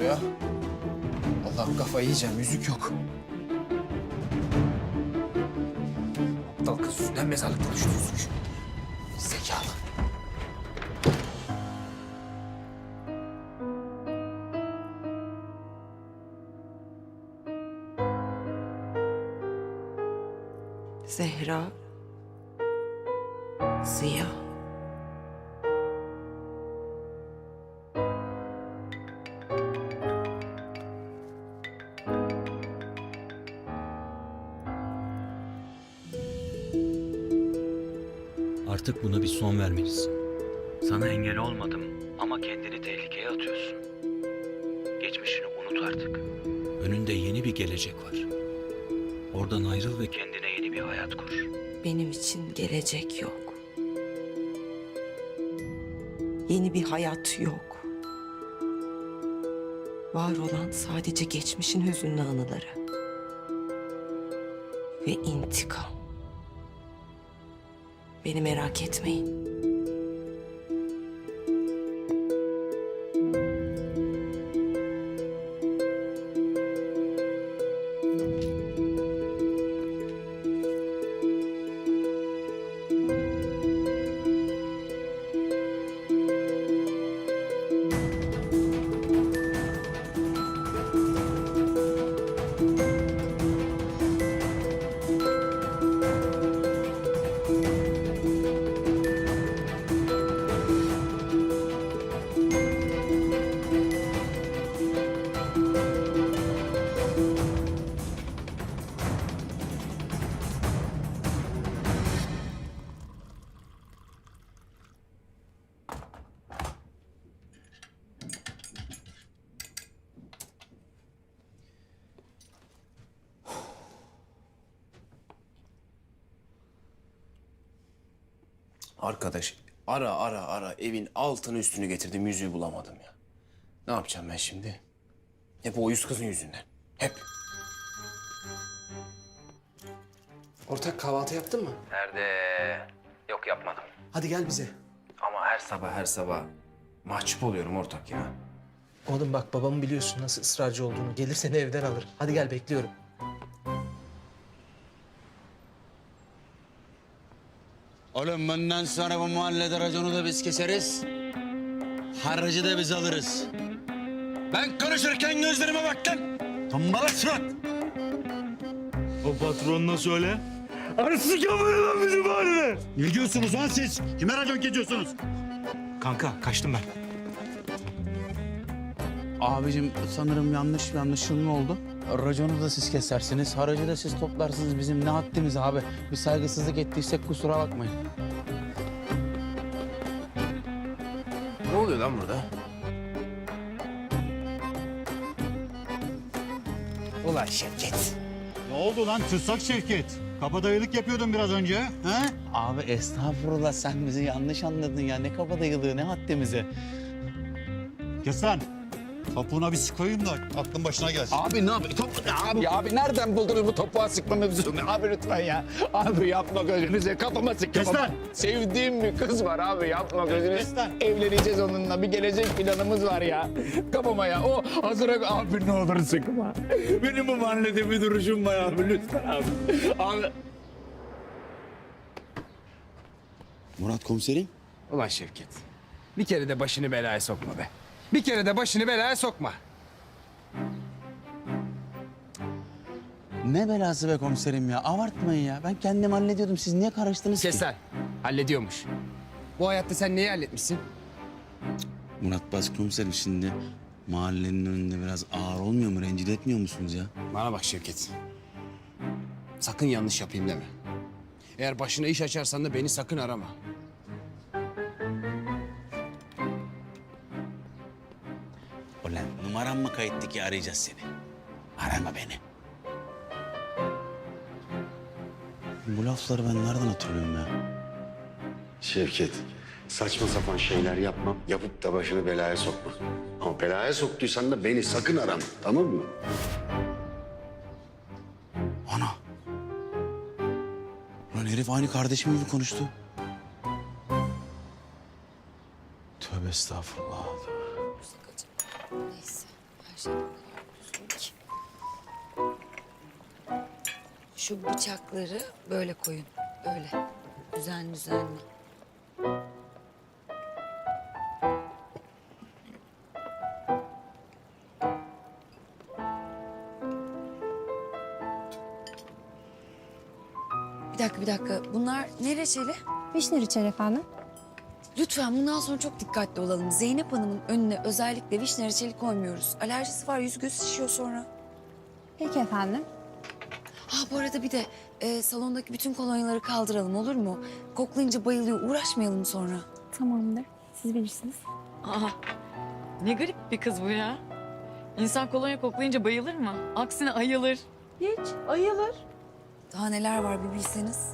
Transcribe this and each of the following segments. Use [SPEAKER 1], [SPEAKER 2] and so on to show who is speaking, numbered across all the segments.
[SPEAKER 1] ya? Allah kafayı yiyeceğim. Yüzük yok. Aptal kız yüzünden mezarlıkta düştü yüzük. Zekalı.
[SPEAKER 2] Zehra, Ziya.
[SPEAKER 3] Artık buna bir son vermelisin. Sana engel olmadım ama kendini tehlikeye atıyorsun. Geçmişini unut artık. Önünde yeni bir gelecek var. Oradan ayrıl ve kendine yeni bir hayat kur.
[SPEAKER 2] Benim için gelecek yok. Yeni bir hayat yok. Var olan sadece geçmişin hüzünlü anıları. Ve intikam. Beni merak etmeyin.
[SPEAKER 1] Arkadaş ara evin altını üstünü getirdim, yüzüğü bulamadım ya. Ne yapacağım ben şimdi? Hep o uyuz kızın yüzünden. Hep. Ortak kahvaltı yaptın mı? Nerede? Yok yapmadım.
[SPEAKER 4] Hadi gel bize.
[SPEAKER 1] Ama her sabah mahcup oluyorum ortak ya.
[SPEAKER 4] Oğlum bak babamı biliyorsun nasıl ısrarcı olduğunu. Gelir seni evden alır. Hadi gel bekliyorum.
[SPEAKER 5] Oğlum bundan sonra bu mahallede raconu da biz keseriz. Harcı da biz alırız. Ben konuşurken gözlerime bak lan. Tombala surat.
[SPEAKER 6] O patronuna söyle. Arası kamerayı lan bizim mahallede.
[SPEAKER 5] Ne diyorsunuz lan siz? Kime racon kesiyorsunuz?
[SPEAKER 6] Kanka kaçtım ben.
[SPEAKER 5] Abicim sanırım yanlış bir anlaşılma oldu. Raconu da siz kesersiniz, haracı da siz toplarsınız. Bizim ne haddimiz abi? Bir saygısızlık ettiysek kusura bakmayın.
[SPEAKER 1] Ne oluyor lan burada? Ulan Şevket.
[SPEAKER 6] Ne oldu lan tırsak Şevket? Kabadayılık yapıyordun biraz önce. Ha?
[SPEAKER 5] Abi estağfurullah sen bizi yanlış anladın ya. Ne kabadayılığı, ne haddimize.
[SPEAKER 6] Kes lan. Topuğuna bir sıkayım da aklın başına gelsin.
[SPEAKER 5] Abi ne yapayım? Abi nereden buldunuz bu topuğa sıkma mevzusunu? Abi lütfen ya. Abi yapma gözünüze kafama sık.
[SPEAKER 6] Kes lan.
[SPEAKER 5] Sevdiğim bir kız var abi yapma gözünüze.
[SPEAKER 6] Kes lan.
[SPEAKER 5] Evleneceğiz onunla bir gelecek planımız var ya. Kafama ya o hazıra abi ne olur sıkma. Benim bu mahallede bir duruşum var abi lütfen abi. Abi. Murat komiserim.
[SPEAKER 1] Ulan Şevket. Bir kere de başını belaya sokma be. Bir kere de başını belaya sokma.
[SPEAKER 5] Ne belası be komiserim ya abartmayın ya. Ben kendim hallediyordum siz niye karıştınız ki?
[SPEAKER 1] Kes lan. Hallediyormuş. Bu hayatta sen neyi halletmişsin?
[SPEAKER 5] Murat başkomiserim şimdi mahallenin önünde biraz ağır olmuyor mu? Rencide etmiyor musunuz ya?
[SPEAKER 1] Bana bak Şevket. Sakın yanlış yapayım deme. Eğer başına iş açarsan da beni sakın arama.
[SPEAKER 5] Ulan numaram mı kayıtlı ki arayacağız seni? Arama beni. Bu lafları ben nereden hatırlıyorum ya?
[SPEAKER 7] Şevket, saçma sapan şeyler yapma. Yapıp da başını belaya sokma. Ama belaya soktuysan da beni sakın arama, tamam mı?
[SPEAKER 5] Ana. Lan herif aynı kardeşim gibi konuştu. Tövbe estağfurullah.
[SPEAKER 2] Neyse, her
[SPEAKER 8] Şu bıçakları böyle koyun. Böyle. Düzenli düzenli. Bir dakika. Bunlar ne reçeli?
[SPEAKER 9] Vişne reçeli efendim.
[SPEAKER 8] Lütfen bundan sonra çok dikkatli olalım. Zeynep Hanım'ın önüne özellikle vişne reçeli koymuyoruz. Alerjisi var, yüz göz şişiyor sonra.
[SPEAKER 9] Peki efendim.
[SPEAKER 8] Bu arada bir de salondaki bütün kolonyaları kaldıralım, olur mu? Koklayınca bayılıyor, uğraşmayalım sonra.
[SPEAKER 9] Tamamdır. Siz bilirsiniz.
[SPEAKER 10] Aa, ne garip bir kız bu ya. İnsan kolonya koklayınca bayılır mı? Aksine ayılır.
[SPEAKER 2] Hiç ayılır.
[SPEAKER 8] Daha neler var bir bilseniz.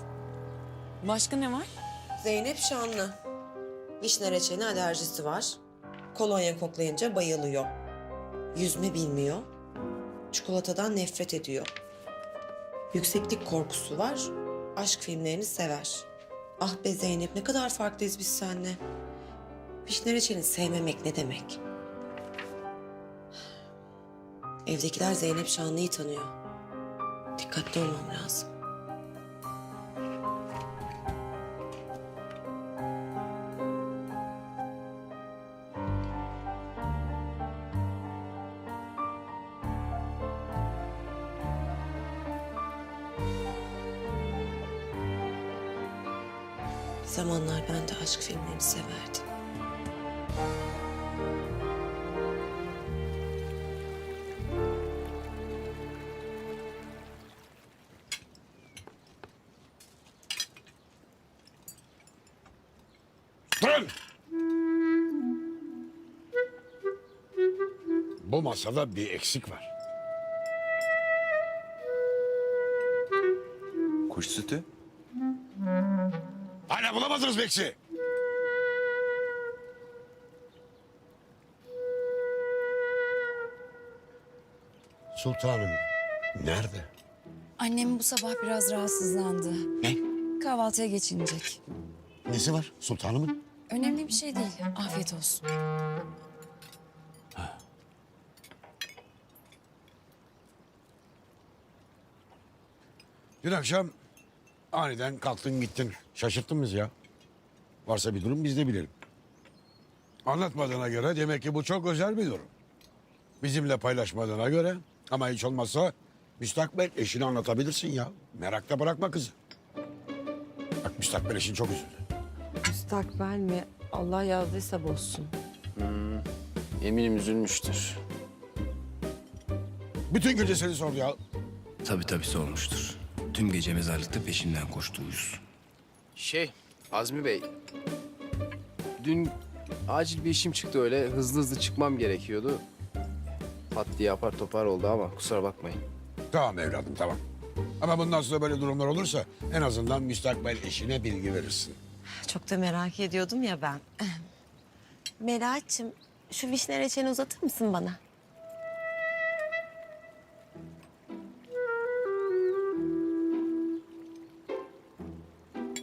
[SPEAKER 10] Başka ne var?
[SPEAKER 2] Zeynep Şanlı. Vişne reçeline alerjisi var. Kolonya koklayınca bayılıyor. Yüzme bilmiyor. Çikolatadan nefret ediyor. Yükseklik korkusu var. Aşk filmlerini sever. Ah be Zeynep, ne kadar farklıyız biz seninle. Vişne reçelini sevmemek ne demek? Evdekiler Zeynep Şanlı'yı tanıyor. Dikkatli olmam lazım. Bir zamanlar ben de aşk filmlerini severdim.
[SPEAKER 7] Durun! Bu masada bir eksik var.
[SPEAKER 1] Kuş sütü.
[SPEAKER 7] Hala bulamadınız mı eksiği? Sultanım nerede?
[SPEAKER 8] Annem bu sabah biraz rahatsızlandı.
[SPEAKER 7] Ne?
[SPEAKER 8] Kahvaltıya geçinecek.
[SPEAKER 7] Nesi var sultanımın?
[SPEAKER 8] Önemli bir şey değil. Afiyet olsun.
[SPEAKER 7] Dün akşam aniden kalktın gittin. Şaşırttın bizi ya. Varsa bir durum biz de bilelim. Anlatmadığına göre demek ki bu çok özel bir durum. Bizimle paylaşmadığına göre ama hiç olmazsa müstakbel eşini anlatabilirsin ya. Merakta bırakma kızı. Bak müstakbel eşin çok üzüldü.
[SPEAKER 2] Müstakbel mi? Allah yazdıysa bozsun.
[SPEAKER 1] Eminim üzülmüştür.
[SPEAKER 7] Bütün gece seni sordu ya.
[SPEAKER 11] Tabii sormuştur. Tüm gece mezarlıkta peşimden koştu uyuz.
[SPEAKER 1] Azmi Bey. Dün acil bir işim çıktı öyle. Hızlı çıkmam gerekiyordu. Pat diye apar topar oldu ama kusura bakmayın.
[SPEAKER 7] Tamam evladım tamam. Ama bundan sonra böyle durumlar olursa en azından müstakbel eşine bilgi verirsin.
[SPEAKER 2] Çok da merak ediyordum ya ben. Melahat'cığım, şu vişne reçelini uzatır mısın bana?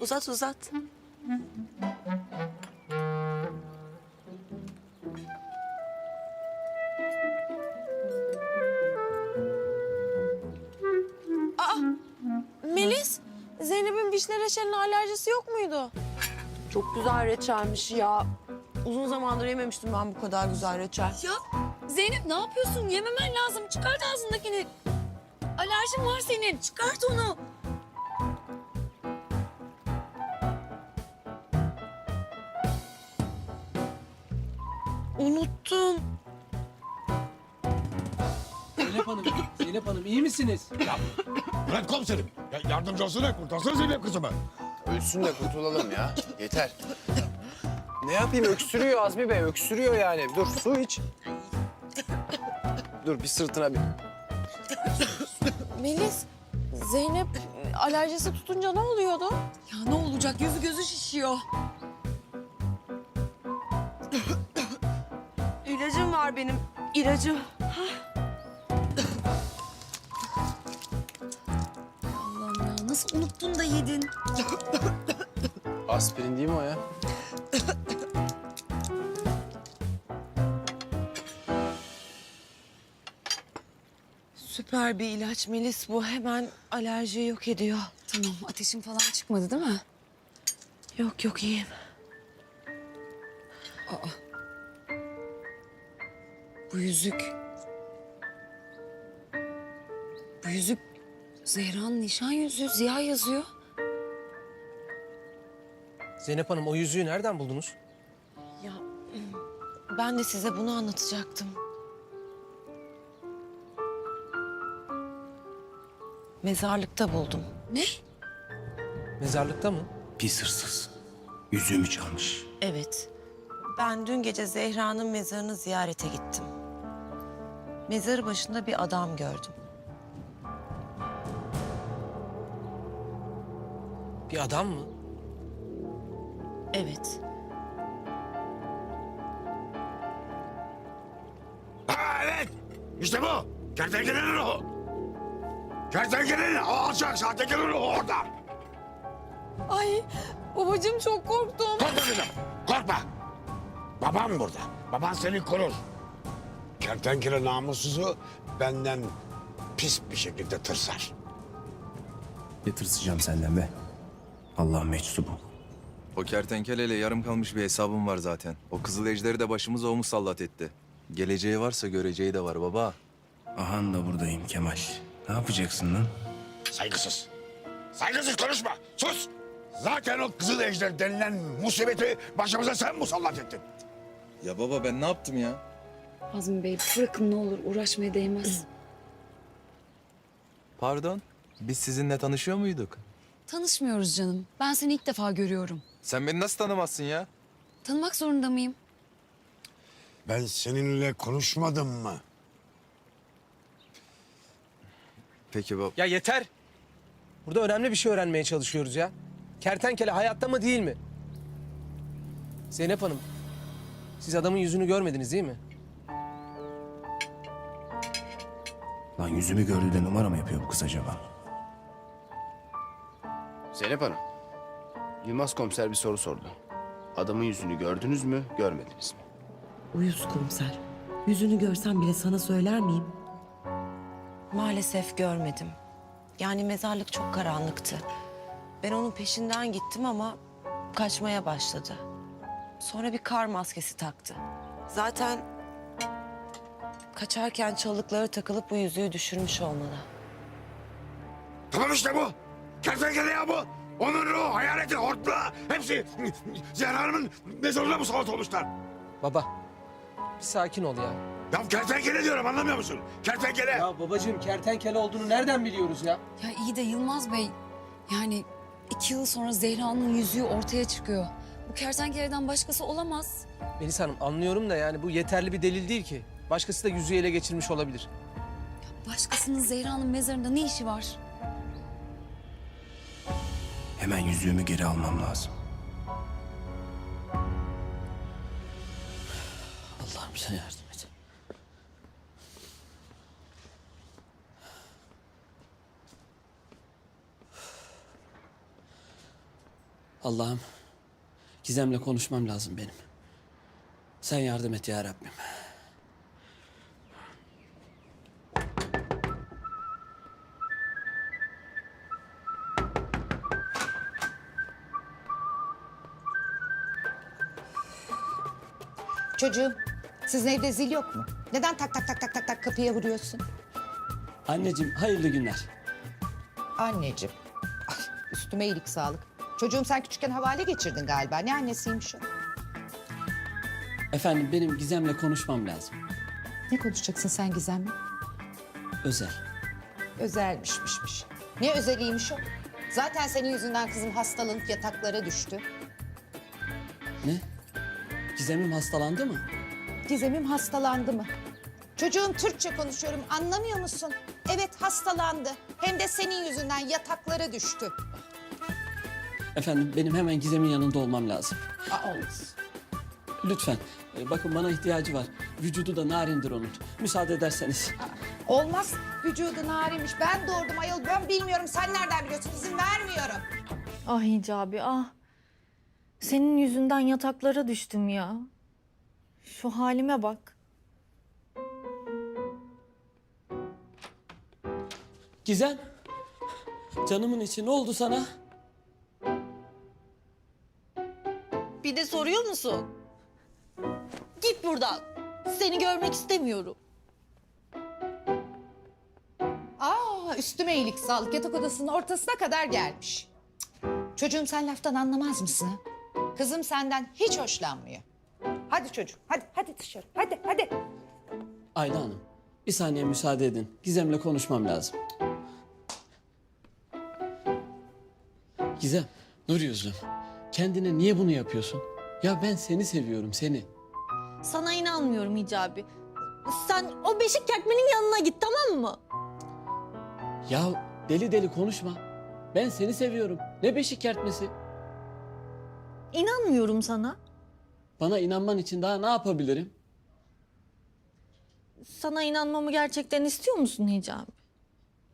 [SPEAKER 2] Uzat uzat.
[SPEAKER 9] Melis, Zeynep'in vişne reçeline alerjisi yok muydu?
[SPEAKER 2] Çok güzel reçelmiş ya. Uzun zamandır yememiştim ben bu kadar güzel reçel.
[SPEAKER 8] Ya Zeynep ne yapıyorsun? Yememen lazım. Çıkart ağzındakini. Alerjin var senin. Çıkart onu.
[SPEAKER 2] Unuttum.
[SPEAKER 4] Zeynep Hanım iyi misiniz?
[SPEAKER 7] Bülent komiserim ya yardımcı olsana kurtarsana Zeynep kızımı.
[SPEAKER 1] Ölsün de kurtulalım ya. Yeter. Ne yapayım? Öksürüyor Azmi Bey. Öksürüyor yani. Dur su iç. Dur bir sırtına bir.
[SPEAKER 9] Melis, Zeynep alerjisi tutunca ne oluyordu?
[SPEAKER 8] Ya ne olacak? Yüzü gözü şişiyor.
[SPEAKER 2] İlacım var benim. İlacım.
[SPEAKER 8] Allah'ım ya nasıl unuttun da yedin?
[SPEAKER 1] Aspirin değil mi o ya?
[SPEAKER 2] Süper bir ilaç Melis bu. Hemen alerjiyi yok ediyor.
[SPEAKER 8] Tamam, ateşin falan çıkmadı değil mi?
[SPEAKER 2] Yok yok iyiyim.
[SPEAKER 8] Bu yüzük... Bu yüzük Zehra'nın nişan yüzüğü. Ziya yazıyor.
[SPEAKER 4] Zeynep Hanım o yüzüğü nereden buldunuz?
[SPEAKER 2] Ya ben de size bunu anlatacaktım. Mezarlıkta buldum.
[SPEAKER 8] Ne?
[SPEAKER 4] Mezarlıkta mı?
[SPEAKER 11] Pis hırsız. Yüzüğümü çalmış.
[SPEAKER 2] Evet. Ben dün gece Zehra'nın mezarını ziyarete gittim. Mezarı başında bir adam gördüm.
[SPEAKER 4] Bir adam mı?
[SPEAKER 2] Evet.
[SPEAKER 7] Ha evet. İşte bu. Kertenkelenin o. Kertenkelenin o alçak sahtekarın o orada.
[SPEAKER 9] Ay babacığım çok korktum.
[SPEAKER 7] Korkma kızım. Korkma. Babam burada. Baban seni korur. Kertenkele namussuzu benden pis bir şekilde tırsar.
[SPEAKER 11] Ne tırsacağım senden be. Allah'ın meczubu.
[SPEAKER 12] O kertenkeleyle yarım kalmış bir hesabım var zaten. O kızıl ejderi de başımıza o musallat etti. Geleceği varsa göreceği de var baba.
[SPEAKER 11] Ahan da buradayım Kemal. Ne yapacaksın lan?
[SPEAKER 7] Saygısız. Saygısız konuşma. Sus. Zaten o kızıl ejder denilen musibeti başımıza sen musallat ettin.
[SPEAKER 12] Ya baba ben ne yaptım ya?
[SPEAKER 8] Azmi Bey bırakın ne olur, uğraşmaya değmez.
[SPEAKER 12] Pardon, biz sizinle tanışıyor muyduk?
[SPEAKER 8] Tanışmıyoruz canım. Ben seni ilk defa görüyorum.
[SPEAKER 12] Sen beni nasıl tanımazsın ya?
[SPEAKER 8] Tanımak zorunda mıyım?
[SPEAKER 7] Ben seninle konuşmadım mı?
[SPEAKER 12] Peki baba.
[SPEAKER 4] Ya yeter. Burada önemli bir şey öğrenmeye çalışıyoruz ya. Kertenkele hayatta mı değil mi? Zeynep Hanım, siz adamın yüzünü görmediniz değil mi?
[SPEAKER 11] Lan yüzümü gördü de numara mı yapıyor bu kız acaba?
[SPEAKER 1] Zeynep Hanım, Yılmaz komiser bir soru sordu. Adamın yüzünü gördünüz mü, görmediniz mi?
[SPEAKER 2] Uyuz komiser. Yüzünü görsem bile sana söyler miyim? Maalesef görmedim. Yani mezarlık çok karanlıktı. Ben onun peşinden gittim ama kaçmaya başladı. Sonra bir kar maskesi taktı. Zaten kaçarken çalıkları takılıp bu yüzüğü düşürmüş olmalı.
[SPEAKER 7] Tamam işte bu. Kertenkele ya bu. Onun ruhu, hayaleti, hortlağı hepsi Zehra Hanım'ın mezarına musallat olmuşlar.
[SPEAKER 4] Baba, bir sakin ol ya.
[SPEAKER 7] Ya kertenkele diyorum anlamıyor musun? Kertenkele.
[SPEAKER 4] Ya babacığım kertenkele olduğunu nereden biliyoruz ya?
[SPEAKER 8] Ya iyi de Yılmaz Bey, yani 2 yıl sonra Zehra'nın yüzüğü ortaya çıkıyor. Bu kertenkeleden başkası olamaz.
[SPEAKER 4] Melis Hanım anlıyorum da yani bu yeterli bir delil değil ki. Başkası da yüzüğü ele geçirmiş olabilir.
[SPEAKER 8] Başkasının Zehra'nın mezarında ne işi var?
[SPEAKER 11] Hemen yüzüğümü geri almam lazım.
[SPEAKER 5] Allah'ım sen yardım et. Allah'ım, Gizem'le konuşmam lazım benim. Sen yardım et ya Rabbim.
[SPEAKER 13] Çocuğum, sizin evde zil yok mu? Neden tak tak tak tak tak tak kapıya vuruyorsun?
[SPEAKER 5] Anneciğim, hayırlı günler.
[SPEAKER 13] Anneciğim, ay, üstüme iyilik sağlık. Çocuğum sen küçükken havale geçirdin galiba. Ne annesiymiş o?
[SPEAKER 5] Efendim, benim Gizem'le konuşmam lazım.
[SPEAKER 13] Ne konuşacaksın sen Gizem'le?
[SPEAKER 5] Özel.
[SPEAKER 13] Özelmişmişmiş. Ne özeliymiş o? Zaten senin yüzünden kızım hastalanıp yataklara düştü.
[SPEAKER 5] Ne? Gizem'im hastalandı mı?
[SPEAKER 13] Gizem'im hastalandı mı? Çocuğum Türkçe konuşuyorum anlamıyor musun? Evet hastalandı. Hem de senin yüzünden yataklara düştü.
[SPEAKER 5] Efendim, benim hemen Gizem'in yanında olmam lazım.
[SPEAKER 13] Olmaz.
[SPEAKER 5] Lütfen, bakın bana ihtiyacı var. Vücudu da narindir onun. Müsaade ederseniz.
[SPEAKER 13] Olmaz. Vücudu narinmiş. Ben doğurdum ayol. Ben bilmiyorum. Sen nereden biliyorsun? İzin vermiyorum.
[SPEAKER 9] Ah Hicabi ah. Senin yüzünden yataklara düştüm ya. Şu halime bak.
[SPEAKER 14] Gizem. Canımın içi ne oldu sana?
[SPEAKER 9] Bir de soruyor musun? Git buradan. Seni görmek istemiyorum.
[SPEAKER 13] Üstüme iyilik sağlık. Yatak odasının ortasına kadar gelmiş. Cık. Çocuğum sen laftan anlamaz mısın? Kızım senden hiç hoşlanmıyor. Hadi çocuğum, hadi dışarı. Hadi.
[SPEAKER 14] Ayla Hanım, bir saniye müsaade edin. Gizem'le konuşmam lazım. Gizem, Nur yüzlüm. Kendine niye bunu yapıyorsun? Ya ben seni seviyorum, seni.
[SPEAKER 9] Sana inanmıyorum Hicabi. Sen o beşik kertmenin yanına git, tamam mı?
[SPEAKER 14] Ya deli deli konuşma. Ben seni seviyorum. Ne beşik kertmesi?
[SPEAKER 9] İnanmıyorum sana.
[SPEAKER 14] Bana inanman için daha ne yapabilirim?
[SPEAKER 9] Sana inanmamı gerçekten istiyor musun Hicabi?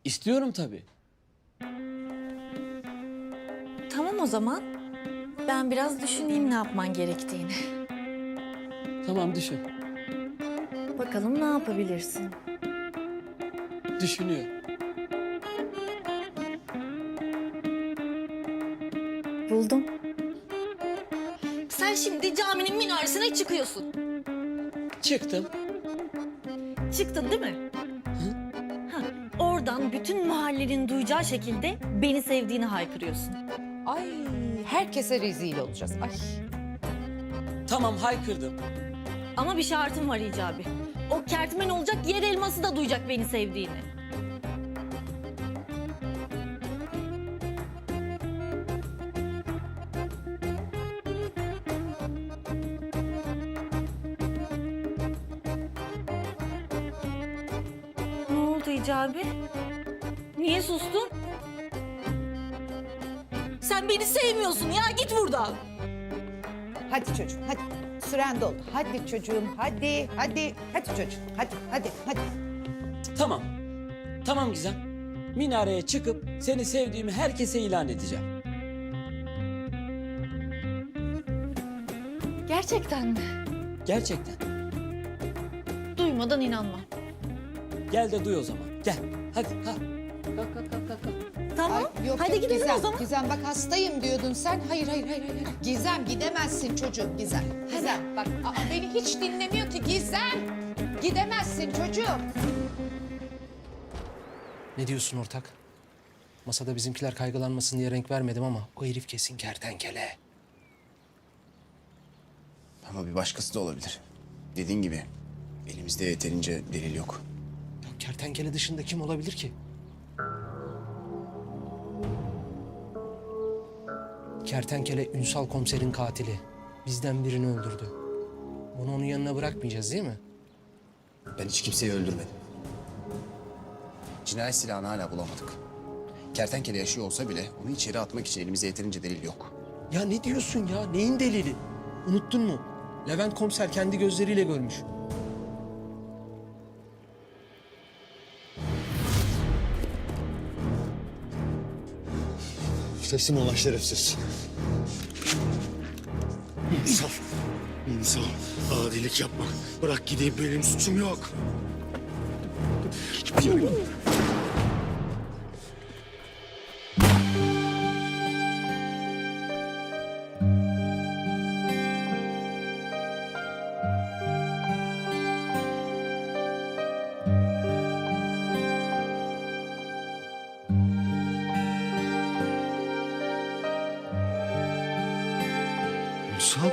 [SPEAKER 14] İstiyorum tabii.
[SPEAKER 9] Tamam o zaman. Ben biraz düşüneyim ne yapman gerektiğini.
[SPEAKER 14] Tamam düşün.
[SPEAKER 9] Bakalım ne yapabilirsin?
[SPEAKER 14] Düşünüyor.
[SPEAKER 9] Buldum. Sen şimdi caminin minaresine çıkıyorsun.
[SPEAKER 14] Çıktım.
[SPEAKER 9] Çıktın değil mi? Ha, oradan bütün mahallenin duyacağı şekilde beni sevdiğini haykırıyorsun.
[SPEAKER 13] Ay, herkese rezil olacağız. Ay.
[SPEAKER 14] Tamam haykırdım.
[SPEAKER 9] Ama bir şartım var Hicabi. O kertmen olacak yer elması da duyacak beni sevdiğini. Ne oldu Hicabi? Niye sustun? Sen beni sevmiyorsun ya, git buradan.
[SPEAKER 13] Hadi çocuğum, hadi. Süren doldu. Hadi çocuğum, hadi. Hadi çocuğum, hadi.
[SPEAKER 14] Tamam. Tamam Gizem. Minareye çıkıp seni sevdiğimi herkese ilan edeceğim.
[SPEAKER 9] Gerçekten mi?
[SPEAKER 14] Gerçekten.
[SPEAKER 9] Duymadan inanmam.
[SPEAKER 14] Gel de duy o zaman. Gel. Hadi kalk. Kalk.
[SPEAKER 9] Tamam,
[SPEAKER 13] Yok,
[SPEAKER 9] hadi gidelim
[SPEAKER 13] Gizem,
[SPEAKER 9] o zaman.
[SPEAKER 13] Gizem bak hastayım diyordun sen. Hayır. Gizem gidemezsin çocuğum, Gizem. Gizem bak, beni hiç dinlemiyor ki Gizem. Gidemezsin çocuğum.
[SPEAKER 4] Ne diyorsun ortak? Masada bizimkiler kaygılanmasın diye renk vermedim ama o herif kesin kertenkele.
[SPEAKER 11] Ama bir başkası da olabilir. Dediğin gibi elimizde yeterince delil yok.
[SPEAKER 4] Ya kertenkele dışında kim olabilir ki? Kertenkele Ünsal komiserin katili. Bizden birini öldürdü. Bunu onun yanına bırakmayacağız değil mi?
[SPEAKER 11] Ben hiç kimseyi öldürmedim. Cinayet silahını hala bulamadık. Kertenkele yaşıyor olsa bile onu içeri atmak için elimizde yeterince delil yok.
[SPEAKER 4] Ya ne diyorsun ya? Neyin delili? Unuttun mu? Levent komiser kendi gözleriyle görmüş.
[SPEAKER 6] Teslim olan şerefsiz. İnsan, adilik yapma. Bırak gideyim, benim suçum yok. İnsan.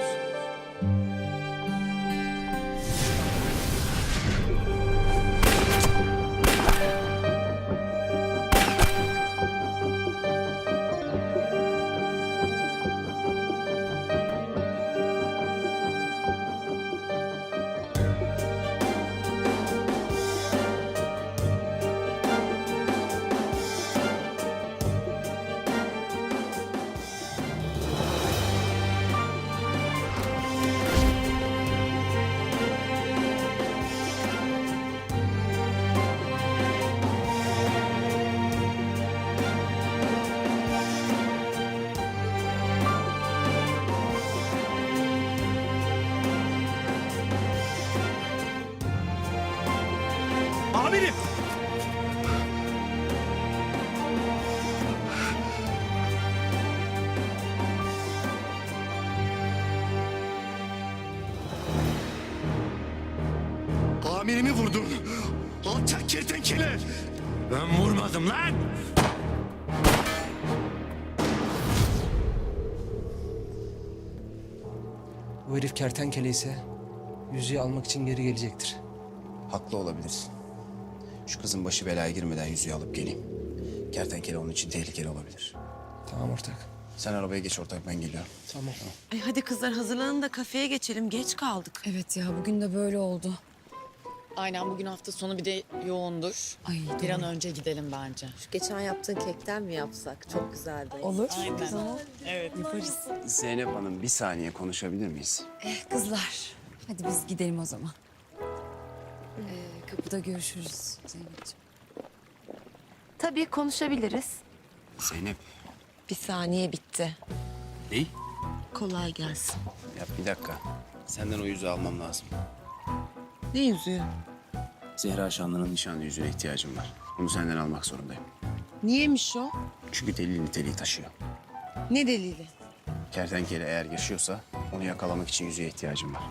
[SPEAKER 4] Amirim!
[SPEAKER 6] beni mi vurdun? Alçak kertenkele! Ben vurmadım lan!
[SPEAKER 4] Bu herif kertenkele ise yüzüğü almak için geri gelecektir.
[SPEAKER 11] Haklı olabilirsin. Şu kızın başı belaya girmeden yüzüğü alıp geleyim. Kertenkele onun için tehlikeli olabilir.
[SPEAKER 4] Tamam ortak.
[SPEAKER 11] Sen arabaya geç ortak, ben geliyorum.
[SPEAKER 4] Tamam.
[SPEAKER 2] Ay hadi kızlar hazırlanın da kafeye geçelim. Geç kaldık.
[SPEAKER 8] Evet ya bugün de böyle oldu.
[SPEAKER 10] Aynen bugün hafta sonu bir de yoğundur.
[SPEAKER 8] Ay
[SPEAKER 10] Bir an
[SPEAKER 8] doğru.
[SPEAKER 10] önce gidelim bence.
[SPEAKER 2] Şu geçen yaptığın kekten mi yapsak? Çok güzeldi.
[SPEAKER 8] Olur.
[SPEAKER 10] Aynen.
[SPEAKER 8] Tamam.
[SPEAKER 10] Evet.
[SPEAKER 8] Yaparız.
[SPEAKER 11] Zeynep Hanım, bir saniye konuşabilir miyiz?
[SPEAKER 8] Kızlar hadi biz gidelim o zaman. Kapıda görüşürüz Zeynep'ciğim.
[SPEAKER 2] Tabii konuşabiliriz.
[SPEAKER 11] Zeynep.
[SPEAKER 2] Bir saniye bitti.
[SPEAKER 11] Ney?
[SPEAKER 2] Kolay gelsin.
[SPEAKER 11] Ya bir dakika. Senden o yüzüğü almam lazım.
[SPEAKER 2] Ne yüzüğü?
[SPEAKER 11] Zehra Şanlı'nın nişan yüzüğüne ihtiyacım var. Bunu senden almak zorundayım.
[SPEAKER 2] Niyeymiş o?
[SPEAKER 11] Çünkü delil niteliği taşıyor.
[SPEAKER 2] Ne delili?
[SPEAKER 11] Kertenkele eğer yaşıyorsa onu yakalamak için yüzüğe ihtiyacım var.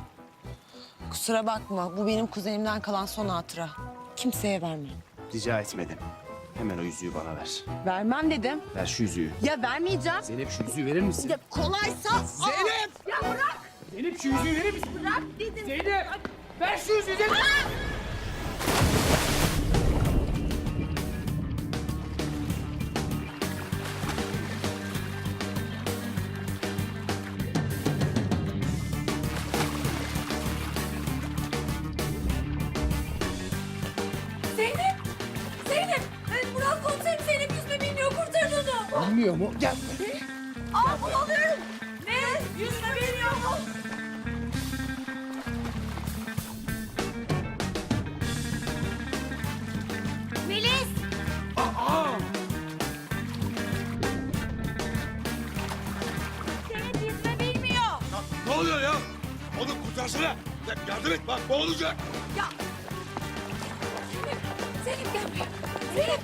[SPEAKER 2] Kusura bakma. Bu benim kuzenimden kalan son hatıra. Kimseye vermem.
[SPEAKER 11] Rica etmedim. Hemen o yüzüğü bana ver.
[SPEAKER 2] Vermem dedim.
[SPEAKER 11] Ver şu yüzüğü.
[SPEAKER 2] Ya vermeyeceğim.
[SPEAKER 11] Zeynep şu yüzüğü verir misin?
[SPEAKER 2] Ya kolaysa... Zeynep! Ya bırak!
[SPEAKER 4] Zeynep şu yüzüğü verir misin?
[SPEAKER 2] Bırak dedim.
[SPEAKER 4] Zeynep! Ver şu yüzüğü Zeynep!
[SPEAKER 8] Zeynep! Zeynep! Murat komiserim Zeynep yüzme bilmiyor, kurtarın onu.
[SPEAKER 4] Bilmiyor mu? Gel.
[SPEAKER 8] Aa bunu alıyorum. Ne? Yüzme bilmiyor mu? Melis! Zeynep yüzme bilmiyor.
[SPEAKER 7] Ne oluyor ya? Oğlum kurtarsana. Ya yardım et bak boğulacak.
[SPEAKER 8] Ya! Zeynep gel buraya. Zeynep!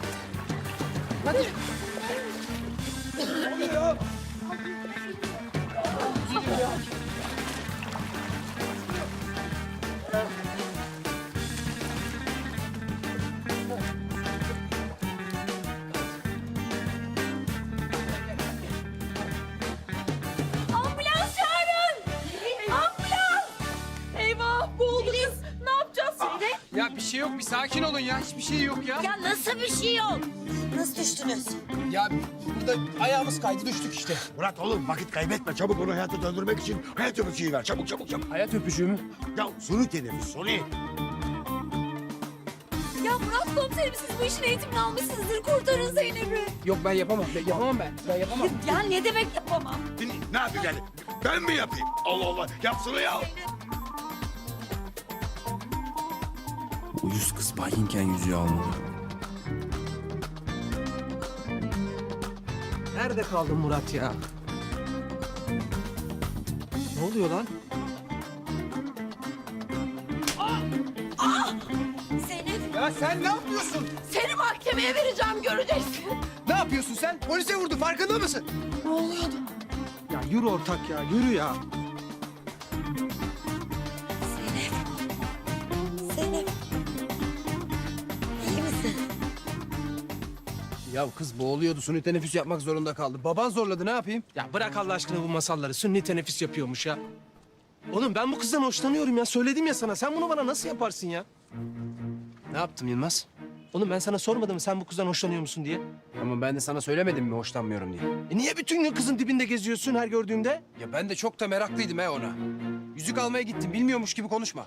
[SPEAKER 8] Ambulans çağırın! Ambulans! Eyvah boğuldu kız. Ne yapacağız Zeynep?
[SPEAKER 4] Ya bir şey yok, bir sakin olun ya. Hiçbir şey yok ya.
[SPEAKER 8] Ya nasıl bir şey yok?
[SPEAKER 2] Nasıl düştünüz?
[SPEAKER 4] Ya burada ayağımız kaydı düştük işte.
[SPEAKER 7] Murat oğlum vakit kaybetme. Çabuk onu hayata döndürmek için hayat öpücüğü ver. Çabuk çabuk çabuk.
[SPEAKER 4] Hayat öpücüğü mü?
[SPEAKER 7] Ya suni teneffüs suni.
[SPEAKER 8] Ya Murat komiserim siz bu işin eğitimini almışsınızdır. Kurtarın Zeynep'i.
[SPEAKER 4] Yok ben yapamam. Yapamam ben. Ben yapamam.
[SPEAKER 8] Ya ne demek yapamam?
[SPEAKER 7] Ne yapayım yani? Ben mi yapayım? Allah Allah yapsana ya.
[SPEAKER 11] Uyuz kız bayinken yüzüğü almalı.
[SPEAKER 4] Nerede kaldın Murat ya? Ne oluyor lan?
[SPEAKER 8] Zeynep
[SPEAKER 4] Ya sen ne yapıyorsun?
[SPEAKER 8] seni mahkemeye vereceğim göreceksin.
[SPEAKER 4] Ne yapıyorsun sen? Polise vurdu farkında mısın?
[SPEAKER 8] Ne oluyordu?
[SPEAKER 4] Ya yürü ortak ya yürü ya.
[SPEAKER 8] Zeynep. Zeynep. İyi misin?
[SPEAKER 1] Ya kız boğuluyordu. Suni teneffüs yapmak zorunda kaldı. Baban zorladı, ne yapayım?
[SPEAKER 4] Ya bırak Allah aşkına bu masalları. Sünni teneffüs yapıyormuş ya. Oğlum ben bu kızdan hoşlanıyorum ya. Söyledim ya sana. Sen bunu bana nasıl yaparsın ya?
[SPEAKER 1] Ne yaptım Yılmaz?
[SPEAKER 4] Oğlum ben sana sormadım mı sen bu kızdan hoşlanıyor musun diye?
[SPEAKER 1] Ama ben de sana söylemedim mi hoşlanmıyorum diye.
[SPEAKER 4] Niye bütün gün kızın dibinde geziyorsun her gördüğümde?
[SPEAKER 1] Ya ben de çok da meraklıydım ona. Yüzük almaya gittim. Bilmiyormuş gibi konuşma.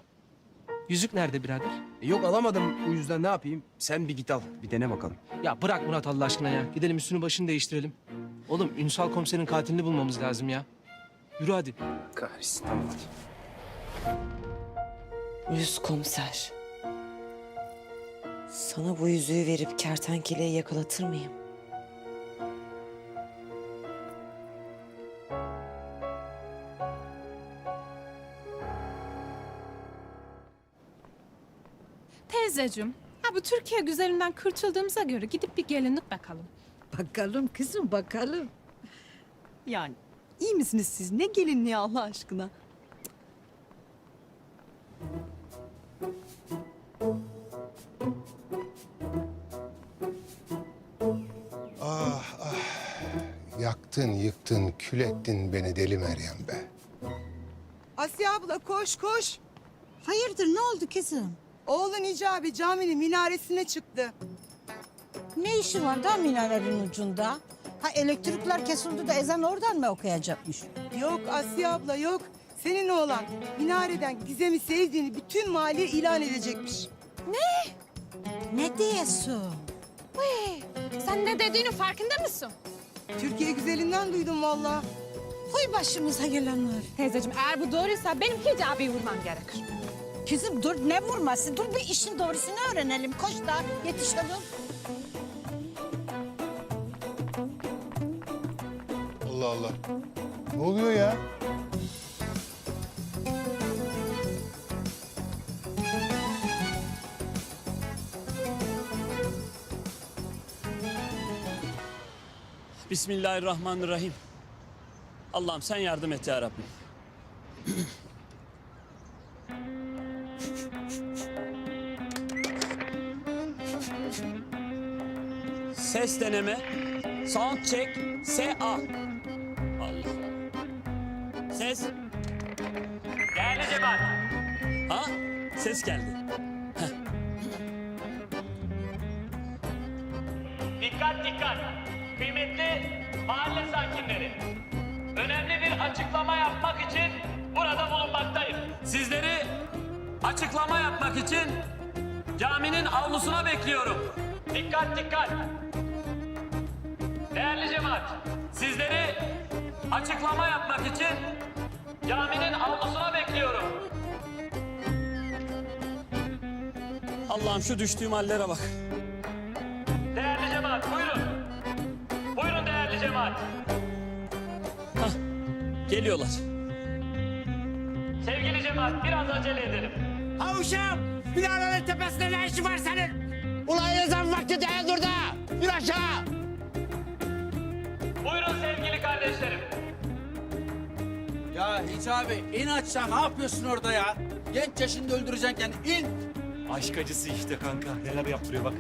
[SPEAKER 4] Yüzük nerede birader?
[SPEAKER 1] Yok alamadım. O yüzden ne yapayım? Sen bir git al. Bir dene bakalım.
[SPEAKER 4] Ya bırak Murat Allah aşkına ya. Gidelim üstünü başını değiştirelim. Oğlum Ünsal komiserin katilini bulmamız lazım ya. Yürü hadi.
[SPEAKER 1] Kahretsin. Tamam hadi.
[SPEAKER 2] Yüz komiser. Sana bu yüzüğü verip kertenkeleyi yakalatır mıyım?
[SPEAKER 15] Teyzeciğim, ha bu Türkiye güzelinden kurtulduğumuza göre gidip bir gelinlik bakalım.
[SPEAKER 13] Bakalım kızım bakalım. Yani iyi misiniz siz? Ne gelinliği Allah aşkına?
[SPEAKER 16] Yaktın, yıktın, kül ettin beni deli Meryem be.
[SPEAKER 17] Asiye abla koş koş.
[SPEAKER 13] Hayırdır ne oldu kızım?
[SPEAKER 17] Oğlun Hicabi caminin minaresine çıktı.
[SPEAKER 13] Ne işi var da minarenin ucunda? Ha elektrikler kesildi de ezan oradan mı okuyacakmış?
[SPEAKER 17] Yok Asiye abla yok. Senin oğlan minareden Gizem'i sevdiğini bütün mahalleye ilan edecekmiş.
[SPEAKER 13] Ne diyorsun?
[SPEAKER 15] Sen ne dediğinin farkında mısın?
[SPEAKER 17] Türkiye güzelinden duydum vallahi.
[SPEAKER 13] Huy başımıza gelenler.
[SPEAKER 15] Teyzeciğim eğer bu doğruysa benim Hicabi'yi vurmam gerekir.
[SPEAKER 13] Kızım dur ne vurması? Dur bir işin doğrusunu öğrenelim. Koş da yetişelim.
[SPEAKER 16] Allah Allah. Ne oluyor ya?
[SPEAKER 14] Bismillahirrahmanirrahim. Allah'ım sen yardım et ya Rabbim. Ses deneme. Sound check. SA. Allah. Ses. Değerli cemaat. Ha? Ses geldi. Heh.
[SPEAKER 18] Dikkat dikkat. Kıymetli mahalle sakinleri. Önemli bir açıklama yapmak için burada bulunmaktayım.
[SPEAKER 14] Sizleri açıklama yapmak için caminin avlusuna bekliyorum.
[SPEAKER 18] Dikkat dikkat. Değerli cemaat.
[SPEAKER 14] Sizleri açıklama yapmak için caminin avlusuna bekliyorum. Allah'ım şu düştüğüm hallere bak.
[SPEAKER 18] Değerli cemaat buyurun. Buyurun değerli cemaat.
[SPEAKER 14] Hah, geliyorlar.
[SPEAKER 18] Sevgili cemaat biraz acele edelim.
[SPEAKER 5] Ha uşağım, binaların tepesinde ne işi var senin? Ulan ezan vakti değil dur da. İn aşağı.
[SPEAKER 18] Buyurun sevgili kardeşlerim.
[SPEAKER 5] Ya Hicabi in aşağı ne yapıyorsun orada ya? Genç yaşında öldüreceksin kendini in.
[SPEAKER 6] Aşk acısı işte kanka. Neler yaptırıyor bak.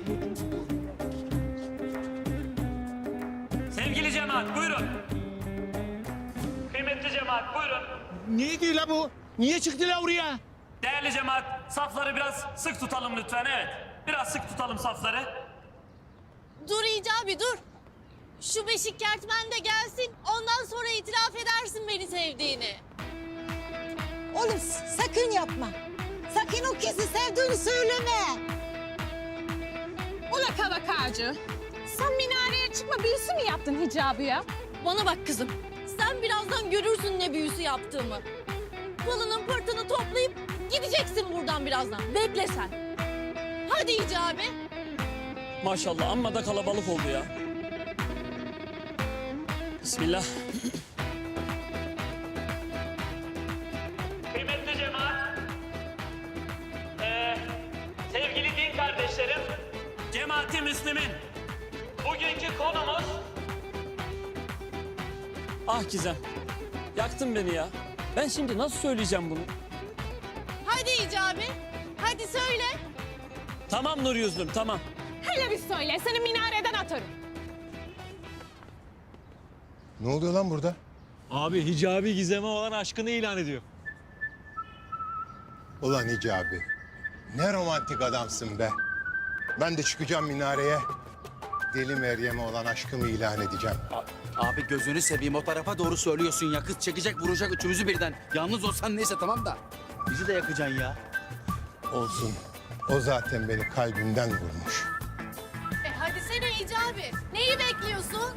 [SPEAKER 18] Sevgili cemaat buyurun. Kıymetli cemaat buyurun.
[SPEAKER 5] Neydi la bu? Niye çıktı la oraya?
[SPEAKER 18] Değerli cemaat safları biraz sık tutalım lütfen evet. Biraz sık tutalım safları.
[SPEAKER 9] Dur Hicabi dur. Şu beşik kertmen de gelsin. Ondan sonra itiraf edersin beni sevdiğini.
[SPEAKER 13] Oğlum sakın yapma. Sakın o kızı sevdiğini söyleme.
[SPEAKER 15] Ula kavak ağacı. Sen minareye çıkma büyüsü mü yaptın Hicabi'ye?
[SPEAKER 9] Bana bak kızım. Sen birazdan görürsün ne büyüsü yaptığımı. Pılının pırtını toplayıp gideceksin buradan birazdan. Bekle sen. Hadi Hicabi.
[SPEAKER 14] Maşallah amma da kalabalık oldu ya. Bismillah.
[SPEAKER 18] Kıymetli cemaat. Sevgili din kardeşlerim.
[SPEAKER 14] Cemaati Müslümin.
[SPEAKER 18] Bugünkü konumuz
[SPEAKER 14] Ah Gizem. Yaktın beni ya. Ben şimdi nasıl söyleyeceğim bunu?
[SPEAKER 9] Hadi Hicabi. Hadi söyle.
[SPEAKER 14] Tamam Nur Yüzlüm tamam.
[SPEAKER 15] Hele bir söyle seni minareden atarım.
[SPEAKER 16] Ne oluyor lan burada?
[SPEAKER 6] Abi Hicabi Gizem'e olan aşkını ilan ediyor.
[SPEAKER 16] Ulan Hicabi. Ne romantik adamsın be. Ben de çıkacağım minareye. Deli Meryem'e olan aşkımı ilan edeceğim.
[SPEAKER 5] Abi gözünü seveyim o tarafa doğru söylüyorsun ya. Kız çekecek vuracak üçümüzü birden. Yalnız olsan neyse tamam da. Bizi de yakacaksın ya.
[SPEAKER 16] Olsun. O zaten beni kalbimden vurmuş.
[SPEAKER 9] Hadi sene Hicabi. Neyi bekliyorsun?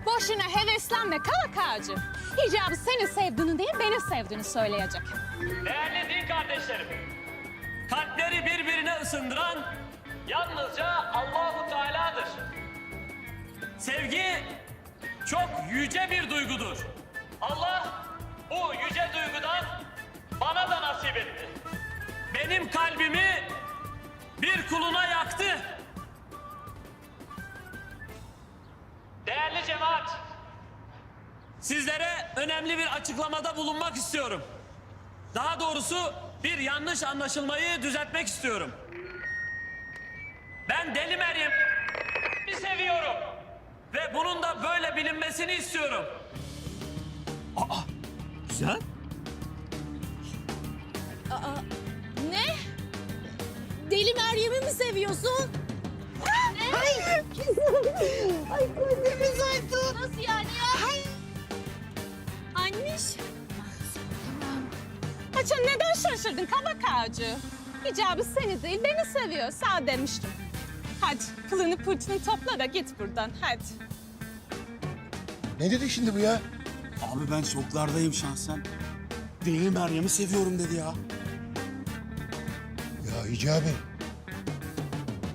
[SPEAKER 15] Boşuna heveslenme kavak ağacı. Hicabi seni sevdiğini değil beni sevdiğini söyleyecek.
[SPEAKER 18] değerli din kardeşlerim.
[SPEAKER 14] Kalpleri birbirine ısındıran
[SPEAKER 18] Yalnızca Allahu Teala'dır.
[SPEAKER 14] sevgi çok yüce bir duygudur.
[SPEAKER 18] Allah bu yüce duygudan bana da nasip etti.
[SPEAKER 14] Benim kalbimi bir kuluna yaktı.
[SPEAKER 18] Değerli cemaat,
[SPEAKER 14] Sizlere önemli bir açıklamada bulunmak istiyorum. Daha doğrusu bir yanlış anlaşılmayı düzeltmek istiyorum. Ben Deli Meryem'i
[SPEAKER 18] seviyorum. Ve bunun da böyle bilinmesini istiyorum.
[SPEAKER 14] Güzel.
[SPEAKER 9] Aa, ne? Deli Meryem'i mi seviyorsun? Ne? Ay gözümüz aydın. Nasıl yani ya? Ay. Anneş.
[SPEAKER 15] Açın neden şaşırdın kabak ağacı? İcabı seni değil beni seviyor. Sağ demiştim. Hadi kılını pırtını topla da git buradan hadi.
[SPEAKER 6] Ne dedi şimdi bu ya?
[SPEAKER 5] Abi ben şoklardayım şahsen. Deli Meryem'i seviyorum dedi ya.
[SPEAKER 16] Ya Hicabi.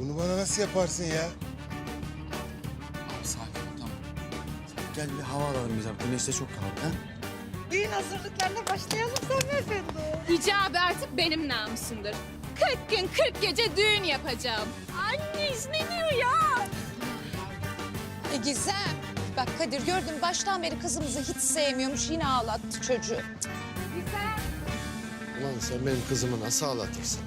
[SPEAKER 16] Bunu bana nasıl yaparsın ya?
[SPEAKER 5] Abi sakin ol tamam. Gel bir hava alalım biz abi. Güneşte çok kaldı ha.
[SPEAKER 17] Düğün hazırlıklarına başlayalım Sami Efendi.
[SPEAKER 15] İcabı artık benim namusumdur. 40 gün 40 gece düğün yapacağım.
[SPEAKER 9] Anneş ne diyor ya?
[SPEAKER 13] Gizem. Bak Kadir gördün baştan beri kızımızı hiç sevmiyormuş. Yine ağlattı çocuğu.
[SPEAKER 6] Ulan sen benim kızımı nasıl ağlatırsın?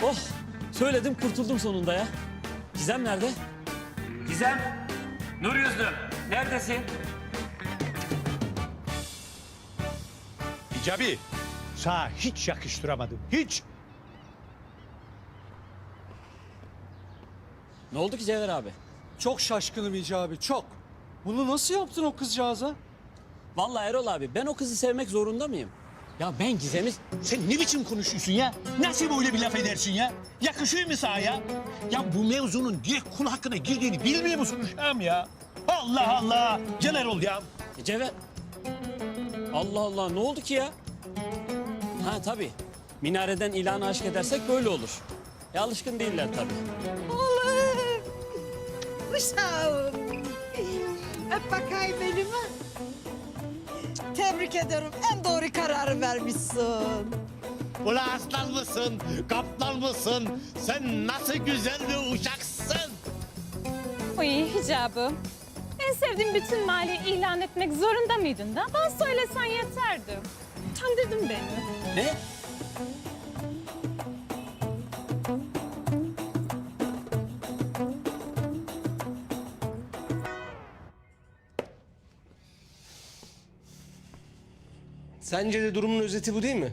[SPEAKER 14] Oh söyledim kurtuldum sonunda ya. Gizem nerede?
[SPEAKER 18] Gizem, Nur Yüzlü, neredesin?
[SPEAKER 19] Hicabi, sana hiç yakıştıramadım, hiç.
[SPEAKER 14] Ne oldu ki Cevher abi?
[SPEAKER 4] Çok şaşkınım Hicabi, çok. Bunu nasıl yaptın o kızcağıza?
[SPEAKER 14] Vallahi Erol abi ben o kızı sevmek zorunda mıyım? Ya ben Gizem'i...
[SPEAKER 19] Sen ne biçim konuşuyorsun ya? Nasıl böyle bir laf edersin ya? Yakışıyor mu sana ya? Ya bu mevzunun direkt kul hakkına girdiğini bilmiyor musun uşağım ya? Allah Allah! Gel Erol ya.
[SPEAKER 14] Cevher... Allah Allah ne oldu ki ya? Ha tabii. Minareden ilanı aşk edersek böyle olur. Ya alışkın değiller tabii.
[SPEAKER 17] Oğlum. Uşağım. Öp bakayım elimi. Tebrik ederim. En doğru kararı vermişsin.
[SPEAKER 19] Ula aslan mısın? Kaplan mısın? Sen nasıl güzel bir uşaksın?
[SPEAKER 15] Uy Hicabı. En sevdiğim bütün mahalleyi ilan etmek zorunda mıydın da? Bana söylesen yeterdi. Utandırdın beni.
[SPEAKER 14] Ne?
[SPEAKER 4] Sence de durumun özeti bu değil mi?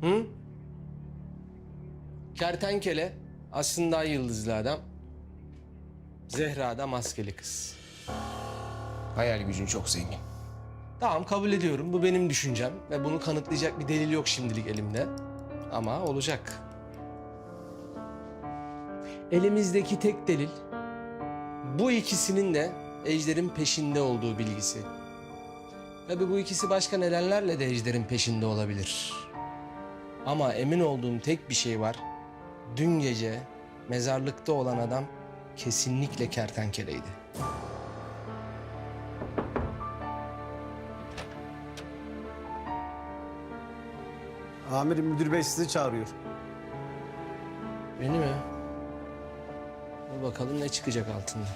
[SPEAKER 4] Hı? Kertenkele aslında ay yıldızlı adam. Zehra da maskeli kız.
[SPEAKER 11] Hayal gücün çok zengin.
[SPEAKER 4] Tamam kabul ediyorum. Bu benim düşüncem ve bunu kanıtlayacak bir delil yok şimdilik elimde. Ama olacak. Elimizdeki tek delil bu ikisinin de Ejder'in peşinde olduğu bilgisi. Tabii bu ikisi başka nedenlerle de Ejder'in peşinde olabilir. Ama emin olduğum tek bir şey var. Dün gece mezarlıkta olan adam kesinlikle kertenkeleydi.
[SPEAKER 6] Amirim müdür bey sizi çağırıyor.
[SPEAKER 4] Beni mi? Dur bakalım ne çıkacak altında.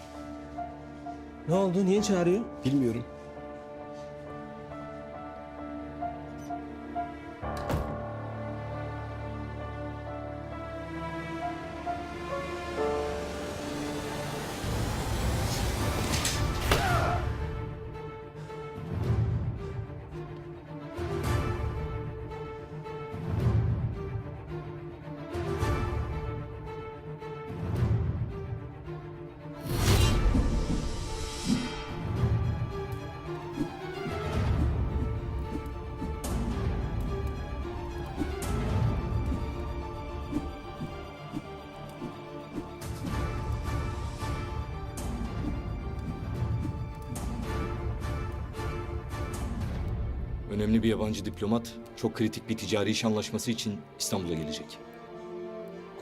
[SPEAKER 4] Ne oldu? Niye çağırıyor?
[SPEAKER 11] Bilmiyorum.
[SPEAKER 20] Önemli bir yabancı diplomat çok kritik bir ticari iş anlaşması için İstanbul'a gelecek.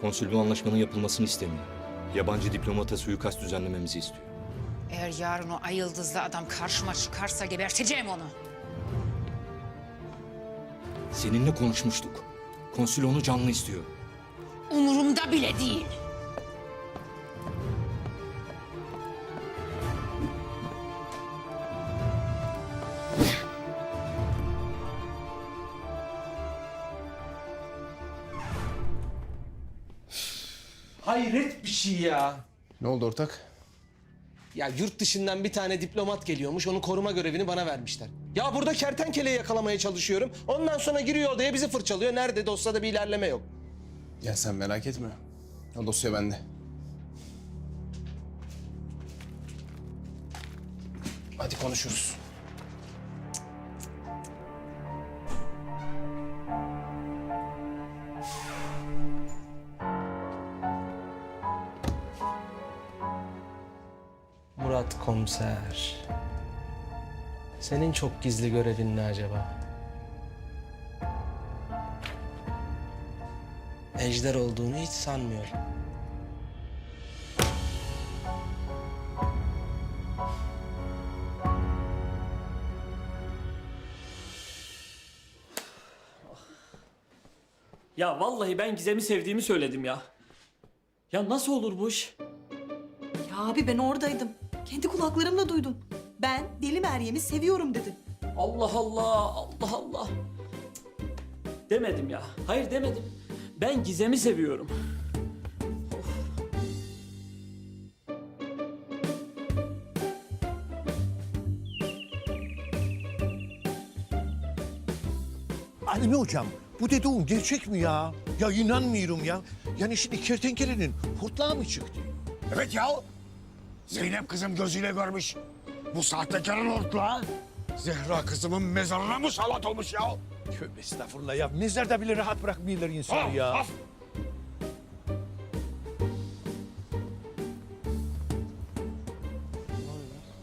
[SPEAKER 20] Konsül bu anlaşmanın yapılmasını istemiyor. Yabancı diplomata suikast düzenlememizi istiyor.
[SPEAKER 13] Eğer yarın o ay yıldızlı adam karşıma çıkarsa geberteceğim onu.
[SPEAKER 20] Seninle konuşmuştuk. Konsül onu canlı istiyor.
[SPEAKER 13] Umurumda bile değil.
[SPEAKER 4] hayret bir şey ya.
[SPEAKER 1] Ne oldu ortak?
[SPEAKER 4] Ya yurt dışından bir tane diplomat geliyormuş. Onun koruma görevini bana vermişler. Ya burada kertenkeleyi yakalamaya çalışıyorum. Ondan sonra giriyor odaya bizi fırçalıyor. Nerede dosyada bir ilerleme yok.
[SPEAKER 1] Ya sen merak etme. O dosya bende. Hadi konuşuruz.
[SPEAKER 4] Murat komiser. Senin çok gizli görevin ne acaba? Ejder olduğunu hiç sanmıyorum.
[SPEAKER 14] Ya vallahi ben Gizem'i sevdiğimi söyledim ya. Ya nasıl olur bu iş?
[SPEAKER 21] Ya abi ben oradaydım. Kendi kulaklarımla duydum. Ben Deli Meryem'i seviyorum dedi.
[SPEAKER 14] Allah Allah, Allah Allah. Demedim ya. Hayır demedim. Ben Gizem'i seviyorum.
[SPEAKER 19] Alimi hocam, bu dediğin gerçek mi ya? Ya inanmıyorum ya. Yani şimdi kertenkelenin hortlağı mı çıktı?
[SPEAKER 7] Evet ya. Zeynep kızım gözüyle görmüş. Bu sahtekarın hortlağı Zehra kızımın mezarına musallat olmuş ya.
[SPEAKER 19] Tövbe estağfurullah ya. Mezarda bile rahat bırakmıyorlar insanı ya.
[SPEAKER 7] Of.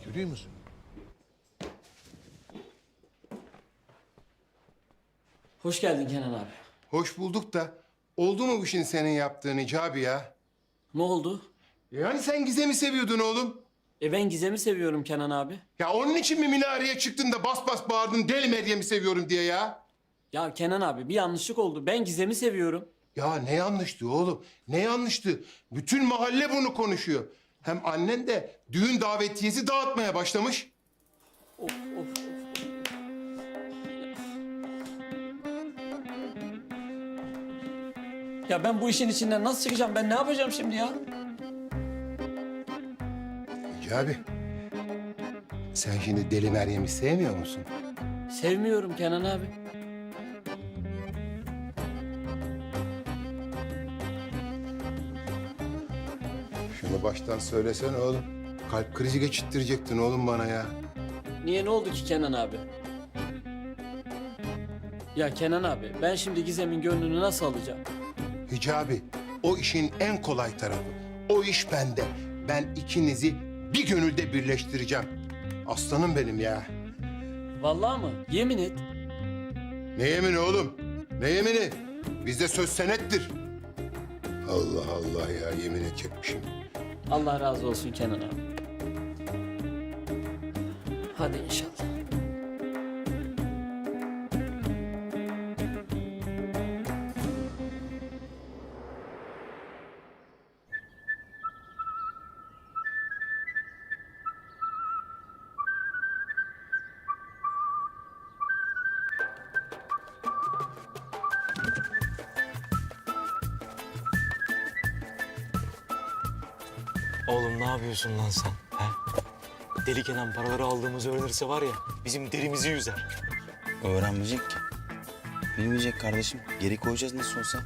[SPEAKER 19] Görüyor musun?
[SPEAKER 14] Hoş geldin Kenan abi.
[SPEAKER 16] Hoş bulduk da oldu mu bu işin senin yaptığın Hicabi ya?
[SPEAKER 14] Ne oldu?
[SPEAKER 16] Yani sen Gizem'i seviyordun oğlum.
[SPEAKER 14] Ben Gizem'i seviyorum Kenan abi.
[SPEAKER 16] Ya onun için mi minareye çıktın da bas bas bağırdın Deli Meryem'i seviyorum diye ya?
[SPEAKER 14] Ya Kenan abi bir yanlışlık oldu. Ben Gizem'i seviyorum.
[SPEAKER 16] Ya ne yanlıştı oğlum? Ne yanlıştı? Bütün mahalle bunu konuşuyor. Hem annen de düğün davetiyesi dağıtmaya başlamış.
[SPEAKER 14] Of of of. Ya ben bu işin içinden nasıl çıkacağım? Ben ne yapacağım şimdi ya?
[SPEAKER 16] Hicabi, sen şimdi Deli Meryem'i sevmiyor musun?
[SPEAKER 14] Sevmiyorum Kenan abi.
[SPEAKER 16] Şunu baştan söylesene oğlum. Kalp krizi geçirttirecektin oğlum bana ya.
[SPEAKER 14] Niye ne oldu ki Kenan abi? Ya Kenan abi ben şimdi Gizem'in gönlünü nasıl alacağım?
[SPEAKER 16] Hicabi, o işin en kolay tarafı. O iş bende. Ben ikinizi bir gönülde birleştireceğim. Aslanım benim ya.
[SPEAKER 14] Vallahi mı? Yemin et.
[SPEAKER 16] Ne yemini oğlum? Ne yemini? Bizde söz senettir. Allah Allah ya, yemin edecekmişim.
[SPEAKER 14] Allah razı olsun Kenan abi. Hadi inşallah.
[SPEAKER 22] Oğlum ne yapıyorsun lan sen? He? Deli Kenan paraları aldığımızı öğrenirse var ya bizim derimizi yüzer.
[SPEAKER 11] Öğrenmeyecek ki. Bilmeyecek kardeşim. Geri koyacağız nasıl olsa.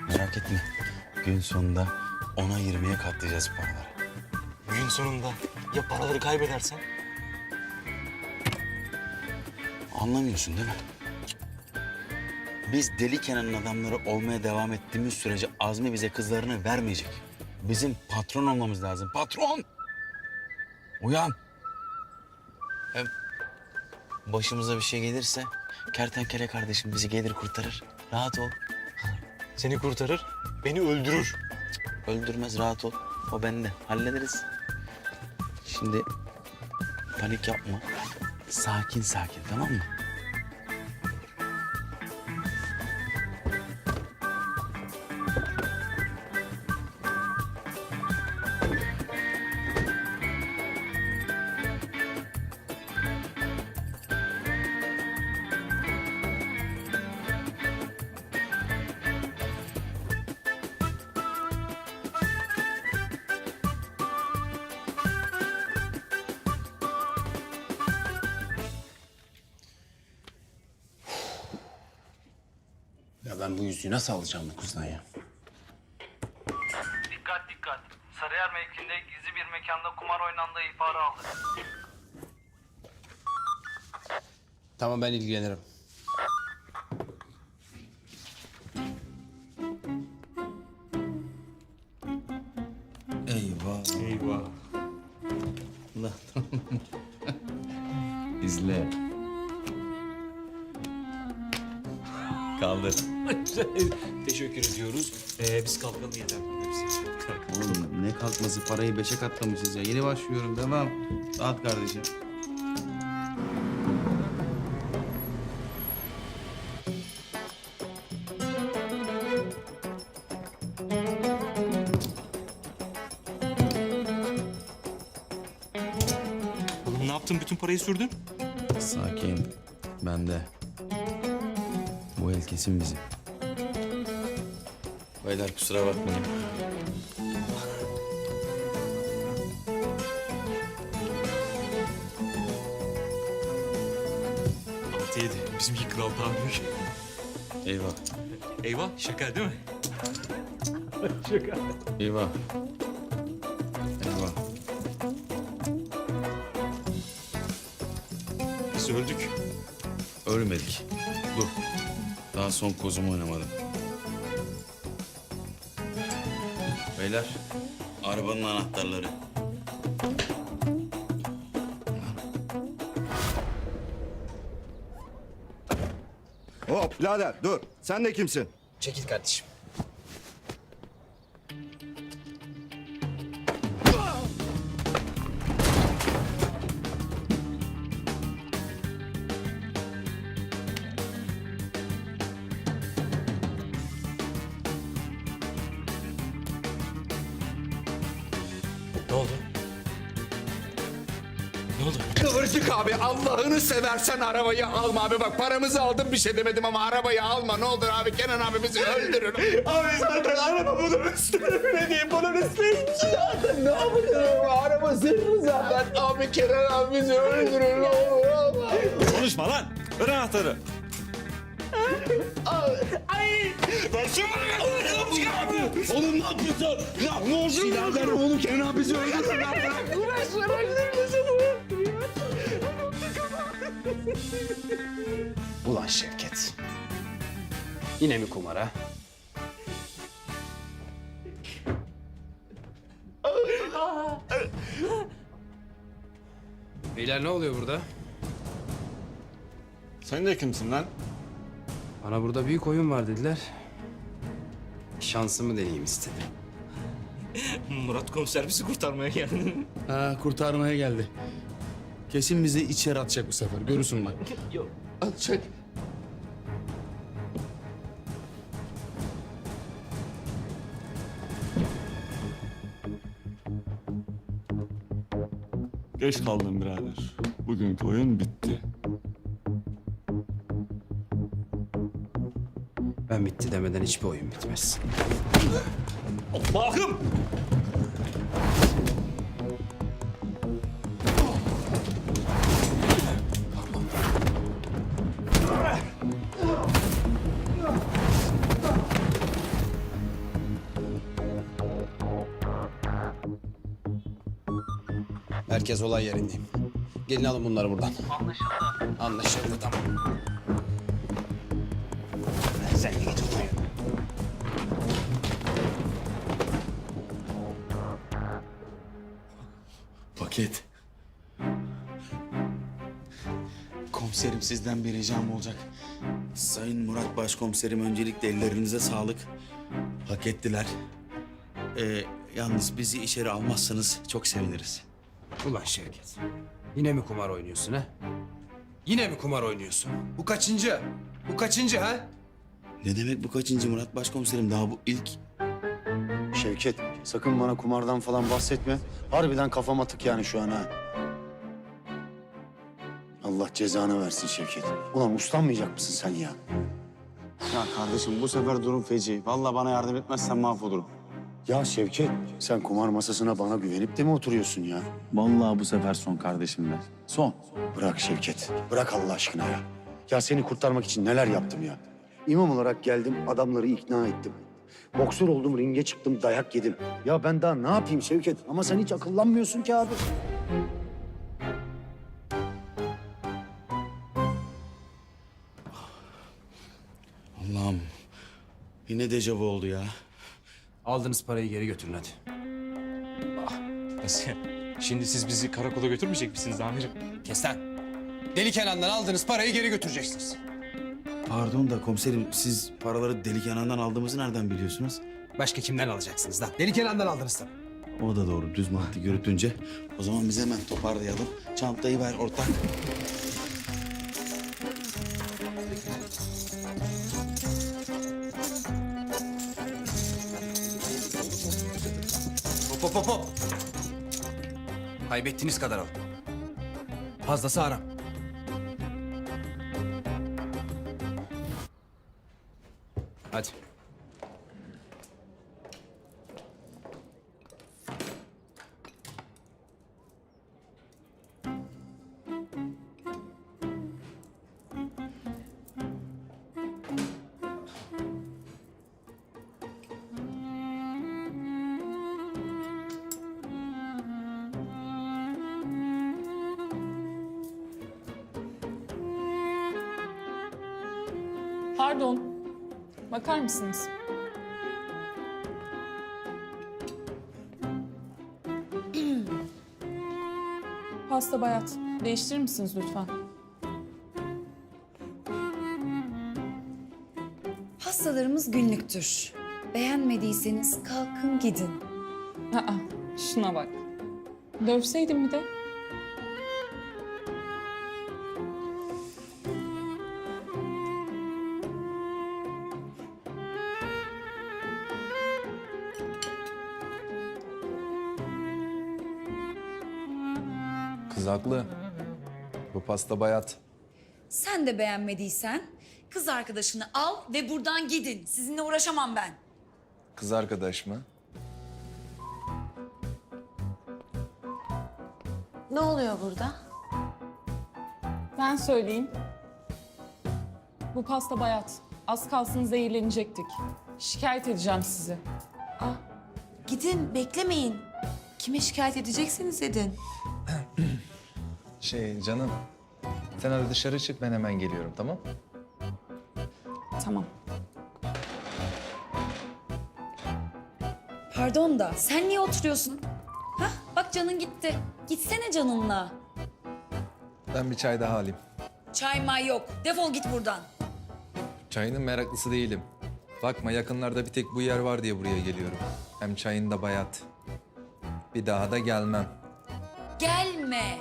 [SPEAKER 11] Merak etme. Gün sonunda 10'a 20'ye katlayacağız paraları.
[SPEAKER 22] Gün sonunda ya paraları kaybedersen?
[SPEAKER 11] Anlamıyorsun değil mi? Biz Deli Kenan'ın adamları olmaya devam ettiğimiz sürece Azmi bize kızlarını vermeyecek. Bizim patron olmamız lazım. Patron! Uyan! Hem başımıza bir şey gelirse kertenkele kardeşim bizi gelir kurtarır. Rahat ol.
[SPEAKER 22] Seni kurtarır, beni öldürür.
[SPEAKER 11] Öldürmez, rahat ol. O bende. Hallederiz. Şimdi panik yapma. Sakin sakin, tamam mı?
[SPEAKER 1] ben bu yüzüğü nasıl alacağım bu kızdan ya?
[SPEAKER 18] Dikkat dikkat. Sarıyer mevkinde gizli bir mekanda kumar oynandığı ihbarı aldık.
[SPEAKER 1] Tamam, ben ilgilenirim.
[SPEAKER 11] Eyvah.
[SPEAKER 22] Eyvah.
[SPEAKER 11] Allah. İzle. Kaldır.
[SPEAKER 22] Teşekkür ediyoruz. Biz kalkalım yeter.
[SPEAKER 11] Oğlum ne kalkması, parayı beşe katlamışız ya. Yeni başlıyorum, devam. Rahat kardeşim.
[SPEAKER 22] Oğlum ne yaptın? Bütün parayı sürdün.
[SPEAKER 11] Sakin. Bende. Bu el kesin bizim. Beyler kusura bakmayın.
[SPEAKER 22] Altı yedi. Bizimki kral daha büyük.
[SPEAKER 11] Eyvah.
[SPEAKER 22] Eyvah. Şaka değil mi?
[SPEAKER 11] Eyvah. Eyvah.
[SPEAKER 22] Biz öldük.
[SPEAKER 11] Ölmedik. Dur. Daha son kozumu oynamadım. Beyler, arabanın anahtarları.
[SPEAKER 6] Hop birader dur. Sen de kimsin?
[SPEAKER 1] Çekil kardeşim.
[SPEAKER 22] Ne oldu? Ne oldu?
[SPEAKER 3] Kıvırcık abi, Allah'ını seversen arabayı alma abi. Bak paramızı aldım, bir şey demedim ama arabayı alma. Ne olur abi, Kenan abi bizi öldürür.
[SPEAKER 6] Abi zaten araba bunun üstüne bile değil. Bunun üstüne
[SPEAKER 3] Zaten ne yapacağım? Araba zırhlı zaten. Abi Kenan abi bizi öldürür. Ne olur alma.
[SPEAKER 22] Konuşma lan. Ver anahtarı.
[SPEAKER 3] Ay! Başım abi. Oğlum ne yapıyorsun? Ya ne oldu? Silah ver oğlum, Kenan abi bizi öldürür. Uğraşlar öldürmesin.
[SPEAKER 1] Ulan Şevket. Yine mi kumara? Beyler ne oluyor burada?
[SPEAKER 22] Sen de kimsin lan?
[SPEAKER 1] Bana burada büyük oyun var dediler. Şansımı deneyeyim istedim.
[SPEAKER 22] Murat komiser bizi kurtarmaya geldi.
[SPEAKER 11] Ha, kurtarmaya geldi. Kesin bizi içeri atacak bu sefer. Görürsün bak.
[SPEAKER 22] Yok.
[SPEAKER 3] Atacak.
[SPEAKER 22] Geç kaldın birader. Bugünkü oyun bitti.
[SPEAKER 1] Ben bitti demeden hiçbir oyun bitmez.
[SPEAKER 22] Allah'ım!
[SPEAKER 1] Herkes olay yerindeyim. Gelin alın bunları buradan.
[SPEAKER 18] Anlaşıldı.
[SPEAKER 1] Anlaşıldı, tamam. Sen de git odaya.
[SPEAKER 11] Paket. Komiserim sizden bir ricam olacak. Sayın Murat Başkomiserim, öncelikle ellerinize sağlık. Hak ettiler. Yalnız bizi içeri almazsanız çok seviniriz.
[SPEAKER 1] Ulan Şevket. Yine mi kumar oynuyorsun ha? Yine mi kumar oynuyorsun? Bu kaçıncı? Bu kaçıncı ha?
[SPEAKER 11] Ne demek bu kaçıncı Murat Başkomiserim? Daha bu ilk.
[SPEAKER 6] Şevket sakın bana kumardan falan bahsetme. Harbiden kafam atık yani şu an ha. Allah cezanı versin Şevket. Ulan uslanmayacak mısın sen ya?
[SPEAKER 11] Ya kardeşim bu sefer durum feci. Vallahi bana yardım etmezsen mahvolurum.
[SPEAKER 6] Ya Şevket sen kumar masasına bana güvenip de mi oturuyorsun ya?
[SPEAKER 11] Vallahi bu sefer son kardeşim ben. Son.
[SPEAKER 6] Bırak Şevket. Bırak Allah aşkına ya. Ya seni kurtarmak için neler yaptım ya. İmam olarak geldim, adamları ikna ettim. Boksör oldum, ringe çıktım, dayak yedim. Ya ben daha ne yapayım Şevket? Ama sen hiç akıllanmıyorsun ki abi.
[SPEAKER 11] Allah'ım. Yine dejavu oldu ya.
[SPEAKER 1] Aldığınız parayı geri götürün hadi.
[SPEAKER 22] Nasıl ya? Şimdi siz bizi karakola götürmeyecek misiniz amirim?
[SPEAKER 1] Kes lan. Deli Kenan'dan aldığınız parayı geri götüreceksiniz.
[SPEAKER 11] Pardon da komiserim siz paraları Deli Kenan'dan aldığımızı nereden biliyorsunuz?
[SPEAKER 1] Başka kimden alacaksınız lan? Deli Kenan'dan aldınız tabii.
[SPEAKER 11] O da doğru düz mantık yürütünce. O zaman biz hemen toparlayalım. Çantayı ver ortak.
[SPEAKER 1] Hop hop hop hop. Kaybettiğiniz kadar alın. Fazlası haram. Hadi.
[SPEAKER 15] Pardon. Bakar mısınız? Pasta bayat. Değiştirir misiniz lütfen?
[SPEAKER 8] Pastalarımız günlüktür. Beğenmediyseniz kalkın gidin.
[SPEAKER 15] Aa, şuna bak. Dövseydim bir de.
[SPEAKER 10] Kız haklı. Bu pasta bayat.
[SPEAKER 8] Sen de beğenmediysen kız arkadaşını al ve buradan gidin. Sizinle uğraşamam ben.
[SPEAKER 10] Kız arkadaş mı?
[SPEAKER 2] Ne oluyor burada?
[SPEAKER 15] Ben söyleyeyim. Bu pasta bayat. Az kalsın zehirlenecektik. Şikayet edeceğim sizi.
[SPEAKER 2] Gidin, beklemeyin. Kime şikayet edeceksiniz edin.
[SPEAKER 10] Canım. Sen hadi dışarı çık, ben hemen geliyorum, tamam?
[SPEAKER 15] Tamam.
[SPEAKER 8] Pardon da sen niye oturuyorsun? Hah bak canın gitti. Gitsene canınla.
[SPEAKER 10] Ben bir çay daha alayım.
[SPEAKER 8] Çay may yok. Defol git buradan.
[SPEAKER 10] Çayının meraklısı değilim. Bakma yakınlarda bir tek bu yer var diye buraya geliyorum. Hem çayın da bayat. Bir daha da gelmem.
[SPEAKER 8] Gelme.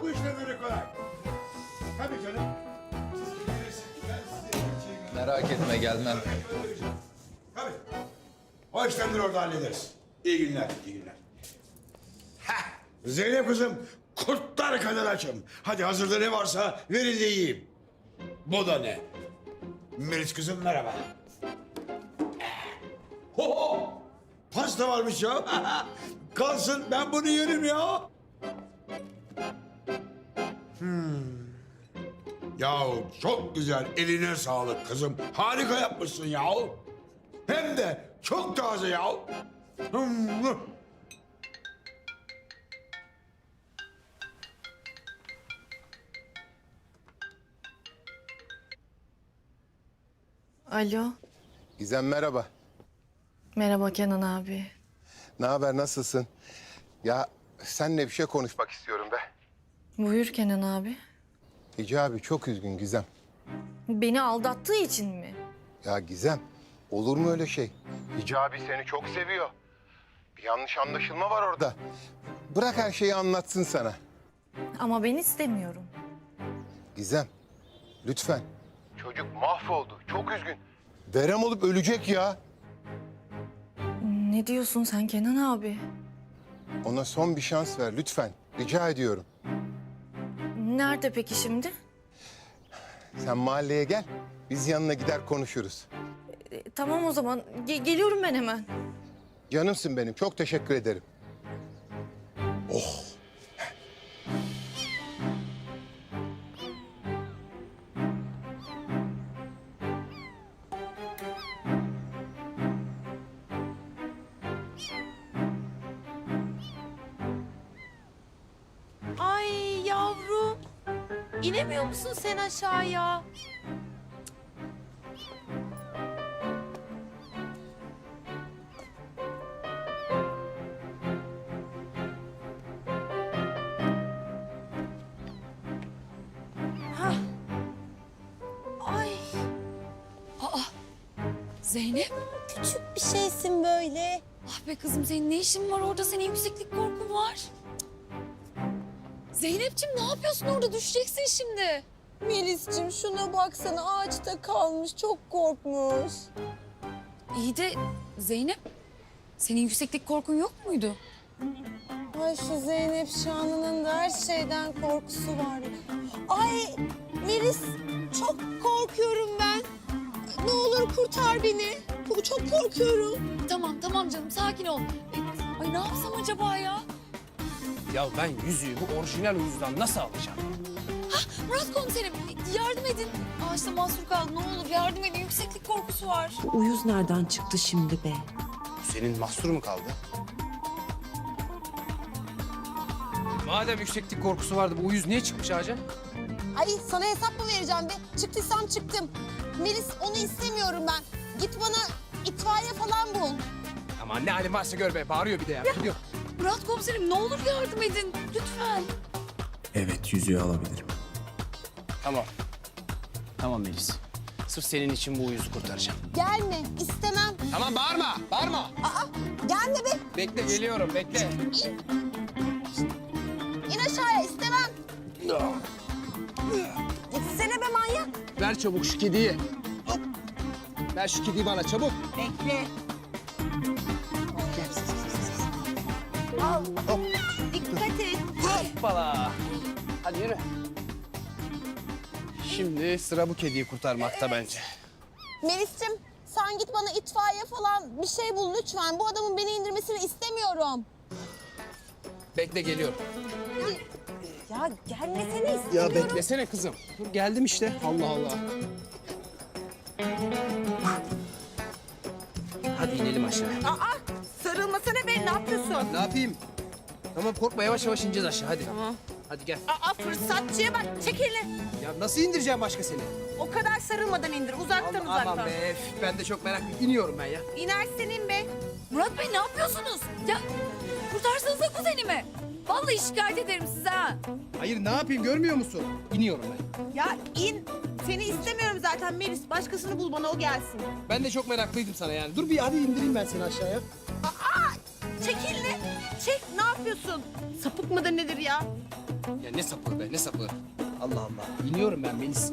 [SPEAKER 7] Bu işler böyle kolay. Tabii canım.
[SPEAKER 10] Merak etme gelmem.
[SPEAKER 7] Tabii. O işlemleri orada hallederiz. İyi günler, iyi günler. Heh, Zeynep kızım, kurtlar kadar açım. Hadi hazırda ne varsa verin de yiyeyim. Bu da ne? Melis kızım merhaba. Ho! Pasta varmış ya. Kalsın ben bunu yerim ya. Yahu çok güzel, eline sağlık kızım. Harika yapmışsın yahu. Hem de çok taze yahu.
[SPEAKER 21] Alo.
[SPEAKER 16] Gizem merhaba.
[SPEAKER 21] Merhaba Kenan abi.
[SPEAKER 16] Ne haber, nasılsın? Ya seninle bir şey konuşmak istiyorum be.
[SPEAKER 21] Buyur Kenan abi.
[SPEAKER 16] Hicabi çok üzgün Gizem.
[SPEAKER 21] Beni aldattığı için mi?
[SPEAKER 16] Ya Gizem, olur mu öyle şey? Hicabi seni çok seviyor. Bir yanlış anlaşılma var orada. Bırak her şeyi anlatsın sana.
[SPEAKER 21] Ama ben istemiyorum.
[SPEAKER 16] Gizem, lütfen. Çocuk mahvoldu, çok üzgün. Verem olup ölecek ya.
[SPEAKER 21] Ne diyorsun sen Kenan abi?
[SPEAKER 16] Ona son bir şans ver lütfen. Rica ediyorum.
[SPEAKER 21] Nerede peki şimdi?
[SPEAKER 16] Sen mahalleye gel. Biz yanına gider konuşuruz.
[SPEAKER 21] Tamam o zaman. Geliyorum ben hemen.
[SPEAKER 16] Canımsın benim. Çok teşekkür ederim. Oh.
[SPEAKER 9] İnemiyor musun sen aşağıya? Hah. Ay.
[SPEAKER 8] Aa, Zeynep.
[SPEAKER 9] Küçük bir şeysin böyle.
[SPEAKER 8] Ah be kızım, senin ne işin var orada? Senin yükseklik korkun var. Zeynepciğim, ne yapıyorsun orada? Düşeceksin şimdi.
[SPEAKER 9] Melis'cim şuna baksana, ağaçta kalmış, çok korkmuş.
[SPEAKER 8] İyi de Zeynep, senin yükseklik korkun yok muydu?
[SPEAKER 9] Ay şu Zeynep Şanlı'nın da her şeyden korkusu var. Ay Melis, çok korkuyorum ben. Ne olur kurtar beni. Çok korkuyorum.
[SPEAKER 8] Tamam canım, sakin ol. Ay ne yapsam acaba ya?
[SPEAKER 1] Ya ben yüzüğü bu orijinal yüzden nasıl alacağım?
[SPEAKER 8] Murat komiserim, yardım edin. Ağaçta mahsur kaldı, ne olur yardım edin. Yükseklik korkusu var.
[SPEAKER 2] Uyuz nereden çıktı şimdi be?
[SPEAKER 1] Senin mahsur mu kaldı? Madem yükseklik korkusu vardı, bu uyuz niye çıkmış ağaca?
[SPEAKER 9] Ay sana hesap mı vereceğim be? Çıktıysam çıktım. Melis onu istemiyorum ben. Git bana itfaiye falan bul.
[SPEAKER 1] Aman ne halin varsa gör be, bağırıyor bir de ya. Gidiyor.
[SPEAKER 8] Murat komiserim, ne olur yardım edin. Lütfen.
[SPEAKER 1] Evet, yüzüğü alabilirim. Tamam. Tamam Melis. Sırf senin için bu uyuzu kurtaracağım.
[SPEAKER 9] Gelme, istemem.
[SPEAKER 1] Tamam, bağırma, bağırma.
[SPEAKER 9] Aa, gelme be.
[SPEAKER 1] Bekle, geliyorum, bekle.
[SPEAKER 9] İn aşağıya, istemem. Gitsene be manyak.
[SPEAKER 1] Ver çabuk şu kediyi. Hop. Ver şu kediyi bana çabuk.
[SPEAKER 9] Bekle. Al.
[SPEAKER 1] Hop.
[SPEAKER 9] Dikkat et.
[SPEAKER 1] Hoppala. Hadi yürü. Şimdi sıra bu kediyi kurtarmakta bence.
[SPEAKER 9] Melis'cim sen git bana itfaiye falan bir şey bul lütfen. Bu adamın beni indirmesini istemiyorum.
[SPEAKER 1] Bekle, geliyorum.
[SPEAKER 9] Ya gelmesene
[SPEAKER 1] Ya
[SPEAKER 9] istemiyorum.
[SPEAKER 1] beklesene kızım. Dur geldim işte. Allah Allah. Hadi inelim aşağı.
[SPEAKER 9] Aa, sarılmasana be, ne yapıyorsun?
[SPEAKER 1] Ne yapayım? Tamam korkma, yavaş yavaş ineceğiz aşağı hadi.
[SPEAKER 9] Tamam.
[SPEAKER 1] Hadi gel.
[SPEAKER 9] Aa, fırsatçıya bak, çek elini.
[SPEAKER 1] Ya nasıl indireceğim başka seni?
[SPEAKER 9] O kadar sarılmadan indir, uzaktan uzaktan.
[SPEAKER 1] Aman be, üf, ben de çok meraklı. İniyorum ben ya.
[SPEAKER 9] İnersin in be.
[SPEAKER 8] Murat Bey, ne yapıyorsunuz? Ya kurtarsanıza kuzenimi. Vallahi şikayet ederim size ha.
[SPEAKER 1] Hayır ne yapayım, görmüyor musun? İniyorum ben.
[SPEAKER 9] Ya in. Seni istemiyorum zaten Melis. Başkasını bul bana, o gelsin.
[SPEAKER 1] Ben de çok meraklıydım sana yani. Dur bir hadi indireyim ben seni aşağıya.
[SPEAKER 9] Aa, çek elini. Çek, ne yapıyorsun? Sapık mıdır nedir ya?
[SPEAKER 1] Ya ne sapığı be, ne sapığı. Allah Allah. İniyorum ben Melis.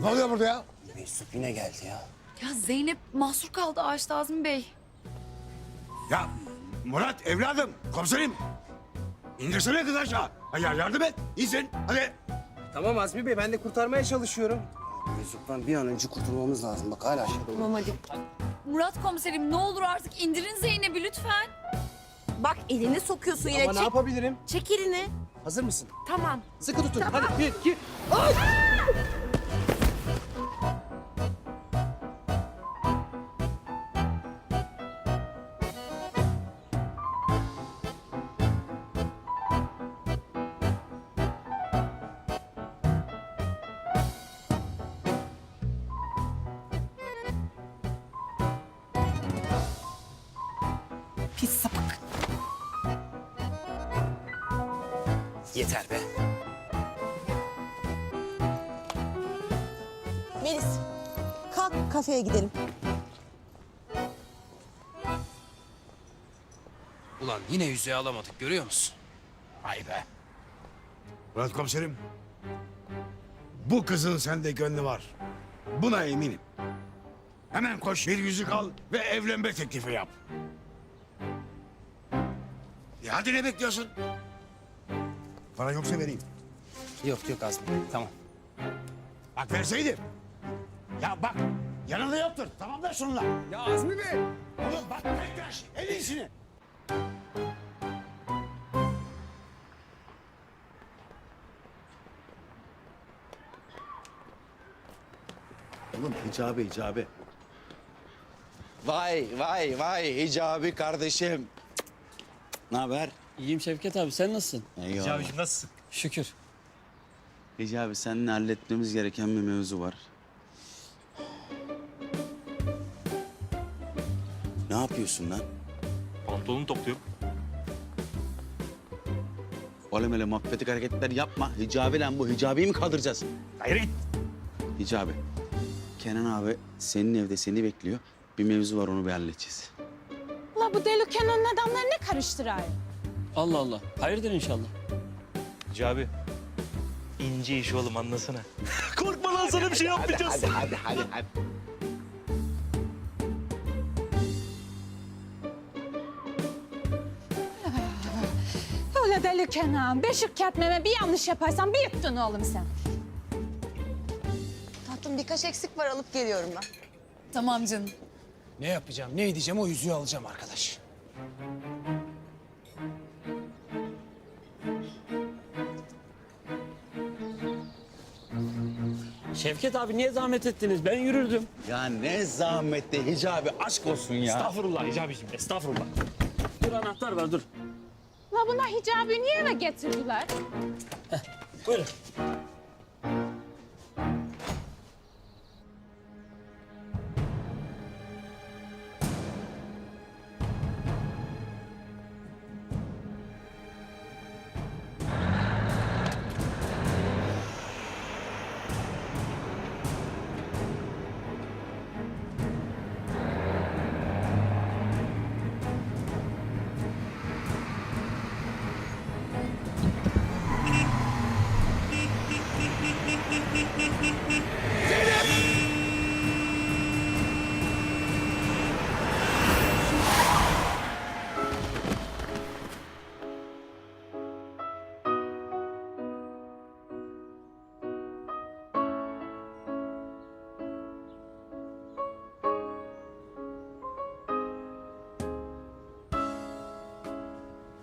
[SPEAKER 7] Ne oluyor burada ya?
[SPEAKER 1] Mesut yine geldi ya.
[SPEAKER 8] Ya Zeynep mahsur kaldı ağaçta Azmi Bey.
[SPEAKER 7] Ya Murat evladım, komiserim. İndirsene kız aşağı. Hayır yardım et. İnsin hadi.
[SPEAKER 1] Tamam Azmi Bey, ben de kurtarmaya çalışıyorum.
[SPEAKER 6] Mesut'tan bir an önce kurtulmamız lazım. Bak hala aşağıda.
[SPEAKER 9] Tamam hadi.
[SPEAKER 8] Murat komiserim, ne olur artık indirin Zeynep'i lütfen.
[SPEAKER 9] Bak elini sokuyorsun yine.
[SPEAKER 1] Ama ne yapabilirim?
[SPEAKER 9] Çek elini.
[SPEAKER 1] Hazır mısın?
[SPEAKER 9] Tamam.
[SPEAKER 1] Sıkı tutun.
[SPEAKER 9] Tamam.
[SPEAKER 1] Hadi bir, iki. Ay!
[SPEAKER 9] Pis sapık.
[SPEAKER 1] Yeter be.
[SPEAKER 9] Melis, kalk kafeye gidelim.
[SPEAKER 1] Ulan yine yüzüğü alamadık, görüyor musun?
[SPEAKER 7] Vay be. Murat komiserim. Bu kızın sende gönlü var. Buna eminim. Hemen koş bir yüzük al ve evlenme teklifi yap. Ya hadi ne bekliyorsun? Para yoksa vereyim.
[SPEAKER 1] Yok yok Azmi, tamam.
[SPEAKER 7] Bak verseydim. Ya bak yanında yoktur. Tamam da şunla.
[SPEAKER 1] Ya Azmi Bey!
[SPEAKER 7] Oğlum bak bekler. En iyisini.
[SPEAKER 6] Oğlum hicabi.
[SPEAKER 11] Vay vay vay Hicabi kardeşim. Ne haber?
[SPEAKER 14] İyiyim Şevket abi, sen nasılsın?
[SPEAKER 11] Eyvallah.
[SPEAKER 14] nasılsın? Şükür.
[SPEAKER 11] Hicabi seninle halletmemiz gereken bir mevzu var. Ne yapıyorsun lan?
[SPEAKER 22] Pantolonu topluyorum.
[SPEAKER 11] Oğlum öyle mafyatik hareketler yapma. Hicabi lan bu. Hicabi'yi mi kaldıracağız?
[SPEAKER 22] Gayret.
[SPEAKER 11] Hicabi. Kenan abi senin evde seni bekliyor. Bir mevzu var onu bir halledeceğiz.
[SPEAKER 15] La bu deli Kenan'ın adamları ne karıştırıyor?
[SPEAKER 14] Allah Allah. Hayırdır inşallah.
[SPEAKER 22] Hicabi. İnce iş oğlum anlasana. Korkma lan sana bir şey yapmayacağız.
[SPEAKER 11] Hadi.
[SPEAKER 15] Öyle deli Kenan. Beşik kertmeme bir yanlış yaparsan bir yıktın oğlum sen.
[SPEAKER 2] Tatlım birkaç eksik var alıp geliyorum ben.
[SPEAKER 8] Tamam canım.
[SPEAKER 4] Ne yapacağım, ne edeceğim o yüzüğü alacağım arkadaş.
[SPEAKER 14] Şevket abi niye zahmet ettiniz? Ben yürürdüm.
[SPEAKER 11] Ya ne zahmetli Hicabi aşk olsun ya.
[SPEAKER 14] Estağfurullah Hicabiciğim, estağfurullah. Dur anahtar var, dur.
[SPEAKER 15] La buna Hicabi niye eve getirdiler?
[SPEAKER 14] Buyurun.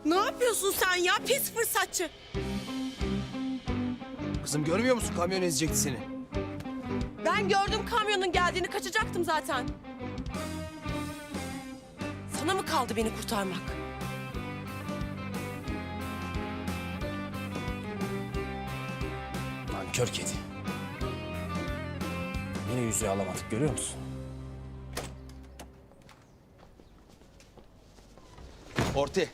[SPEAKER 17] Ne yapıyorsun sen ya pis fırsatçı?
[SPEAKER 1] Kızım görmüyor musun kamyon ezecekti seni.
[SPEAKER 17] Ben gördüm kamyonun geldiğini kaçacaktım zaten. Sana mı kaldı beni kurtarmak?
[SPEAKER 1] Nankör kedi. Yine yüzüğü alamadık görüyor musun?
[SPEAKER 11] Orti.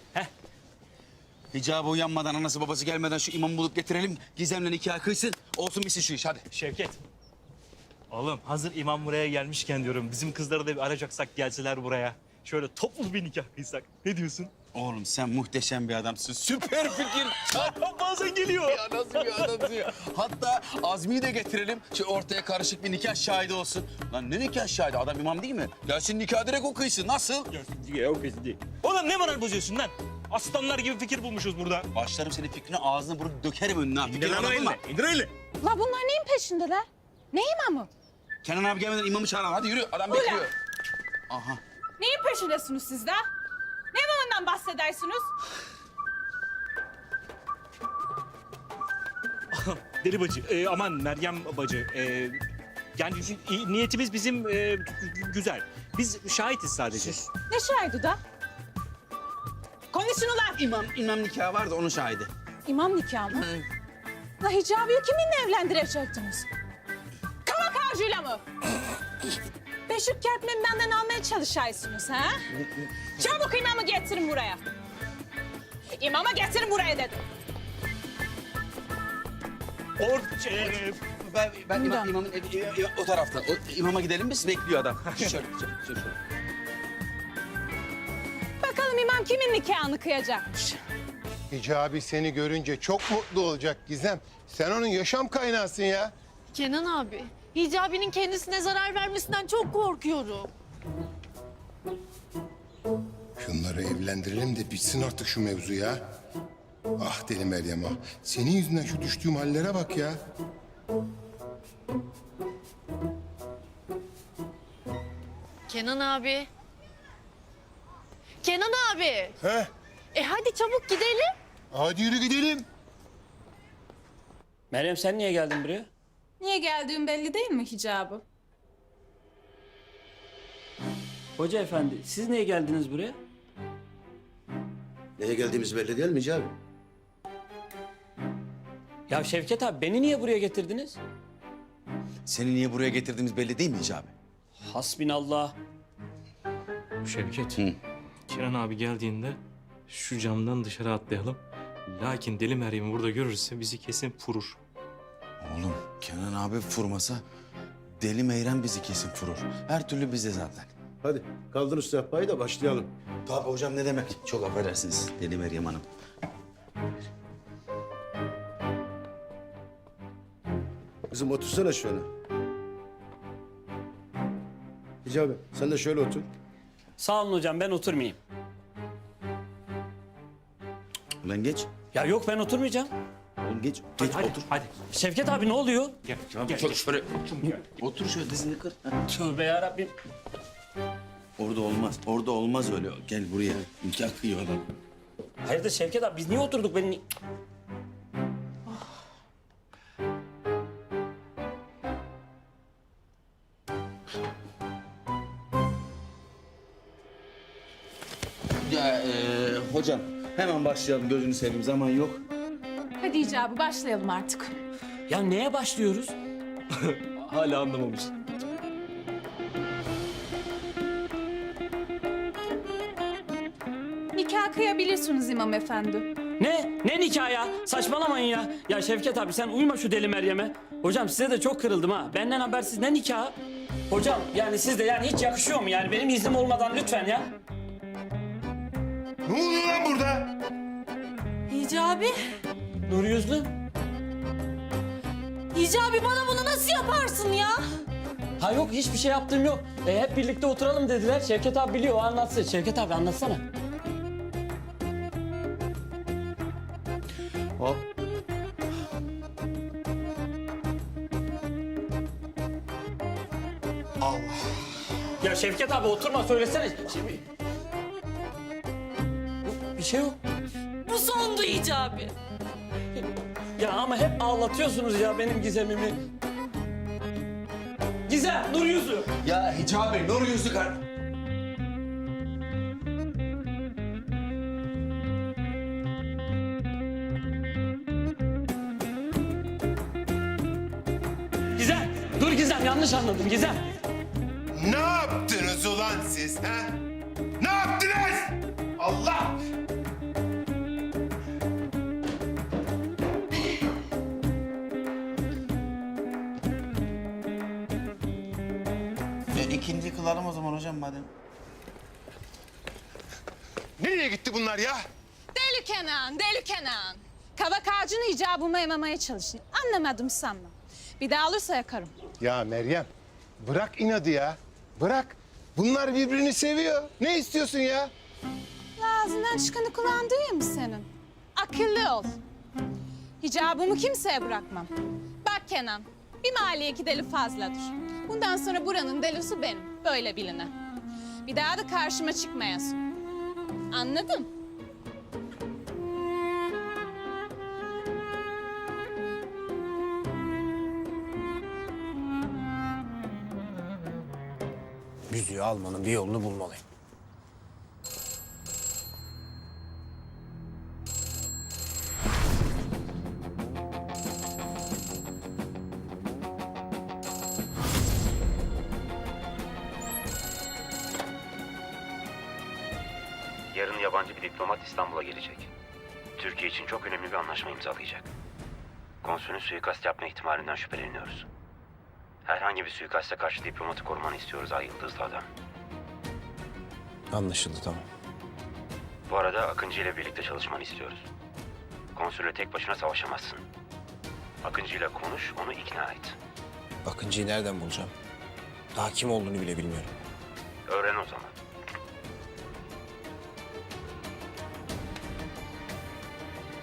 [SPEAKER 11] Hicabi uyanmadan, anası babası gelmeden şu imamı bulup getirelim. Gizem'le nikah kıysın. Olsun bitsin şu iş hadi.
[SPEAKER 22] Şevket. Oğlum hazır imam buraya gelmişken diyorum bizim kızları da bir arayacaksak gelseler buraya. Şöyle toplu bir nikah kıysak. Ne diyorsun?
[SPEAKER 11] Oğlum sen muhteşem bir adamsın. Süper fikir.
[SPEAKER 22] Bazen geliyor.
[SPEAKER 11] Ya nasıl bir adamsın ya. Hatta Azmi'yi de getirelim. Şu ortaya karışık bir nikah şahidi olsun. Lan ne nikah şahidi? Adam imam değil mi? Gelsin nikah direkt o kıysın. Nasıl?
[SPEAKER 22] Oğlum ne moral bozuyorsun lan? Aslanlar gibi fikir bulmuşuz burada.
[SPEAKER 11] Başlarım senin fikrine ağzını vurup dökerim önüne. Fikir anladın mı?
[SPEAKER 22] İndir öyle.
[SPEAKER 15] La bunlar neyin peşindeler? Ne imamı?
[SPEAKER 11] Kenan abi gelmeden imamı çağıralım. Hadi yürü. Adam bekliyor. Aha.
[SPEAKER 15] Neyin peşindesiniz siz de? Ne imamından bahsedersiniz?
[SPEAKER 22] Deli bacı, aman Meryem bacı. Yani niyetimiz bizim güzel. Biz şahitiz sadece.
[SPEAKER 15] Ne şahidi da? Konuşun ulan!
[SPEAKER 11] İmam nikahı var da onun şahidi.
[SPEAKER 15] İmam nikahı mı? La Hicabi'yi kiminle evlendirecektiniz? Kavak ağacıyla mı? Beşik kertmemi benden almaya çalışaysınız ha? Çabuk imamı getirin buraya. İmamı getirin buraya dedim.
[SPEAKER 11] Ben imamın o tarafta. İmama gidelim biz bekliyor adam. Şöyle.
[SPEAKER 15] Bakalım imam kimin nikahını kıyacakmış?
[SPEAKER 16] Hicabi seni görünce çok mutlu olacak Gizem. Sen onun yaşam kaynağısın ya.
[SPEAKER 21] Kenan abi, Hicabi'nin kendisine zarar vermesinden çok korkuyorum.
[SPEAKER 16] Şunları evlendirelim de bitsin artık şu mevzu ya. Ah deli Meryem ah. Senin yüzünden şu düştüğüm hallere bak ya.
[SPEAKER 21] Kenan abi. Kenan abi.
[SPEAKER 16] He?
[SPEAKER 21] Hadi çabuk gidelim.
[SPEAKER 16] Hadi yürü gidelim.
[SPEAKER 14] Meryem sen niye geldin buraya?
[SPEAKER 15] Niye geldiğim belli değil mi Hicabı?
[SPEAKER 14] Hoca efendi siz niye geldiniz buraya?
[SPEAKER 6] Neye geldiğimiz belli değil mi Hicabi?
[SPEAKER 14] Ya Şevket abi beni niye buraya getirdiniz?
[SPEAKER 11] Seni niye buraya getirdiğimiz belli değil mi Hicabi?
[SPEAKER 14] Hasbinallah.
[SPEAKER 22] Şevket. Kenan abi geldiğinde şu camdan dışarı atlayalım. Lakin Deli Meryem'i burada görürse bizi kesin vurur.
[SPEAKER 11] Oğlum Kenan abi vurmasa Deli Meyrem bizi kesin vurur. Her türlü bize zaten.
[SPEAKER 3] Hadi kaldırın sehpayı da başlayalım.
[SPEAKER 11] Tabii hocam ne demek? Çok affedersiniz Deli Meryem Hanım.
[SPEAKER 3] Kızım otursana şöyle. Hicabi sen de şöyle otur.
[SPEAKER 14] Sağ olun hocam ben oturmayayım.
[SPEAKER 11] Ulan geç.
[SPEAKER 14] Ya yok ben oturmayacağım.
[SPEAKER 11] Oğlum geç
[SPEAKER 14] Hadi,
[SPEAKER 11] otur.
[SPEAKER 14] Hadi. Şevket abi ne oluyor?
[SPEAKER 11] Gel, şöyle. Otur şöyle dizini kır.
[SPEAKER 14] Tövbe yarabbim.
[SPEAKER 11] Orada olmaz öyle. Gel buraya. Nikah kıyıyor adam.
[SPEAKER 14] Hayırdır Şevket abi biz niye oturduk beni?
[SPEAKER 11] Ya hocam hemen başlayalım gözünü seveyim zaman yok.
[SPEAKER 15] Hadi icabı başlayalım artık.
[SPEAKER 14] Ya neye başlıyoruz?
[SPEAKER 22] Hala anlamamış.
[SPEAKER 15] Nikah kıyabilirsiniz imam efendi.
[SPEAKER 14] Ne? Ne nikah ya? Saçmalamayın ya. Ya Şevket abi sen uyma şu Deli Meryem'e. Hocam size de çok kırıldım ha. Benden habersiz ne nikahı? Hocam yani siz de yani hiç yakışıyor mu yani? Benim iznim olmadan lütfen ya.
[SPEAKER 16] Ne oluyor lan burada?
[SPEAKER 15] Hicabi,
[SPEAKER 14] Nur yüzlü.
[SPEAKER 15] Hicabi bana bunu nasıl yaparsın ya?
[SPEAKER 14] Ha yok hiçbir şey yaptığım yok. Hep birlikte oturalım dediler. Şevket abi biliyor o anlatsın. Şevket abi anlatsana.
[SPEAKER 11] Hop.
[SPEAKER 14] Ya Şevket abi oturma söylesene. Şimdi... Bir şey yok.
[SPEAKER 15] Bu sondu Hicabi.
[SPEAKER 14] Ya ama hep ağlatıyorsunuz ya benim gizemimi. Gizem, Nur yüzü.
[SPEAKER 11] Ya Hicabi nur yüzü kar.
[SPEAKER 14] Gizem, dur Gizem yanlış anladım Gizem.
[SPEAKER 16] Ne yaptınız ulan siz ha? Ne yaptınız? Allah!
[SPEAKER 11] İkinci kılalım o zaman hocam madem.
[SPEAKER 16] Nereye gitti bunlar ya?
[SPEAKER 15] Deli Kenan, Deli Kenan. Kavak ağacını icabıma ememeye çalışın. Anlamadım sanma. Bir daha alırsa yakarım.
[SPEAKER 16] Ya Meryem bırak inadı ya. Bırak. Bunlar birbirini seviyor. Ne istiyorsun ya?
[SPEAKER 15] Ağzından çıkanı kulağın duyuyor mu senin? Akıllı ol. Hicabımı kimseye bırakmam. Bak Kenan, bir mahalleye iki deli fazladır. Bundan sonra buranın delisi benim, böyle biline. Bir daha da karşıma çıkmayasın. Anladın?
[SPEAKER 1] Yüzüğü almanın bir yolunu bulmalıyım.
[SPEAKER 5] Yarın yabancı bir diplomat İstanbul'a gelecek. Türkiye için çok önemli bir anlaşma imzalayacak. Konsülün suikast yapma ihtimalinden şüpheleniyoruz. Herhangi bir suikaste karşı diplomatı korumanı istiyoruz Ay Yıldızlı adam.
[SPEAKER 1] Anlaşıldı tamam.
[SPEAKER 5] Bu arada Akıncı ile birlikte çalışmanı istiyoruz. Konsülle tek başına savaşamazsın. Akıncı ile konuş, onu ikna et.
[SPEAKER 1] Akıncı'yı nereden bulacağım? Daha kim olduğunu bile bilmiyorum.
[SPEAKER 5] Öğren o zaman.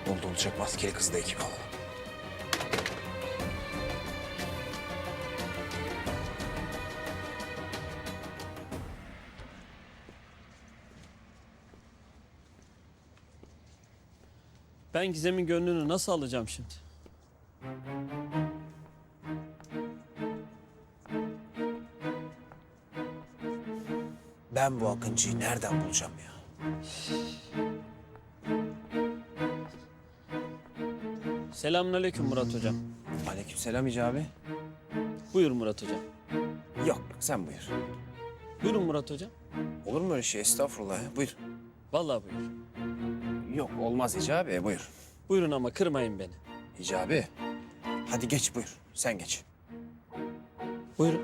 [SPEAKER 1] Oldu olacak maskeli kızı da ekibe alalım.
[SPEAKER 14] Ben Gizem'in gönlünü nasıl alacağım şimdi?
[SPEAKER 1] Ben bu Akıncı'yı nereden bulacağım ya?
[SPEAKER 14] Selamünaleyküm Murat hocam.
[SPEAKER 1] Aleykümselam Hicabi.
[SPEAKER 14] Buyur Murat hocam.
[SPEAKER 1] Yok sen buyur.
[SPEAKER 14] Buyurun Murat hocam.
[SPEAKER 1] Olur mu öyle şey? Estağfurullah ya. Buyur.
[SPEAKER 14] Vallahi buyur.
[SPEAKER 1] Yok olmaz Hicabi buyur.
[SPEAKER 14] Buyurun ama kırmayın beni.
[SPEAKER 1] Hicabi. Hadi geç buyur. Sen geç.
[SPEAKER 14] Buyurun.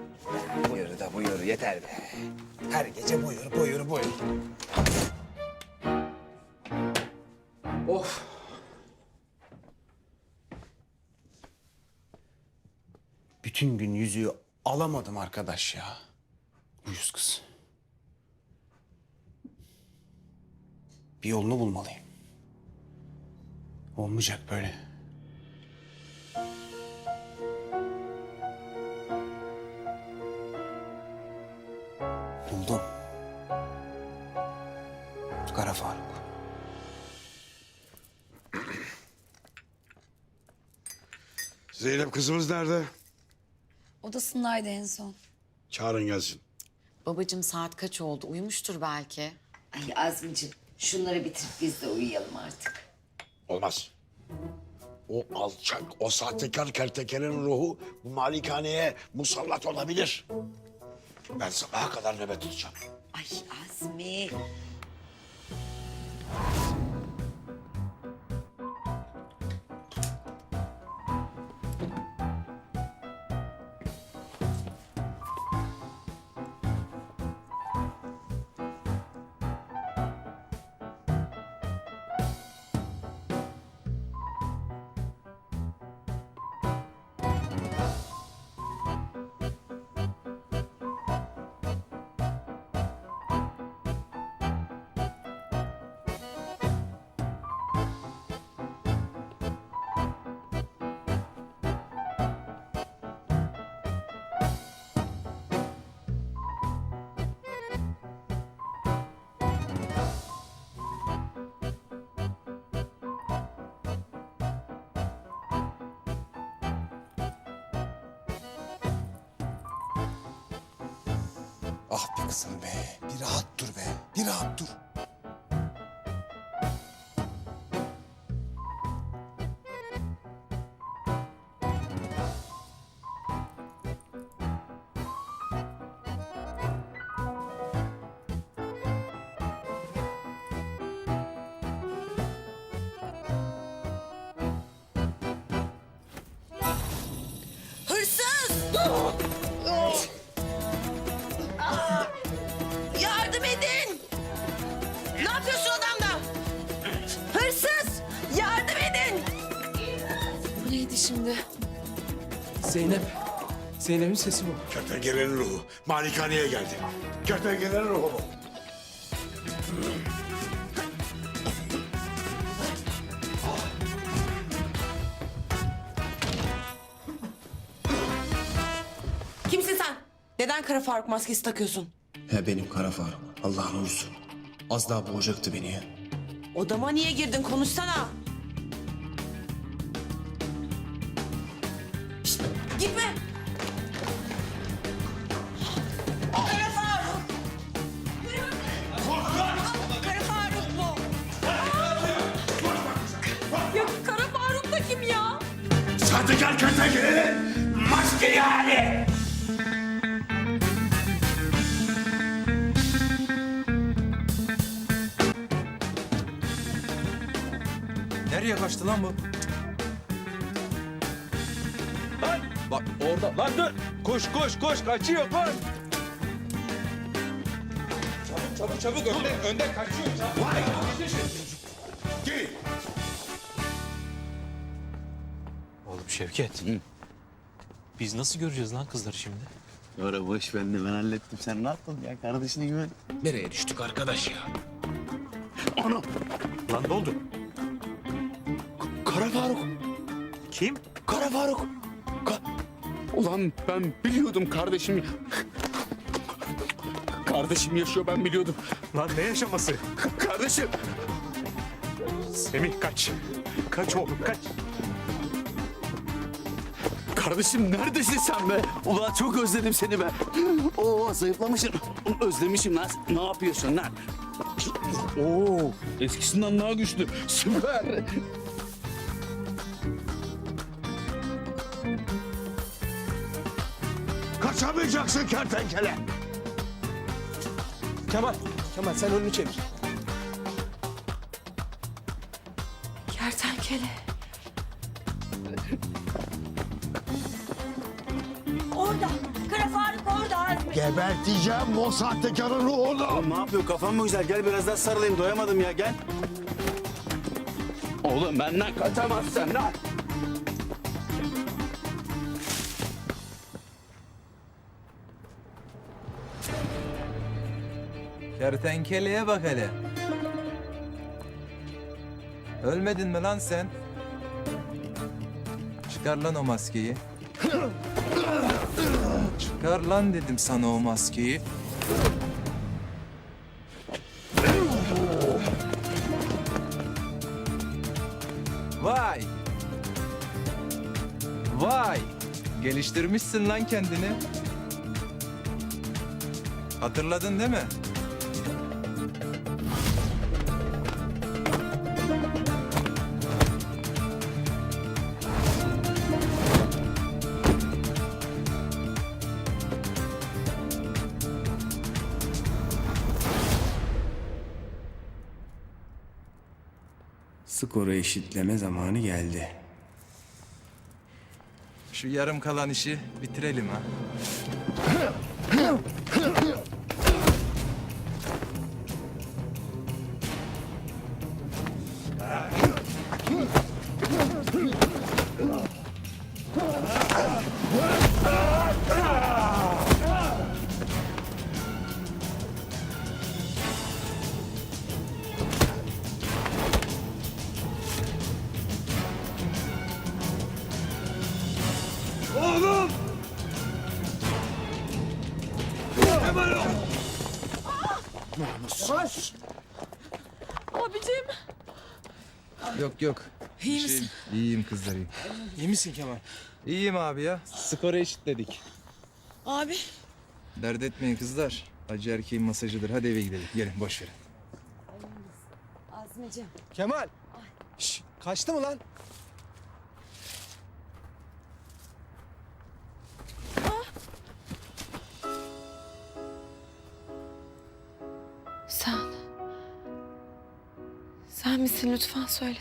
[SPEAKER 1] Buyur da buyur yeter be. Her gece buyur buyur buyur. Of. Bütün gün yüzüğü alamadım arkadaş ya. Uyuz kız. Bir yolunu bulmalıyım. Olmayacak böyle. Buldum. Kara Faruk.
[SPEAKER 7] Zeynep kızımız nerede?
[SPEAKER 8] Odasındaydı en son.
[SPEAKER 7] Çağırın gelsin.
[SPEAKER 2] Babacığım saat kaç oldu? Uyumuştur belki.
[SPEAKER 12] Ay Azmiciğim şunları bitirip biz de uyuyalım artık.
[SPEAKER 7] Olmaz. O alçak, o sahtekar kertekelin ruhu bu malikaneye musallat olabilir. Ben sabaha kadar nöbet tutacağım.
[SPEAKER 12] Ay Azmi.
[SPEAKER 1] Ah be kızım be. Bir rahat dur be. Bir rahat dur.
[SPEAKER 2] Hırsız! Yardım edin! Ne yapıyorsun adamla? Hırsız! Yardım edin!
[SPEAKER 8] Bu neydi şimdi?
[SPEAKER 1] Zeynep. Zeynep'in sesi bu.
[SPEAKER 7] Kertenkelenin ruhu malikaneye geldi. Kertenkelenin ruhu bu.
[SPEAKER 2] Kimsin sen? Neden Kara Faruk maskesi takıyorsun?
[SPEAKER 1] He benim Kara Faruk. Allah'ın uyusu. Az daha boğacaktı beni ya.
[SPEAKER 2] Odama niye girdin? Konuşsana. Şişt, gitme. Kara Faruk. Kara Faruk bu. Ya Kara Faruk da kim ya?
[SPEAKER 7] Sahtekar kertenkelenin maskeli hali.
[SPEAKER 10] Nereye kaçtı lan bu? Bak orada. Lan dur. Koş koş koş. Kaçıyor koş. Çabuk çabuk çabuk. Önde kaçıyor. Çabuk.
[SPEAKER 7] Vay! Gel.
[SPEAKER 22] Oğlum Şevket. Biz nasıl göreceğiz lan kızları şimdi?
[SPEAKER 11] Öyle boş ben hallettim. Sen rahat ol ya kardeşine güven.
[SPEAKER 1] Nereye düştük arkadaş ya?
[SPEAKER 7] Ana!
[SPEAKER 22] Lan ne oldu?
[SPEAKER 7] Kara Faruk.
[SPEAKER 22] Kim?
[SPEAKER 7] Kara Faruk.
[SPEAKER 11] Ulan ben biliyordum kardeşim. Kardeşim yaşıyor ben biliyordum.
[SPEAKER 22] Lan ne yaşaması?
[SPEAKER 11] Kardeşim.
[SPEAKER 22] Semih kaç. Kaç oğlum kaç.
[SPEAKER 11] Kardeşim neredesin sen be? Ulan çok özledim seni be. Oo zayıflamışım. Özlemişim lan. Ne yapıyorsun lan? Oo eskisinden daha güçlü. Süper.
[SPEAKER 3] Kaçamayacaksın kertenkele.
[SPEAKER 4] Kemal sen önünü çevir.
[SPEAKER 21] Kertenkele. Orada. Kara Faruk orada Azmi.
[SPEAKER 3] Geberteceğim o sahtekarın ruhunu.
[SPEAKER 11] Oğlum ne yapıyor? Kafam mı güzel? Gel biraz daha sarılayım. Doyamadım ya. Gel. Oğlum benden kaçamazsın lan.
[SPEAKER 10] Kertenkeleye bak hele. Ölmedin mi lan sen? Çıkar lan o maskeyi. Çıkar lan dedim sana o maskeyi. Vay! Vay! Geliştirmişsin lan kendini. Hatırladın değil mi?
[SPEAKER 1] Skoru eşitleme zamanı geldi.
[SPEAKER 10] Şu yarım kalan işi bitirelim ha.
[SPEAKER 3] Oğlum! Hemen ol!
[SPEAKER 15] Yavaş. Abicim.
[SPEAKER 10] Yok.
[SPEAKER 8] İyi misin?
[SPEAKER 10] İyiyim kızlar iyiyim.
[SPEAKER 4] İyi misin Kemal?
[SPEAKER 10] İyiyim abi ya. Skoru eşitledik.
[SPEAKER 8] Abi.
[SPEAKER 10] Dert etmeyin kızlar. Acı erkeğin masajıdır. Hadi eve gidelim. Gelin boş verin.
[SPEAKER 8] Azmi'cim.
[SPEAKER 4] Kemal. Şş, kaçtı mı lan?
[SPEAKER 21] Sen misin? Lütfen söyle.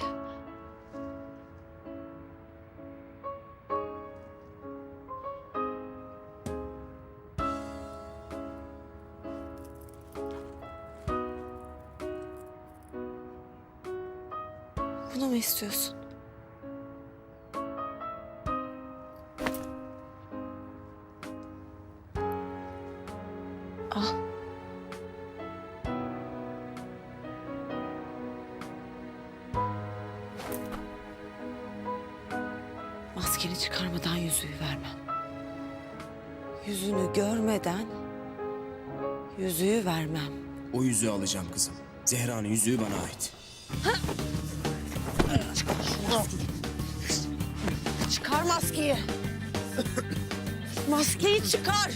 [SPEAKER 21] Bunu mu istiyorsun? Al. Maskeni çıkarmadan yüzüğü vermem.
[SPEAKER 2] Yüzünü görmeden yüzüğü vermem.
[SPEAKER 1] O yüzüğü alacağım kızım. Zehra'nın yüzüğü bana ait.
[SPEAKER 2] Çıkar maskeyi. Maskeyi çıkar.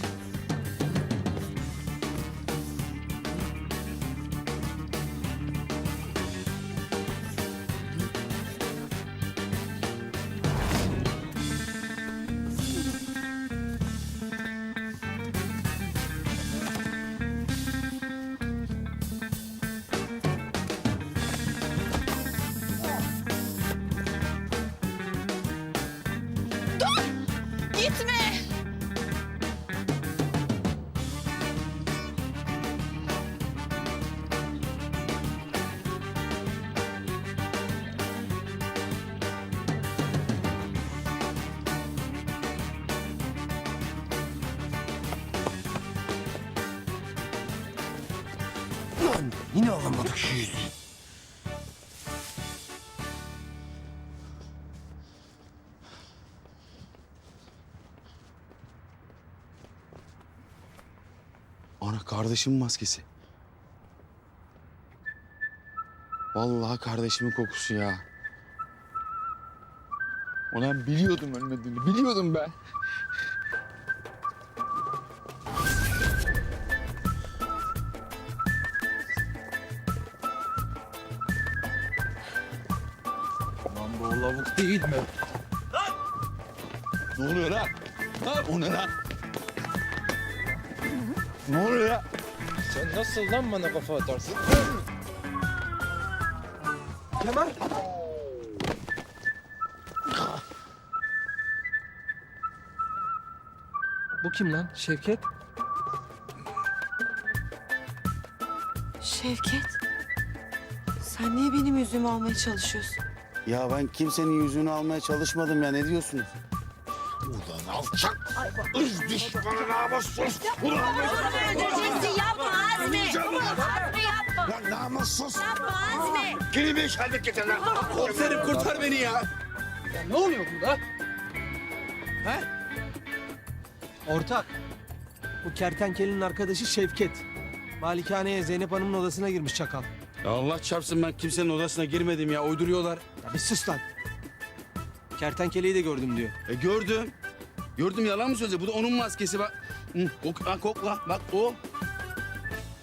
[SPEAKER 15] Gitme.
[SPEAKER 1] Lan yine alamadık şu yüzüğü.
[SPEAKER 11] Ana kardeşimin maskesi. Vallahi kardeşimin kokusu ya. Ulan biliyordum ölmediğini, biliyordum ben.
[SPEAKER 10] Lan bu o lavuk değil mi?
[SPEAKER 3] Ne oluyor lan? Ha, o ne lan? Ne oluyor ya?
[SPEAKER 4] Sen nasıl lan bana kafa atarsın? Kemal. Bu kim lan? Şevket?
[SPEAKER 2] Şevket, sen niye benim yüzümü almaya çalışıyorsun?
[SPEAKER 11] Ya ben kimsenin yüzünü almaya çalışmadım ya. Ne diyorsunuz?
[SPEAKER 3] Ulan alçak! Irz düşmanı namussuz! Ulan
[SPEAKER 12] Yapma Azmi. Azmi yapma.
[SPEAKER 3] Lan namussuz!
[SPEAKER 12] Yapma Azmi.
[SPEAKER 3] Kelime işaret getir lan!
[SPEAKER 4] Komiserim kurtar beni ya. Ya ne oluyor burada? He? Ortak. Bu kertenkelenin arkadaşı Şevket. Malikaneye Zeynep Hanım'ın odasına girmiş çakal.
[SPEAKER 11] Ya Allah çarpsın, ben kimsenin odasına girmedim ya. Uyduruyorlar.
[SPEAKER 4] Ya bir sus lan. Kertenkeleyi de gördüm diyor.
[SPEAKER 11] Gördüm. Gördüm, yalan mı söylüyor? Bu da onun maskesi bak. Hı, kokla, kokla. Bak o.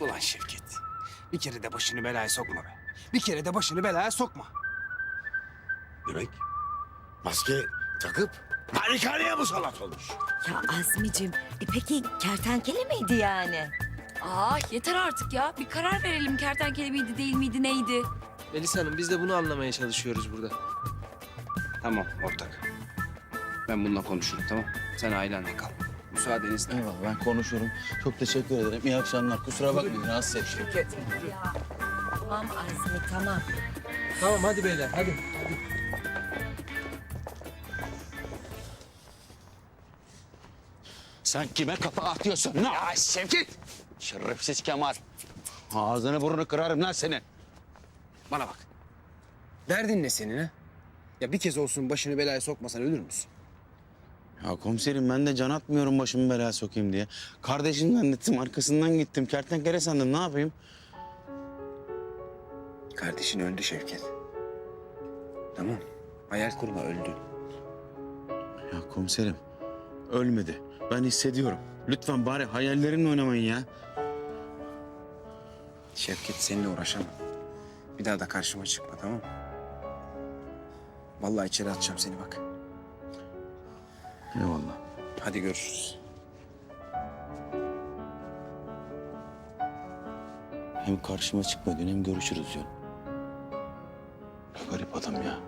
[SPEAKER 1] Ulan Şevket. Bir kere de başını belaya sokma be. Bir kere de başını belaya sokma.
[SPEAKER 3] Demek maske takıp malikaneye musallat olmuş.
[SPEAKER 12] Ya Azmicim, peki kertenkele miydi yani?
[SPEAKER 8] Yeter artık ya. Bir karar verelim. Kertenkele miydi, değil miydi, neydi?
[SPEAKER 4] Melis Hanım, biz de bunu anlamaya çalışıyoruz burada.
[SPEAKER 1] Tamam ortak. Ben bununla konuşurum tamam. Sen ailenle kal. Müsaadenizle.
[SPEAKER 11] Eyvallah, ben konuşurum. Çok teşekkür ederim. İyi akşamlar. Kusura bakmayın, rahatsız ettim.
[SPEAKER 12] Tamam Azmi, tamam.
[SPEAKER 4] Tamam hadi beyler, hadi.
[SPEAKER 11] Sen kime kafa atıyorsun? Ne? Ya Şevket! Şerefsiz Kemal. Ağzını burnunu kırarım lan seni.
[SPEAKER 1] Bana bak. Derdin ne senin ha? Ya bir kez olsun başını belaya sokmasan ölür müsün?
[SPEAKER 11] Ya komiserim, ben de can atmıyorum başımı belaya sokayım diye. Kardeşimden ettim, arkasından gittim. Kertenkele sandım, ne yapayım?
[SPEAKER 1] Kardeşin öldü Şevket. Tamam. Hayal kurma öldü.
[SPEAKER 11] Ya komiserim, ölmedi. Ben hissediyorum. Lütfen bari hayallerimle oynamayın ya.
[SPEAKER 1] Şevket seninle uğraşamam. Bir daha da karşıma çıkma tamam mı? Vallahi içeri atacağım seni bak.
[SPEAKER 11] Eyvallah.
[SPEAKER 1] Hadi görüşürüz.
[SPEAKER 11] Hem karşıma çıkma diyorsun, hem görüşürüz diyorsun. Ne garip adam ya.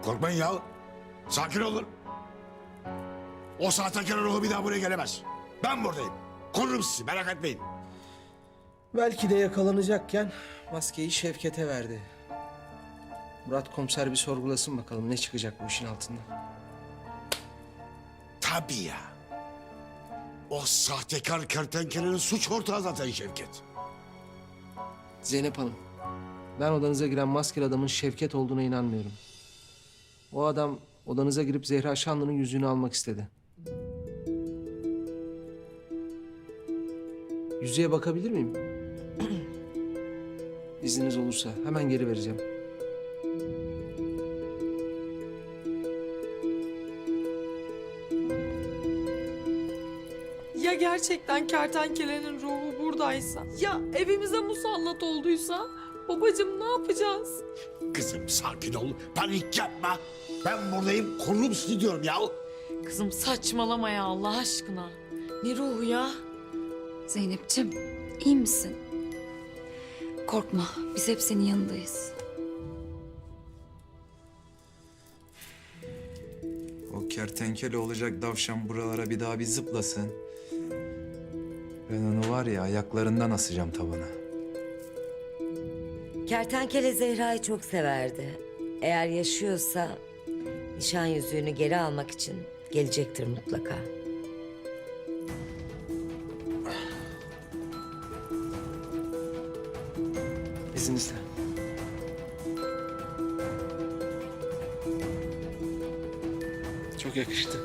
[SPEAKER 3] Korkmayın ya. Sakin olun. O sahtekar ruhu bir daha buraya gelemez. Ben buradayım. Korurum sizi, merak etmeyin.
[SPEAKER 4] Belki de yakalanacakken maskeyi Şevket'e verdi. Murat komiser bir sorgulasın bakalım ne çıkacak bu işin altından.
[SPEAKER 3] Tabii ya. O sahtekar kertenkelenin suç ortağı zaten Şevket.
[SPEAKER 4] Zeynep Hanım, ben odanıza giren maskeli adamın Şevket olduğuna inanmıyorum. O adam odanıza girip Zehra Şanlı'nın yüzüğünü almak istedi. Yüzüğe bakabilir miyim? İzniniz olursa hemen geri vereceğim.
[SPEAKER 9] Ya gerçekten kertenkelenin ruhu buradaysa? Ya evimize musallat olduysa? Babacığım ne yapacağız?
[SPEAKER 3] Kızım sakin ol, panik yapma. Ben buradayım, korurum sizi diyorum ya.
[SPEAKER 9] Kızım saçmalama ya Allah aşkına. Ne ruhu ya?
[SPEAKER 8] Zeynep'ciğim, iyi misin? Korkma, biz hep senin yanındayız.
[SPEAKER 10] O kertenkele olacak davşan buralara bir daha bir zıplasın. Ben onu var ya ayaklarından asacağım tavana.
[SPEAKER 12] Kertenkele Zehra'yı çok severdi. Eğer yaşıyorsa nişan yüzüğünü geri almak için gelecektir mutlaka.
[SPEAKER 4] İzninizle. Çok yakıştı.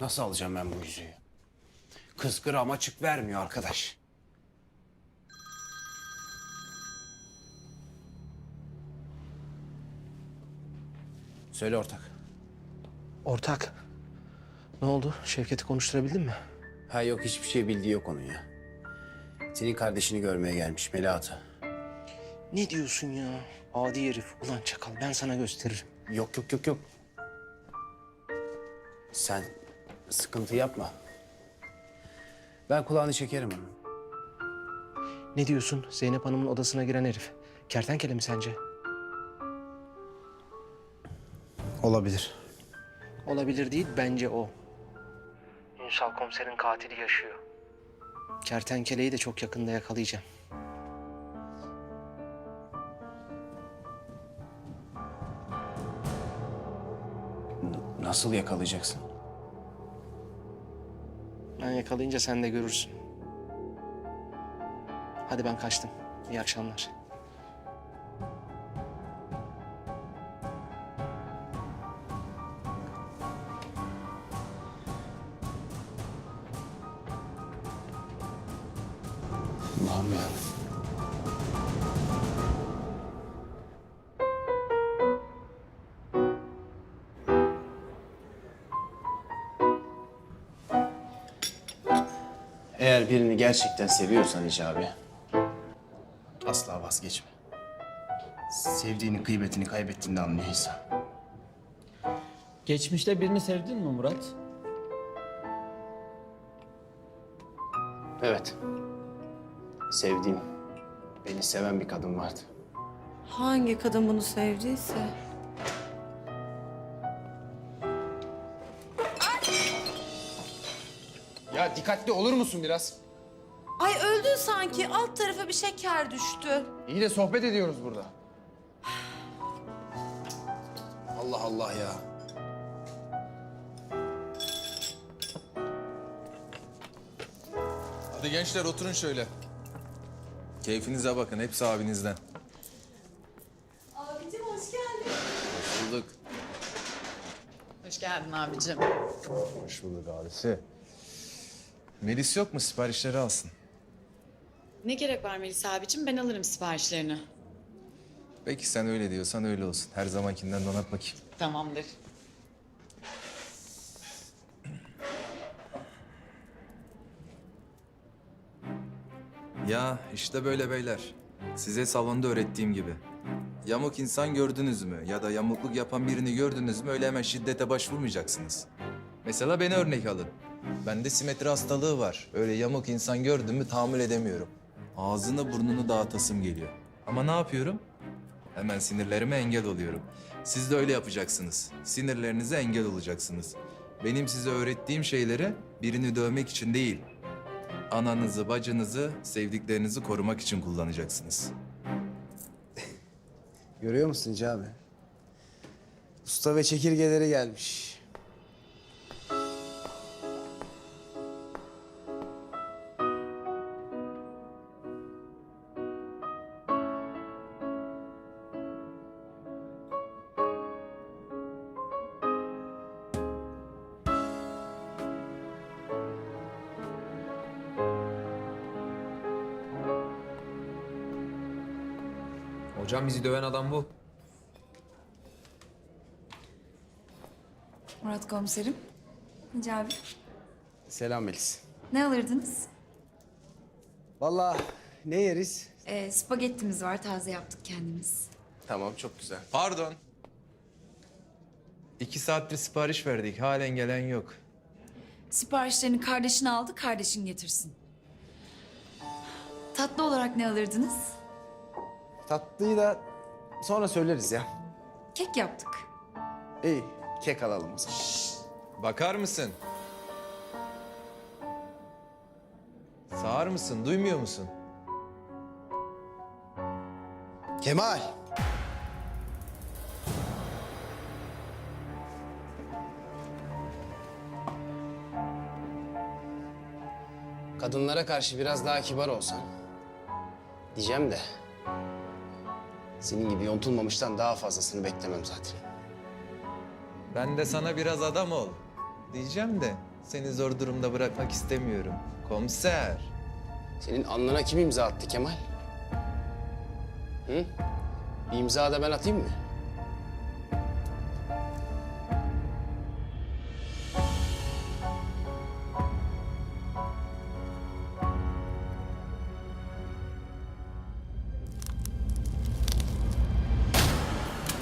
[SPEAKER 1] Nasıl alacağım ben bu yüzüğü? Kız gram açık vermiyor arkadaş. Söyle ortak.
[SPEAKER 4] Ortak. Ne oldu? Şevket'i konuşturabildin mi?
[SPEAKER 1] Ha yok, hiçbir şey bildiği yok onun ya. Senin kardeşini görmeye gelmiş Melahat'ı.
[SPEAKER 4] Ne diyorsun ya? Adi herif. Ulan çakal, ben sana gösteririm.
[SPEAKER 1] Yok. Sen sıkıntı yapma. Ben kulağını çekerim onun.
[SPEAKER 4] Ne diyorsun? Zeynep Hanım'ın odasına giren herif. Kertenkele mi sence?
[SPEAKER 1] Olabilir.
[SPEAKER 4] Olabilir değil, bence o. Ünsal komiserin katili yaşıyor. Kertenkeleyi de çok yakında yakalayacağım.
[SPEAKER 1] Nasıl yakalayacaksın?
[SPEAKER 4] Ben yakalayınca sen de görürsün. Hadi ben kaçtım. İyi akşamlar.
[SPEAKER 1] Allah'ım ya. Eğer birini gerçekten seviyorsan Hicabi, asla vazgeçme. Sevdiğinin kıymetini kaybettiğinde anlıyor insan.
[SPEAKER 14] Geçmişte birini sevdin mi Murat?
[SPEAKER 1] Evet. Sevdiğim, beni seven bir kadın vardı.
[SPEAKER 2] Hangi kadın bunu sevdiyse?
[SPEAKER 1] Ya dikkatli olur musun biraz?
[SPEAKER 9] Ay öldün sanki. Alt tarafa bir şeker düştü.
[SPEAKER 1] İyi de sohbet ediyoruz burada. Allah Allah ya.
[SPEAKER 10] Hadi gençler oturun şöyle. Keyfinize bakın, hepsi abinizden.
[SPEAKER 9] Abicim hoş geldin.
[SPEAKER 10] Hoş bulduk.
[SPEAKER 8] Hoş geldin abicim.
[SPEAKER 10] Hoş bulduk abisi. Melis yok mu? Siparişleri alsın.
[SPEAKER 8] Ne gerek var Melis abicim? Ben alırım siparişlerini.
[SPEAKER 10] Peki sen öyle diyorsan öyle olsun. Her zamankinden donat bakayım.
[SPEAKER 8] Tamamdır.
[SPEAKER 10] Ya işte böyle beyler. Size salonda öğrettiğim gibi. Yamuk insan gördünüz mü ya da yamukluk yapan birini gördünüz mü öyle hemen şiddete başvurmayacaksınız. Mesela beni örnek alın. Bende simetri hastalığı var. Öyle yamuk insan gördüm mü tahammül edemiyorum. Ağzını burnunu dağıtasım geliyor. Ama ne yapıyorum? Hemen sinirlerime engel oluyorum. Siz de öyle yapacaksınız. Sinirlerinize engel olacaksınız. Benim size öğrettiğim şeyleri birini dövmek için değil, ananızı, bacınızı, sevdiklerinizi korumak için kullanacaksınız.
[SPEAKER 1] Görüyor musun Hicabi? Usta ve çekirgeleri gelmiş.
[SPEAKER 13] Hocam bizi döven adam bu.
[SPEAKER 8] Murat komiserim. Hicabi.
[SPEAKER 1] Selam Melis.
[SPEAKER 8] Ne alırdınız?
[SPEAKER 1] Vallahi ne yeriz?
[SPEAKER 8] Spagettimiz var. Taze yaptık kendimiz.
[SPEAKER 1] Tamam, çok güzel.
[SPEAKER 10] Pardon. 2 saattir sipariş verdik. Halen gelen yok.
[SPEAKER 8] Siparişlerini kardeşin aldı. Kardeşin getirsin. Tatlı olarak ne alırdınız?
[SPEAKER 1] Tatlıyı da sonra söyleriz ya.
[SPEAKER 8] Kek yaptık.
[SPEAKER 1] İyi, kek alalım o zaman.
[SPEAKER 10] Bakar mısın? Sağır mısın? Duymuyor musun?
[SPEAKER 1] Kemal. Kadınlara karşı biraz daha kibar olsan. Diyeceğim de. Senin gibi yontulmamıştan daha fazlasını beklemem zaten.
[SPEAKER 10] Ben de sana biraz adam ol diyeceğim de Seni zor durumda bırakmak istemiyorum. Komiser.
[SPEAKER 1] Senin alnına kim imza attı Kemal? Hı? Bir imza da ben atayım mı?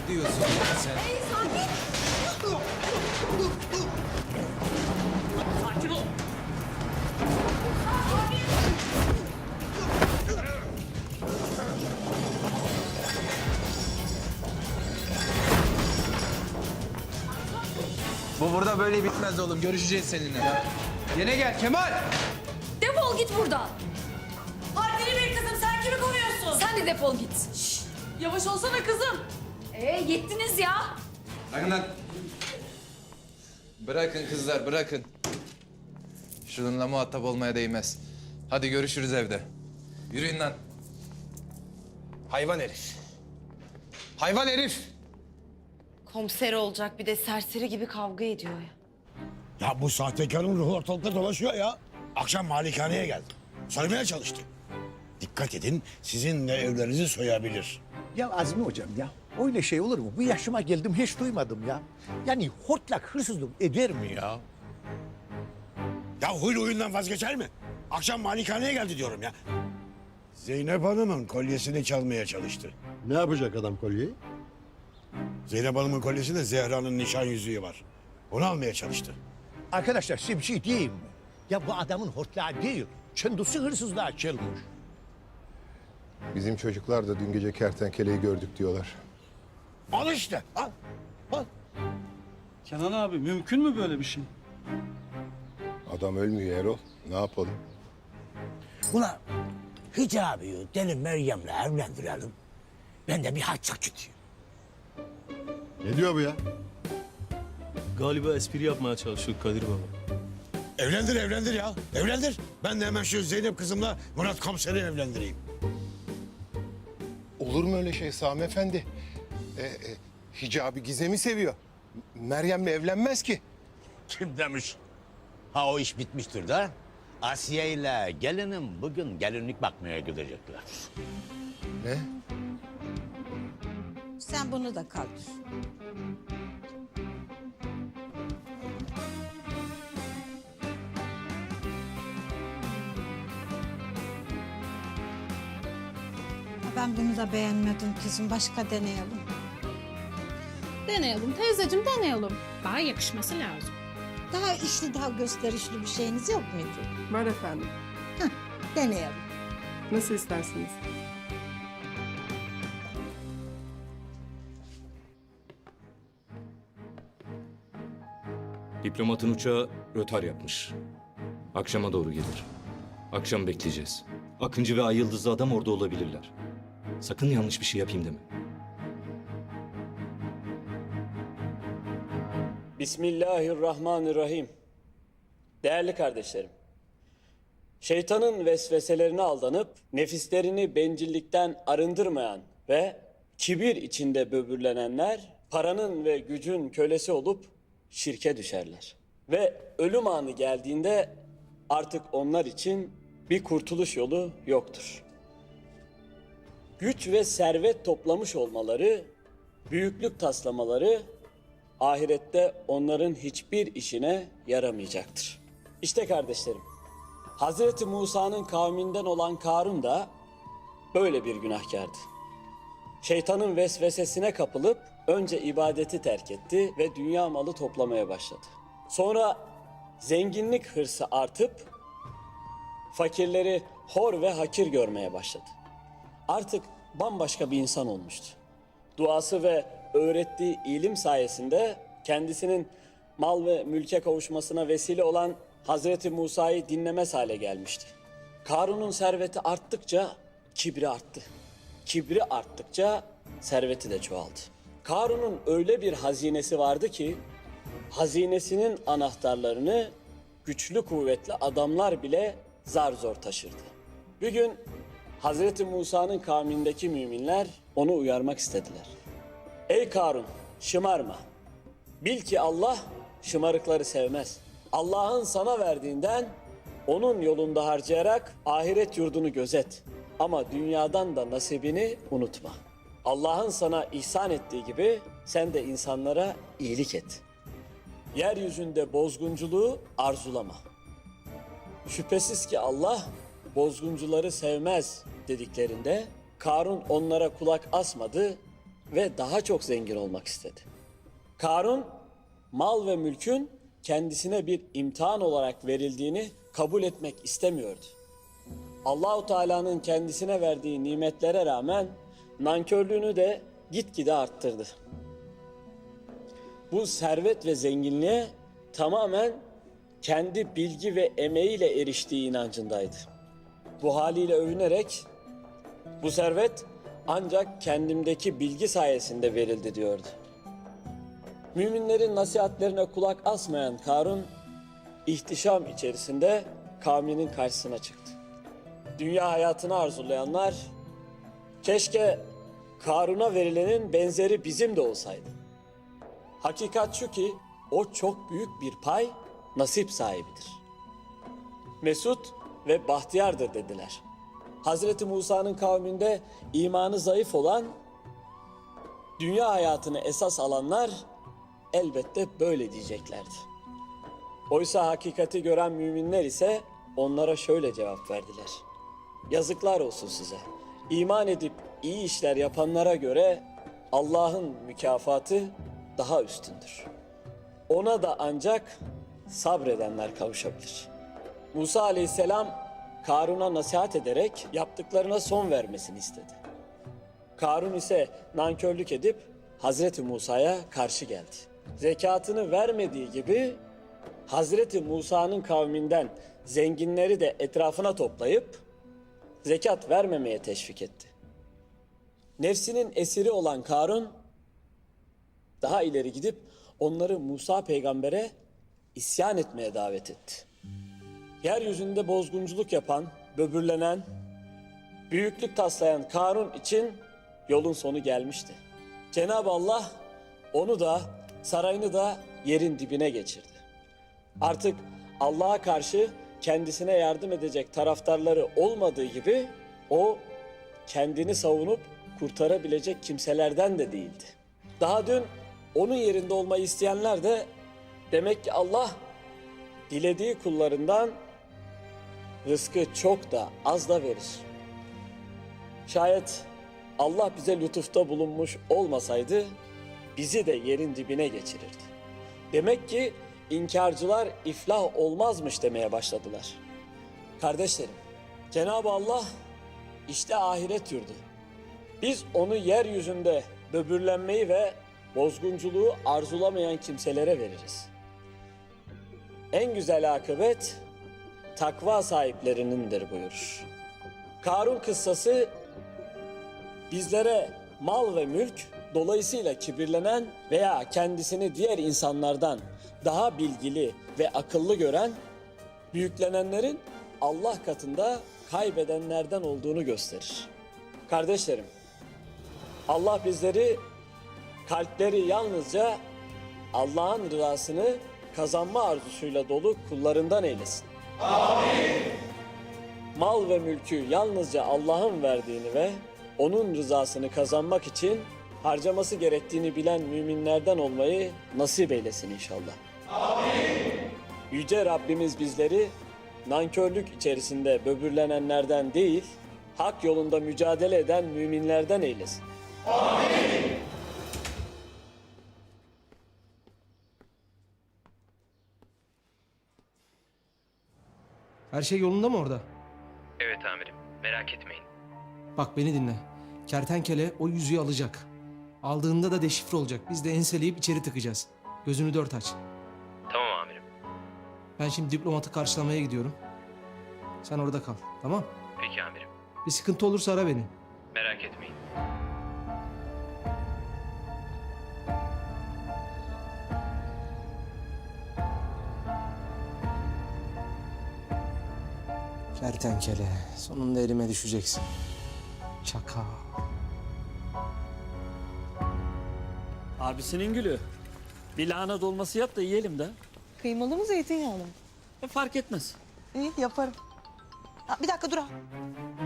[SPEAKER 10] Ne diyorsun ya sen?
[SPEAKER 14] Sakin ol.
[SPEAKER 10] Bu burada böyle bitmez oğlum. Görüşeceğiz seninle. Yine gel Kemal.
[SPEAKER 8] Defol git buradan. Haddini bil kızım, sen kimi kovuyorsun? Sen de defol git. Şşş, yavaş olsana kızım. Yettiniz ya.
[SPEAKER 10] Bırakın lan. Bırakın kızlar, bırakın. Şununla muhatap olmaya değmez. Hadi görüşürüz evde. Yürüyün lan.
[SPEAKER 7] Hayvan herif. Hayvan herif.
[SPEAKER 2] Komiser olacak bir de serseri gibi kavga ediyor ya.
[SPEAKER 7] Ya bu sahtekarın ruhu ortalıkta dolaşıyor ya. Akşam malikaneye geldi. Soymaya çalıştı. Dikkat edin, sizin de evlerinizi soyabilir.
[SPEAKER 6] Ya Azmi hocam ya, öyle şey olur mu? Bu yaşıma geldim hiç duymadım ya. Yani hortlak hırsızlık eder mi ya?
[SPEAKER 7] Ya huylu oyundan vazgeçer mi? Akşam malikaneye geldi diyorum ya. Zeynep Hanım'ın kolyesini çalmaya çalıştı.
[SPEAKER 6] Ne yapacak adam kolyeyi?
[SPEAKER 7] Zeynep Hanım'ın kolyesinde Zehra'nın nişan yüzüğü var. Onu almaya çalıştı.
[SPEAKER 6] Arkadaşlar size bir şey diyeyim mi? Ya bu adamın hortlağı değil, kendisi hırsızlığa çalmış.
[SPEAKER 16] Bizim çocuklar da dün gece kertenkeleyi gördük diyorlar.
[SPEAKER 7] Al işte, al. Al.
[SPEAKER 22] Kenan abi mümkün mü böyle bir şey?
[SPEAKER 16] Adam ölmüyor Erol. Ne yapalım?
[SPEAKER 6] Ulan Hicabi'yi deli Meryem'le evlendirelim. Ben de bir harçlık tutayım.
[SPEAKER 16] Ne diyor bu ya?
[SPEAKER 22] Galiba espri yapmaya çalışıyor Kadir Baba.
[SPEAKER 7] Evlendir, evlendir ya. Evlendir. Ben de hemen şu Zeynep kızımla Murat komiseri evlendireyim.
[SPEAKER 16] Olur mu öyle şey Sami Efendi? Hicabi Gizem'i seviyor. Meryem'le evlenmez ki.
[SPEAKER 6] Kim demiş? Ha o iş bitmiştir de. Asiye ile gelinim bugün gelinlik bakmaya gidecekler.
[SPEAKER 16] Ne?
[SPEAKER 9] Sen bunu da kaldır. Ben bunu da beğenmedim kızım. Başka deneyelim.
[SPEAKER 15] Deneyelim teyzeciğim, deneyelim. Daha yakışması lazım.
[SPEAKER 9] Daha işli, daha gösterişli bir şeyiniz yok muydu?
[SPEAKER 17] Var efendim.
[SPEAKER 9] Deneyelim.
[SPEAKER 17] Nasıl isterseniz.
[SPEAKER 19] Diplomatın uçağı rötar yapmış. Akşama doğru gelir. Akşam bekleyeceğiz. Akıncı ve Ay Yıldızlı adam orada olabilirler. Sakın yanlış bir şey yapayım deme.
[SPEAKER 18] Bismillahirrahmanirrahim. Değerli kardeşlerim. Şeytanın vesveselerine aldanıp nefislerini bencillikten arındırmayan ve kibir içinde böbürlenenler paranın ve gücün kölesi olup şirke düşerler. Ve ölüm anı geldiğinde artık onlar için bir kurtuluş yolu yoktur. Güç ve servet toplamış olmaları, büyüklük taslamaları ahirette onların hiçbir işine yaramayacaktır. İşte kardeşlerim, Hazreti Musa'nın kavminden olan Karun da böyle bir günahkardı. Şeytanın vesvesesine kapılıp önce ibadeti terk etti ve dünya malı toplamaya başladı. Sonra zenginlik hırsı artıp fakirleri hor ve hakir görmeye başladı. Artık bambaşka bir insan olmuştu. Duası ve öğrettiği ilim sayesinde kendisinin mal ve mülke kavuşmasına vesile olan Hazreti Musa'yı dinlemez hale gelmişti. Karun'un serveti arttıkça kibri arttı. Kibri arttıkça serveti de çoğaldı. Karun'un öyle bir hazinesi vardı ki hazinesinin anahtarlarını güçlü kuvvetli adamlar bile zar zor taşırdı. Bir gün Hazreti Musa'nın kavmindeki müminler onu uyarmak istediler. Ey Karun, şımarma. Bil ki Allah şımarıkları sevmez. Allah'ın sana verdiğinden onun yolunda harcayarak ahiret yurdunu gözet. Ama dünyadan da nasibini unutma. Allah'ın sana ihsan ettiği gibi sen de insanlara iyilik et. Yeryüzünde bozgunculuğu arzulama. Şüphesiz ki Allah bozguncuları sevmez dediklerinde Karun onlara kulak asmadı ve daha çok zengin olmak istedi. Karun mal ve mülkün kendisine bir imtihan olarak verildiğini kabul etmek istemiyordu. Allahu Teala'nın kendisine verdiği nimetlere rağmen nankörlüğünü de gitgide arttırdı. Bu servet ve zenginliğe tamamen kendi bilgi ve emeğiyle eriştiği inancındaydı. Bu haliyle övünerek bu servet ancak kendimdeki bilgi sayesinde verildi diyordu. Müminlerin nasihatlerine kulak asmayan Karun, ihtişam içerisinde kavminin karşısına çıktı. Dünya hayatını arzulayanlar, keşke Karun'a verilenin benzeri bizim de olsaydı. Hakikat şu ki, o çok büyük bir pay, nasip sahibidir. Mesut ve bahtiyardır dediler. Hazreti Musa'nın kavminde imanı zayıf olan, dünya hayatını esas alanlar elbette böyle diyeceklerdi. Oysa hakikati gören müminler ise onlara şöyle cevap verdiler. Yazıklar olsun size. İman edip iyi işler yapanlara göre Allah'ın mükafatı daha üstündür. Ona da ancak sabredenler kavuşabilir. Musa aleyhisselam Karun'a nasihat ederek yaptıklarına son vermesini istedi. Karun ise nankörlük edip Hazreti Musa'ya karşı geldi. Zekatını vermediği gibi Hazreti Musa'nın kavminden zenginleri de etrafına toplayıp zekat vermemeye teşvik etti. Nefsinin esiri olan Karun daha ileri gidip onları Musa peygambere isyan etmeye davet etti. Yeryüzünde bozgunculuk yapan, böbürlenen, büyüklük taslayan Karun için yolun sonu gelmişti. Cenab-ı Allah onu da sarayını da yerin dibine geçirdi. Artık Allah'a karşı kendisine yardım edecek taraftarları olmadığı gibi o kendini savunup kurtarabilecek kimselerden de değildi. Daha dün onun yerinde olmayı isteyenler de demek ki Allah dilediği kullarından rızkı çok da az da verir. Şayet Allah bize lütufta bulunmuş olmasaydı bizi de yerin dibine geçirirdi. Demek ki inkarcılar iflah olmazmış demeye başladılar. Kardeşlerim, Cenab-ı Allah işte ahiret yurdu. Biz onu yeryüzünde böbürlenmeyi ve bozgunculuğu arzulamayan kimselere veririz. En güzel akıbet takva sahiplerinindir buyurur. Karun kıssası bizlere mal ve mülk, dolayısıyla kibirlenen veya kendisini diğer insanlardan daha bilgili ve akıllı gören, büyüklenenlerin Allah katında kaybedenlerden olduğunu gösterir. Kardeşlerim, Allah bizleri kalpleri yalnızca Allah'ın rızasını kazanma arzusuyla dolu kullarından eylesin. Amin. Mal ve mülkü yalnızca Allah'ın verdiğini ve onun rızasını kazanmak için harcaması gerektiğini bilen müminlerden olmayı nasip eylesin inşallah. Amin. Yüce Rabbimiz bizleri nankörlük içerisinde böbürlenenlerden değil, hak yolunda mücadele eden müminlerden eylesin. Amin.
[SPEAKER 4] Her şey yolunda mı orada?
[SPEAKER 5] Evet amirim, merak etmeyin.
[SPEAKER 4] Bak beni dinle. Kertenkele o yüzüğü alacak. Aldığında da deşifre olacak. Biz de enseleyip içeri tıkacağız. Gözünü dört aç.
[SPEAKER 5] Tamam amirim.
[SPEAKER 4] Ben şimdi diplomatı karşılamaya gidiyorum. Sen orada kal, tamam?
[SPEAKER 5] Peki amirim.
[SPEAKER 4] Bir sıkıntı olursa ara beni.
[SPEAKER 5] Merak etmeyin.
[SPEAKER 4] Kertenkele, sonunda elime düşeceksin. Çakal.
[SPEAKER 14] Abisinin gülü. Bir lahana dolması yap da yiyelim de.
[SPEAKER 17] Kıymalı mı zeytinyağlı mı?
[SPEAKER 14] Fark etmez.
[SPEAKER 17] İyi yaparım. Ha, bir dakika dur ha.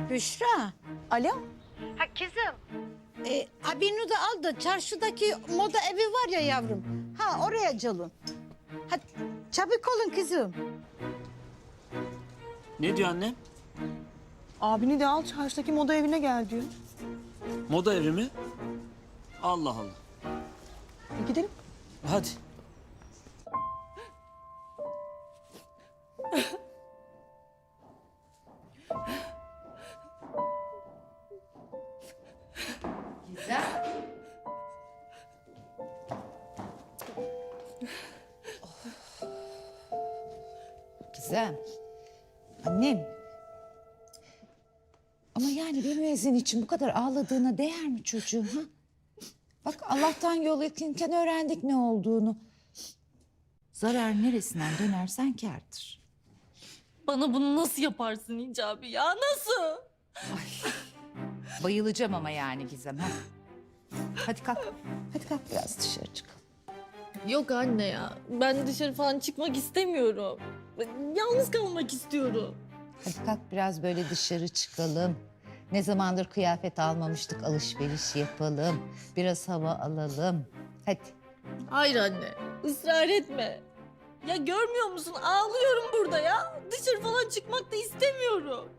[SPEAKER 9] Büşra.
[SPEAKER 17] Alo.
[SPEAKER 9] Ha kızım. Abini de al da çarşıdaki moda evi var ya yavrum. Ha oraya calın. Ha çabuk olun kızım.
[SPEAKER 14] Ne diyor annem?
[SPEAKER 17] Abini de al çarşıdaki moda evine gel diyor.
[SPEAKER 14] Moda evi mi? Allah Allah.
[SPEAKER 17] Gidelim.
[SPEAKER 14] Hadi.
[SPEAKER 9] Gizem. Annem. Ama yani bir müezzin için bu kadar ağladığına değer mi çocuğum ha? Bak Allah'tan yol yakınken öğrendik ne olduğunu. Zarar neresinden dönersen kârdır.
[SPEAKER 8] Bana bunu nasıl yaparsın Hicabi ya? Nasıl?
[SPEAKER 9] Bayılacağım ama yani Gizem ha. Hadi kalk. Hadi kalk biraz dışarı çıkalım.
[SPEAKER 8] Yok anne ya. Ben dışarı falan çıkmak istemiyorum. Yalnız kalmak istiyorum.
[SPEAKER 9] Hadi kalk biraz böyle dışarı çıkalım. Ne zamandır kıyafet almamıştık, alışveriş yapalım. Biraz hava alalım. Hadi.
[SPEAKER 8] Hayır anne. Israr etme. Ya görmüyor musun? Ağlıyorum burada ya. Dışarı falan çıkmak da istemiyorum.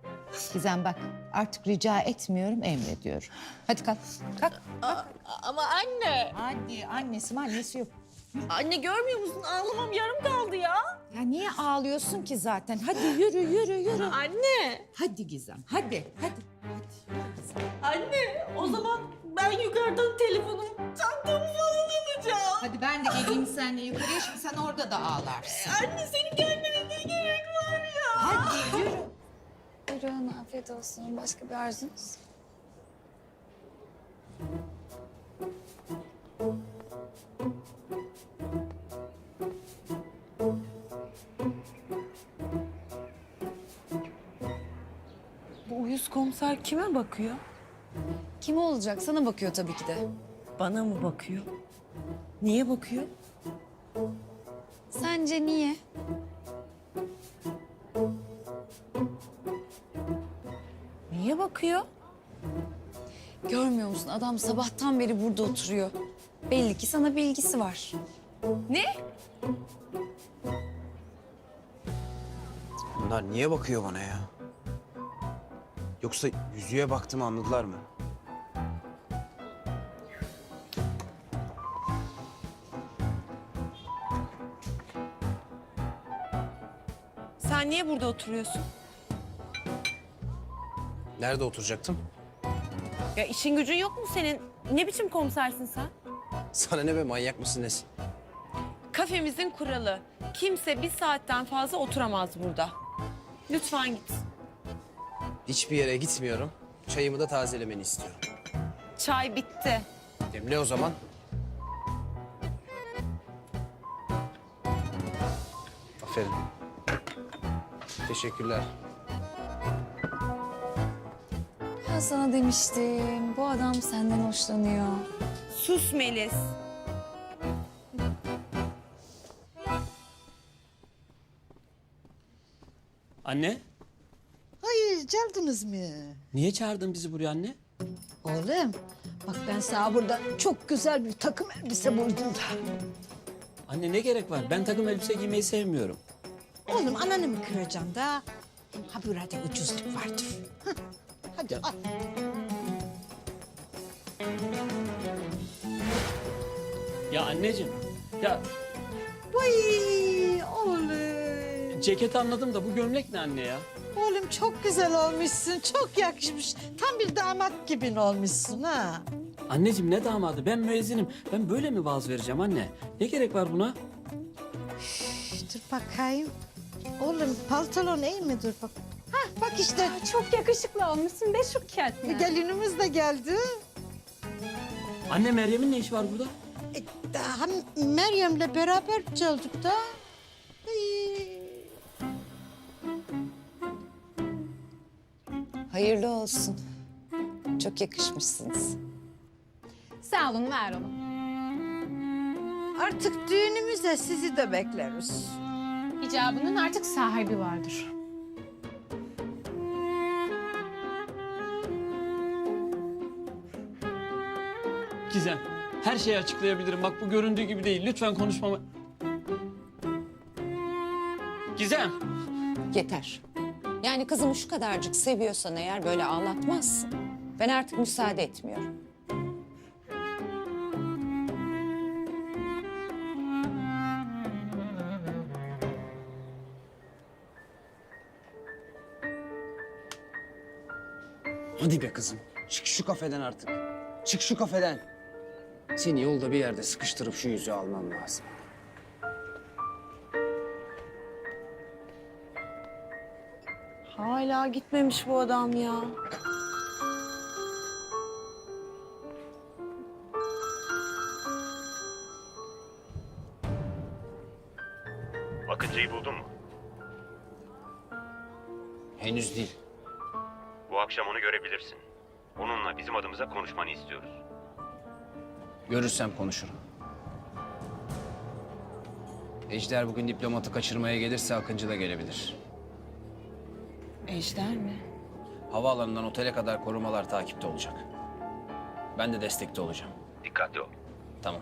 [SPEAKER 9] Gizem bak artık rica etmiyorum, emrediyorum. Hadi kalk, kalk.
[SPEAKER 8] Ama anne.
[SPEAKER 9] Hadi annesi yok.
[SPEAKER 8] Anne görmüyor musun? Ağlamam yarım kaldı ya.
[SPEAKER 9] Ya niye ağlıyorsun ki zaten? Hadi yürü.
[SPEAKER 8] Anne.
[SPEAKER 9] Hadi Gizem, hadi.
[SPEAKER 8] Anne o zaman ben yukarıdan telefonum, çantamı falan alacağım.
[SPEAKER 9] Hadi ben de geleyim seninle yukarıya, şimdi sen orada da ağlarsın.
[SPEAKER 8] Anne senin gelmene ne gerek var ya?
[SPEAKER 9] Hadi yürü.
[SPEAKER 8] Buyurun afiyet olsun. Başka bir arzunuz?
[SPEAKER 17] Bu uyuz komiser kime bakıyor?
[SPEAKER 8] Kim olacak? Sana bakıyor tabii ki de.
[SPEAKER 17] Bana mı bakıyor? Niye bakıyor?
[SPEAKER 8] Sence niye?
[SPEAKER 17] Niye bakıyor?
[SPEAKER 8] Görmüyor musun? Adam sabahtan beri burada oturuyor. Belli ki sana bir ilgisi var.
[SPEAKER 17] Ne?
[SPEAKER 1] Bunlar niye bakıyor bana ya? Yoksa yüzüğe baktım anladılar mı?
[SPEAKER 17] Sen niye burada oturuyorsun?
[SPEAKER 1] Nerede oturacaktım?
[SPEAKER 17] Ya işin gücün yok mu senin? Ne biçim komisersin sen?
[SPEAKER 1] Sana ne be, manyak mısın nesin?
[SPEAKER 17] Kafemizin kuralı. Kimse bir saatten fazla oturamaz burada. Lütfen git.
[SPEAKER 1] Hiçbir yere gitmiyorum. Çayımı da tazelemeni istiyorum.
[SPEAKER 17] Çay bitti.
[SPEAKER 1] Demle o zaman. Aferin. Teşekkürler.
[SPEAKER 8] Ben sana demiştim. Bu adam senden hoşlanıyor.
[SPEAKER 17] Sus Melis.
[SPEAKER 14] Anne,
[SPEAKER 9] Hayır, geldiniz mi?
[SPEAKER 14] niye çağırdın bizi buraya anne?
[SPEAKER 9] Oğlum, bak ben sana burada çok güzel bir takım elbise buldum da.
[SPEAKER 14] Anne ne gerek var? Ben takım elbise giymeyi sevmiyorum.
[SPEAKER 9] Oğlum ananı mı kıracağım da? Ha burada ucuzluk vardır. Hah, hadi al.
[SPEAKER 14] Ya anneciğim, ya
[SPEAKER 9] Vay oğlum.
[SPEAKER 14] ceket anladım da bu gömlek ne anne ya?
[SPEAKER 9] Oğlum çok güzel olmuşsun, çok yakışmış. Tam bir damat gibi olmuşsun ha.
[SPEAKER 14] Anneciğim ne damadı? Ben müezzinim. Ben böyle mi vaaz vereceğim anne? Ne gerek var buna?
[SPEAKER 9] Dur bakayım. Oğlum pantolon iyi mi? Dur bak. Hah bak işte.
[SPEAKER 15] Çok yakışıklı olmuşsun be Şükret.
[SPEAKER 9] Gelinimiz de geldi.
[SPEAKER 14] Anne Meryem'in ne işi var burada?
[SPEAKER 9] Daha Meryem'le beraber çaldık da.
[SPEAKER 12] Hayırlı olsun. Çok yakışmışsınız.
[SPEAKER 15] Sağ olun, var olun.
[SPEAKER 9] Artık düğünümüze sizi de bekleriz.
[SPEAKER 15] İcabının artık sahibi vardır.
[SPEAKER 14] Gizem, her şeyi açıklayabilirim. Bak bu göründüğü gibi değil. Lütfen konuşmama... Gizem!
[SPEAKER 20] Yeter. Yani kızımı şu kadarcık seviyorsan eğer böyle ağlatmazsın. Ben artık müsaade etmiyorum.
[SPEAKER 1] Hadi be kızım. Çık şu kafeden artık. Çık şu kafeden. Seni yolda bir yerde sıkıştırıp şu yüzüğü almam lazım.
[SPEAKER 2] Hala gitmemiş bu adam ya.
[SPEAKER 21] Akıncı'yı buldun mu?
[SPEAKER 1] Henüz değil.
[SPEAKER 21] Bu akşam onu görebilirsin. Onunla bizim adımıza konuşmanı istiyoruz.
[SPEAKER 1] Görürsem konuşurum. Ejder bugün diplomatı kaçırmaya gelirse Akıncı da gelebilir.
[SPEAKER 20] Ejder mi?
[SPEAKER 1] Havaalanından otele kadar korumalar takipte olacak. Ben de destekte olacağım.
[SPEAKER 21] Dikkatli ol.
[SPEAKER 1] Tamam.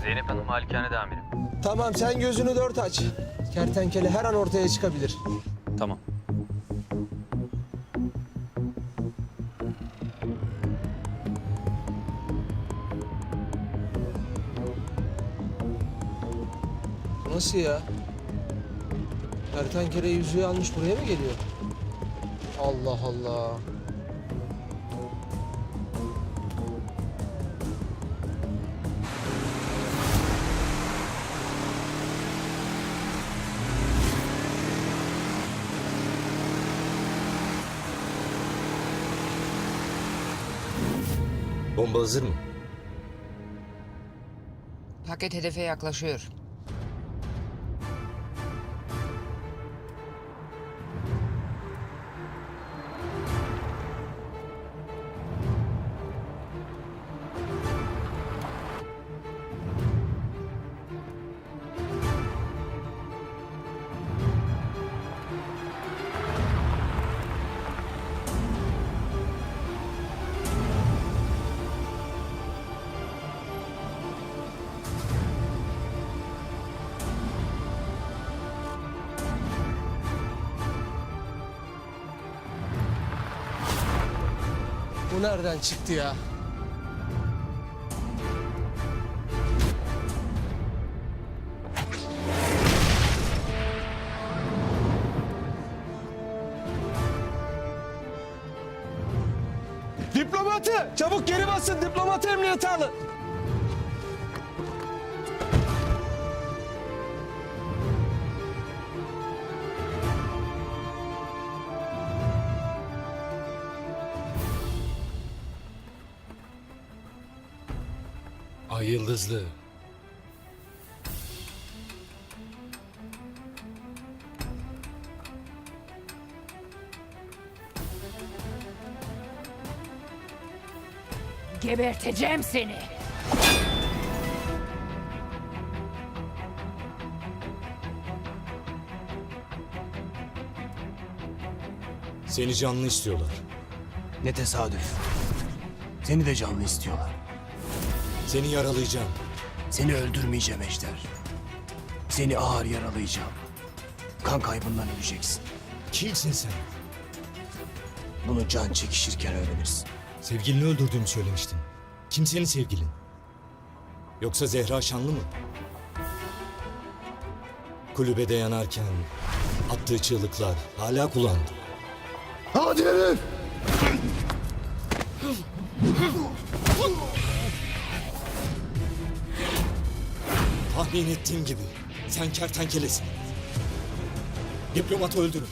[SPEAKER 5] Zeynep Hanım malikanede amirim.
[SPEAKER 4] Tamam sen gözünü dört aç. Kertenkele her an ortaya çıkabilir.
[SPEAKER 5] Tamam.
[SPEAKER 4] Nasıl ya? Kertenkele yüzüğü almış buraya mı geliyor? Allah Allah.
[SPEAKER 19] Bomba hazır mı?
[SPEAKER 12] Paket hedefe yaklaşıyor.
[SPEAKER 4] Bu nereden çıktı ya? Diplomatı! Çabuk geri basın! Diplomatı emniyete alın!
[SPEAKER 19] Ay Yıldızlı.
[SPEAKER 8] Geberteceğim seni.
[SPEAKER 19] Seni canlı istiyorlar.
[SPEAKER 4] Ne tesadüf. Seni de canlı istiyorlar.
[SPEAKER 19] Seni yaralayacağım.
[SPEAKER 4] Seni öldürmeyeceğim Ejder. Seni ağır yaralayacağım. Kan kaybından öleceksin.
[SPEAKER 19] Kimsin sen?
[SPEAKER 4] Bunu can çekişirken öğrenirsin.
[SPEAKER 19] Sevgilini öldürdüğümü söylemiştin. Kim senin sevgilin? Yoksa Zehra Şanlı mı? Kulübede yanarken attığı çığlıklar hala kulağında.
[SPEAKER 6] Hadi herif!
[SPEAKER 19] Tahmin ettiğim gibi sen kertenkelesin. Diplomatı öldürün.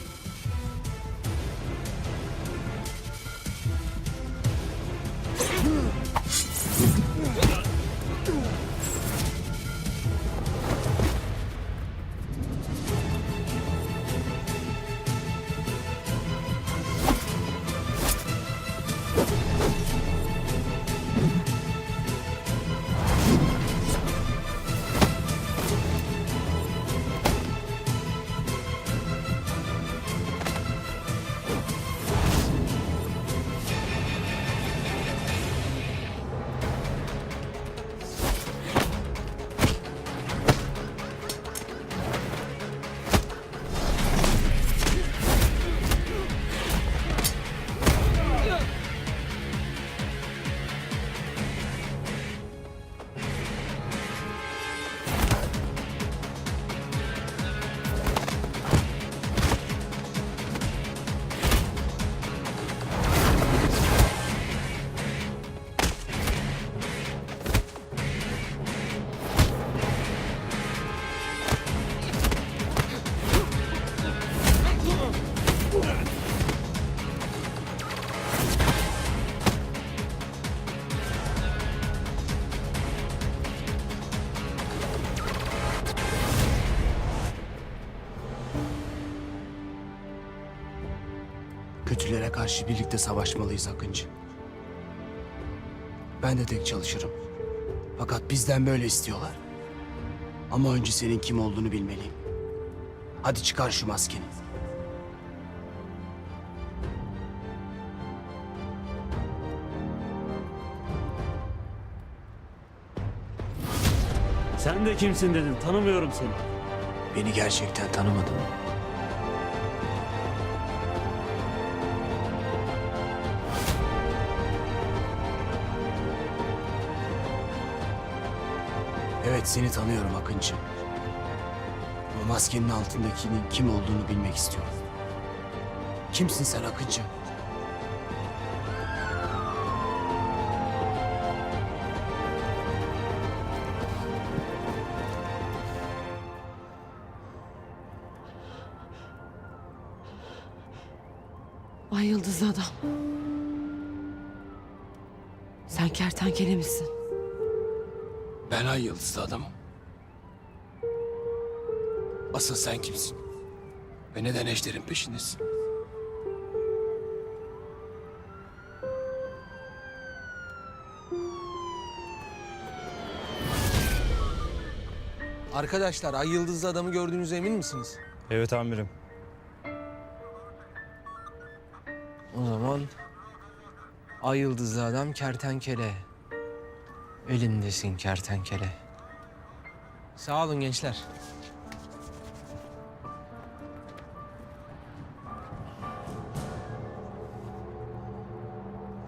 [SPEAKER 4] Kötülere karşı birlikte savaşmalıyız Akıncı. Ben de tek çalışırım. Fakat bizden böyle istiyorlar. Ama önce senin kim olduğunu bilmeliyim. Hadi çıkar şu maskeni.
[SPEAKER 14] Sen de kimsin dedin, tanımıyorum seni.
[SPEAKER 4] Beni gerçekten tanımadın mı? Evet, seni tanıyorum Akıncı. Ama maskenin altındakinin kim olduğunu bilmek istiyorum. Kimsin sen Akıncı?
[SPEAKER 2] Ay yıldız adam. Sen kertenkele misin?
[SPEAKER 4] Ben ay yıldızlı adamım. Asıl sen kimsin? Ve neden Ejder'in peşindesin? Arkadaşlar, ay yıldızlı adamı gördüğünüze emin misiniz?
[SPEAKER 22] Evet amirim.
[SPEAKER 4] O zaman ay yıldızlı adam kertenkele. Elindesin kertenkele. Sağ olun gençler.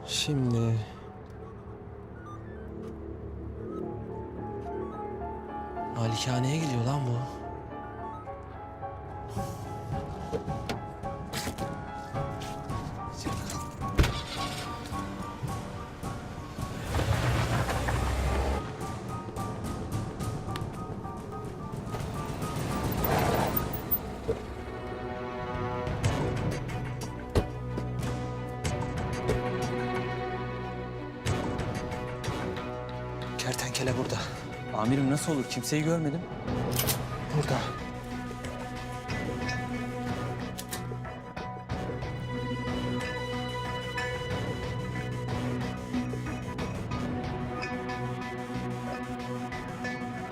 [SPEAKER 4] Şimdi... Malikaneye gidiyor lan bu. Kertenkele burada.
[SPEAKER 22] Amirim nasıl olur? Kimseyi görmedim.
[SPEAKER 4] Burada.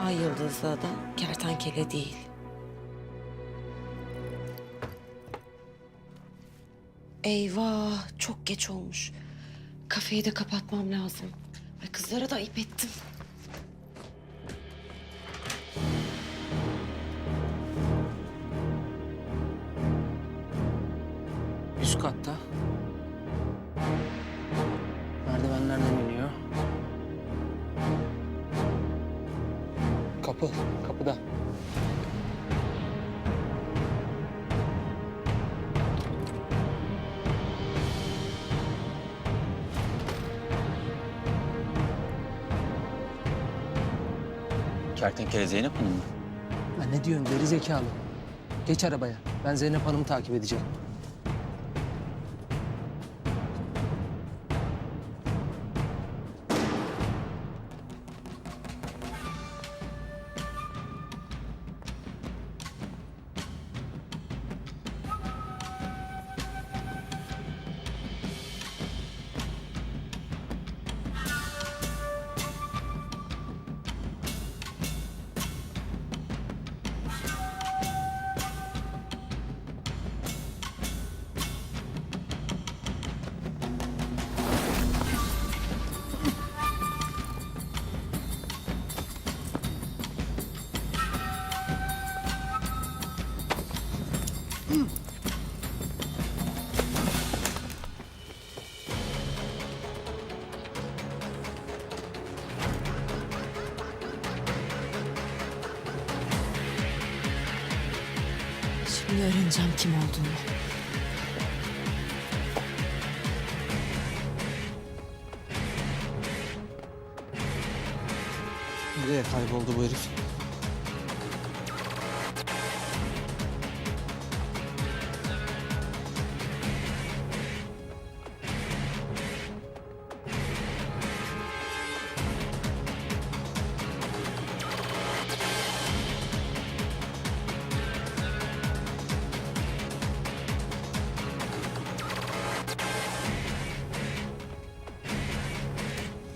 [SPEAKER 2] Ay yıldızlı adam kertenkele değil. Eyvah, çok geç olmuş. Kafeyi de kapatmam lazım. Ay, kızlara da ayıp ettim.
[SPEAKER 4] Üst katta. Merdivenlerden iniyor. Kapıda.
[SPEAKER 5] Kertenkele Zeynep Hanım mı?
[SPEAKER 4] Ya ne diyorsun geri zekalı? Geç arabaya. Ben Zeynep Hanım'ı takip edeceğim.
[SPEAKER 2] Şimdi öğreneceğim kim olduğunu.
[SPEAKER 4] Nereye kayboldu bu herif?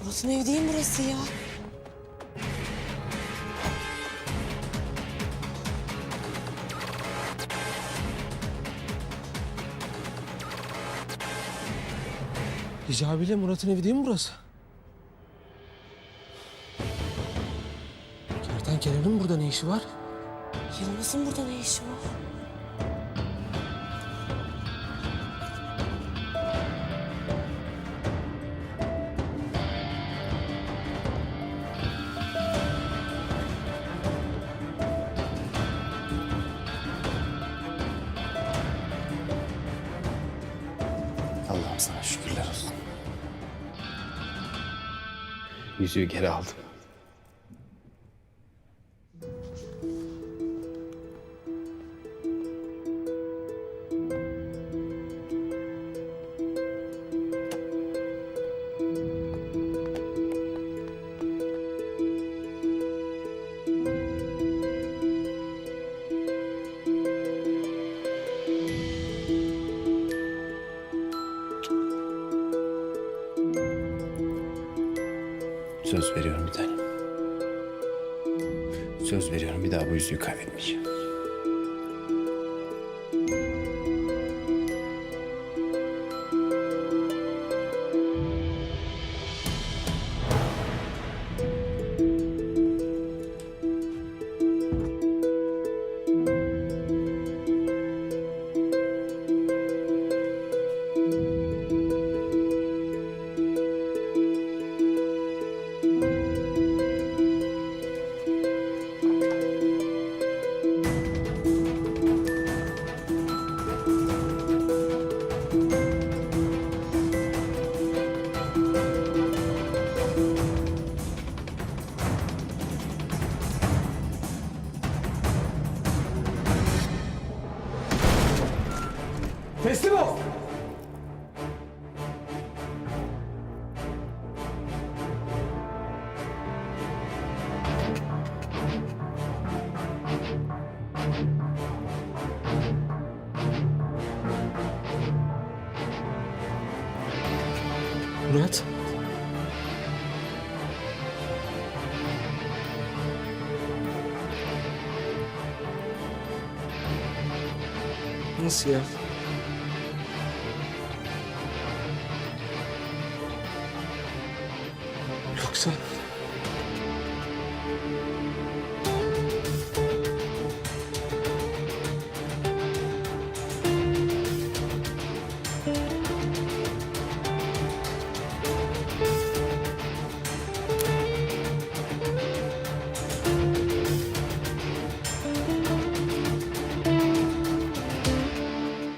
[SPEAKER 2] Murat'ın evi değil mi burası ya?
[SPEAKER 4] Hicabi ile Murat'ın evi değil mi burası? Kertenkelenin burada ne işi var?
[SPEAKER 2] Yılmaz'ın burada ne işi var?
[SPEAKER 1] Allah'ım sana şükürler olsun. Yüzüğü geri aldım. Söz veriyorum bir tanem. Söz veriyorum bir daha bu yüzüğü kaybetmeyeceğim.
[SPEAKER 4] Teslim ol! Murat. Nasıl ya? Çok sağ ol.